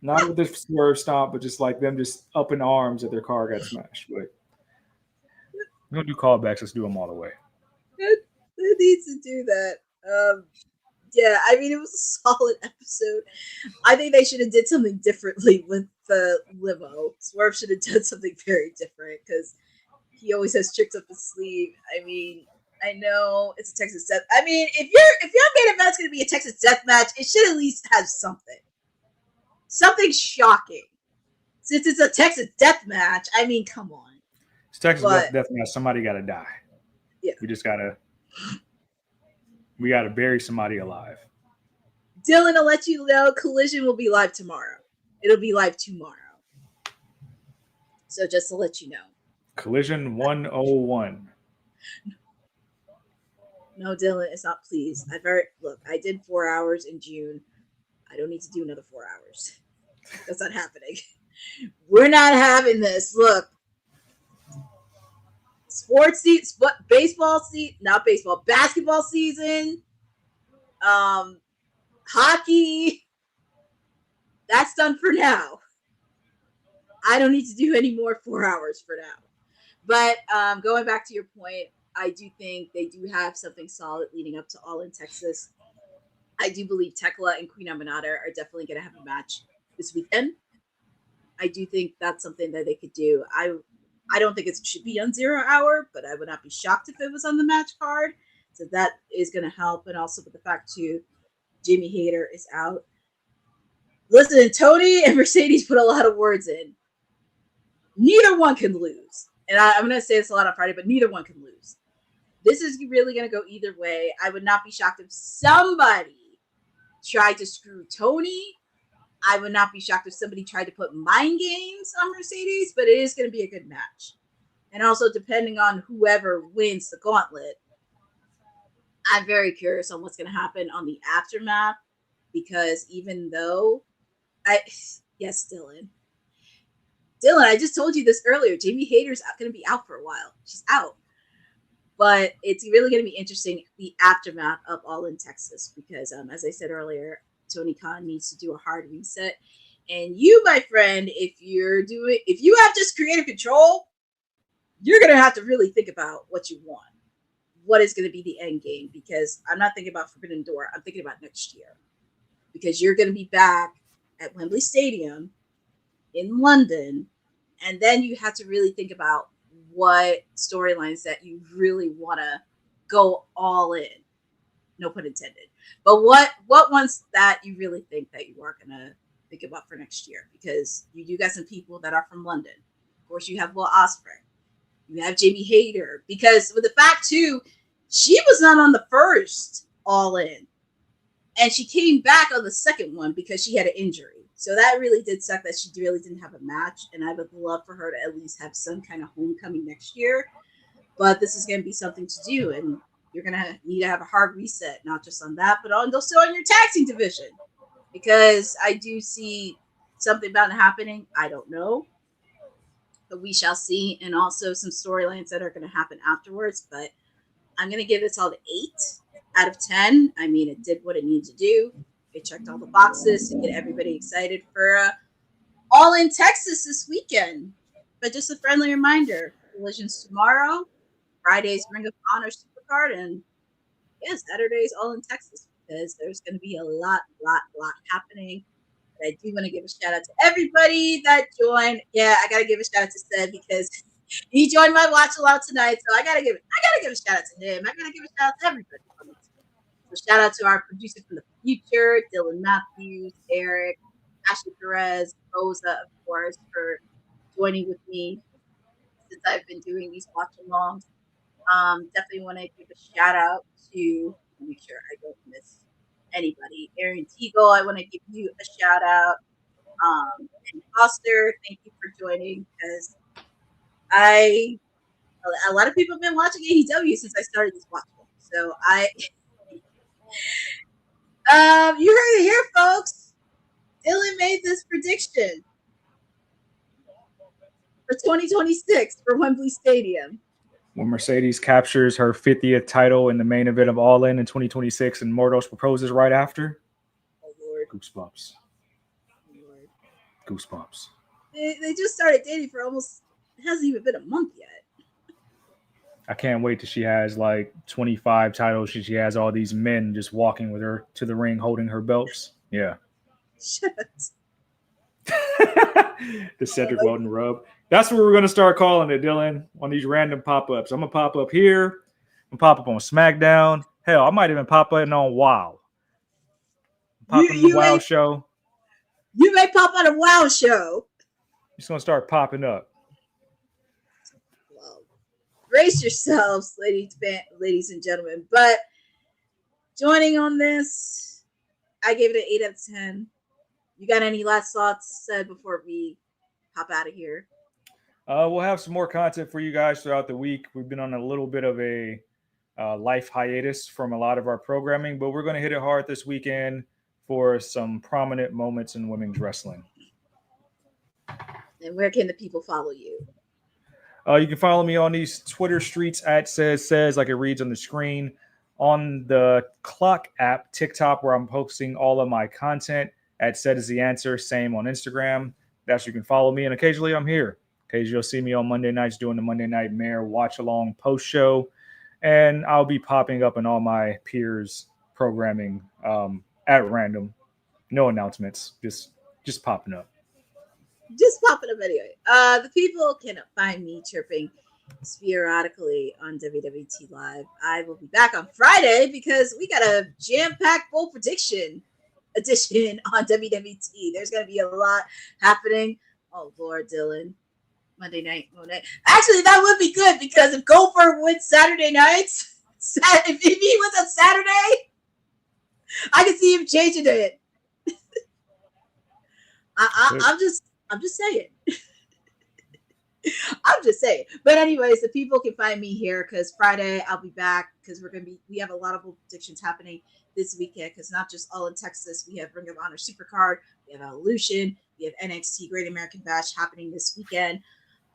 not with this swerve stomp, but just like them just up in arms that their car got smashed. But we don't do callbacks. Let's do them all the way.
Who needs to do that? Yeah, I mean, it was a solid episode. I think they should have did something differently with the limo. Swerve should have done something very different because he always has tricks up his sleeve. I mean, I know it's a Texas death. I mean, if your main event's going to be a Texas death match, it should at least have something shocking. Since it's a Texas death match, I mean, come on.
It's Texas death match. Somebody got to die.
Yeah,
we gotta bury somebody alive.
Dylan, I'll let you know Collision will be live tomorrow. It'll be live tomorrow. So just to let you know.
Collision 101.
No, Dylan, it's not. Please. Look. I did 4 hours in June. I don't need to do another 4 hours. That's not happening. We're not having this. Look, basketball season, hockey. That's done for now. I don't need to do any more 4 hours for now. But going back to your point, I do think they do have something solid leading up to All in Texas. I do believe Tekla and Queen Aminata are definitely going to have a match this weekend. I do think that's something that they could do. I don't think it should be on 0 hour, but I would not be shocked if it was on the match card. So that is going to help. And also with the fact, too, Jamie Hayter is out. Listen, Tony and Mercedes put a lot of words in. Neither one can lose. And I'm going to say this a lot on Friday, but neither one can lose. This is really going to go either way. I would not be shocked if somebody tried to screw Tony. I would not be shocked if somebody tried to put mind games on Mercedes, but it is going to be a good match. And also, depending on whoever wins the gauntlet, I'm very curious on what's going to happen on the aftermath, because even though yes, Dylan, I just told you this earlier. Jamie Hayter's going to be out for a while. She's out. But it's really going to be interesting, the aftermath of All in Texas, because as I said earlier, Tony Khan needs to do a hard reset. And you, my friend, if you have just creative control, you're going to have to really think about what you want. What is going to be the end game? Because I'm not thinking about Forbidden Door. I'm thinking about next year. Because you're going to be back at Wembley Stadium in London. And then you have to really think about what storylines that you really want to go all in. No pun intended. But what ones that you really think that you are going to think about for next year? Because you do got some people that are from London. Of course, you have Will Ospreay. You have Jamie Hayter. Because with the fact, too, she was not on the first All In. And she came back on the second one because she had an injury. So that really did suck that she really didn't have a match. And I would love for her to at least have some kind of homecoming next year. But this is going to be something to do. And you're going to need to have a hard reset, not just on that, but also on your tag team division. Because I do see something about it happening. I don't know. But we shall see. And also some storylines that are going to happen afterwards. But I'm going to give this all to 8 out of 10. I mean, it did what it needed to do. It checked all the boxes to get everybody excited for All in Texas this weekend. But just a friendly reminder, Collision's tomorrow, Friday's Ring of Honor Supercard, and Saturday's All in Texas, because there's going to be a lot happening. But I do want to give a shout out to everybody that joined. Yeah, I got to give a shout out to Seb because he joined my watch aloud tonight. So I got to give a shout out to him. I got to give a shout out to everybody. So shout out to our producer from the future, Dylan Matthews, Eric, Ashley Perez, Rosa, of course, for joining with me since I've been doing these watch-alongs. Definitely want to give a shout out to make sure I don't miss anybody. Aaron Teagle, I want to give you a shout out. And Foster, thank you for joining, because a lot of people have been watching AEW since I started this watch. So you heard it here, folks. Dylan made this prediction for 2026 for Wembley Stadium.
When Mercedes captures her 50th title in the main event of All In 2026 and Mordos proposes right after.
Oh, Lord.
Goosebumps.
Lord.
Goosebumps.
They just started dating for almost, it hasn't even been a month yet.
I can't wait till she has like 25 titles. She has all these men just walking with her to the ring holding her belts. Yeah.
Shut up.
The Cedric Welton rub. That's what we're going to start calling it, Dylan, on these random pop-ups. I'm going to pop up here. I'm going to pop up on SmackDown. Hell, I might even pop up on WoW. Pop in the WoW show.
You may pop on a WoW show.
Just going to start popping up.
Well, brace yourselves, ladies and gentlemen. But joining on this, I gave it an 8 out of 10. You got any last thoughts said before we hop out of here?
We'll have some more content for you guys throughout the week. We've been on a little bit of a life hiatus from a lot of our programming, but we're going to hit it hard this weekend for some prominent moments in women's wrestling.
And where can the people follow you?
You can follow me on these Twitter streets at says like it reads on the screen, on the Clock app, TikTok, where I'm posting all of my content at cedistheanswer, same on Instagram. That's where you can follow me, and occasionally I'm here. Occasionally you'll see me on Monday nights doing the Monday Night Mayor watch along post show, and I'll be popping up in all my peers' programming at random. No announcements, just popping up.
Just popping up anyway. The people can find me chirping sporadically on WWT Live. I will be back on Friday because we got a jam-packed bowl prediction edition on WWT. There's going to be a lot happening. Oh, Lord, Dylan. Monday night. Actually, that would be good because if Goldberg wins Saturday nights, if he wins on Saturday, I can see him changing it. I'm just saying. I'm just saying. But anyways, the people can find me here because Friday I'll be back because we have a lot of predictions happening this weekend because not just All in Texas, we have Ring of Honor Supercard, we have Evolution, we have NXT Great American Bash happening this weekend.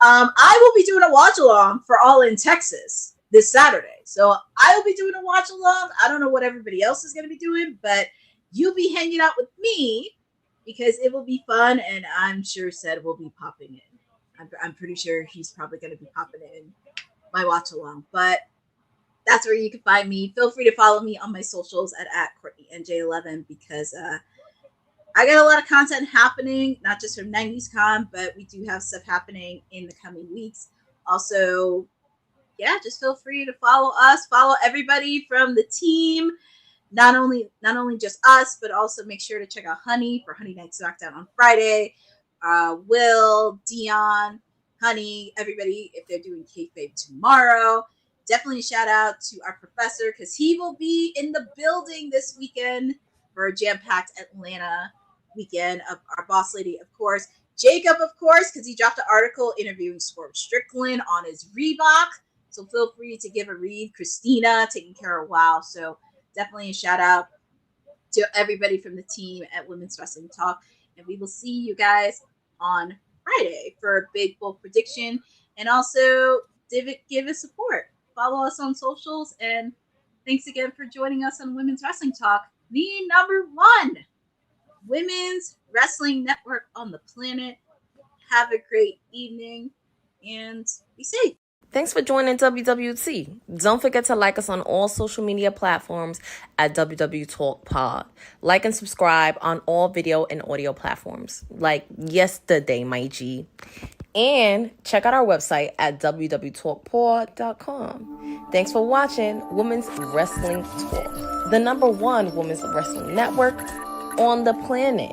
I will be doing a watch along for All in Texas this Saturday. So I will be doing a watch along. I don't know what everybody else is going to be doing, but you'll be hanging out with me because it will be fun, and I'm sure Ced will be popping in. I'm pretty sure he's probably going to be popping in my watch along, but that's where you can find me. Feel free to follow me on my socials at CourtneyNJ11 because I got a lot of content happening, not just from 90s Con, but we do have stuff happening in the coming weeks. Also, yeah, just feel free to follow us, follow everybody from the team. Not only just us, but also make sure to check out Honey for Honey Night Smackdown on Friday. Will, Dion, Honey, everybody, if they're doing kayfabe tomorrow. Definitely shout out to our professor because he will be in the building this weekend for a jam-packed Atlanta weekend. Of our boss lady, of course. Jacob, of course, because he dropped an article interviewing Swerve Strickland on his Reebok. So feel free to give a read. Christina taking care of WoW. So definitely a shout out to everybody from the team at Women's Wrestling Talk. And we will see you guys on Friday for a big bowl prediction. And also give us support. Follow us on socials. And thanks again for joining us on Women's Wrestling Talk, the number one women's wrestling network on the planet. Have a great evening and be safe.
Thanks for joining WWT. Don't forget to like us on all social media platforms at WWTalkpod. Like and subscribe on all video and audio platforms like yesterday, my G. And check out our website at www.talkpod.com. Thanks for watching Women's Wrestling Talk, the number one women's wrestling network on the planet.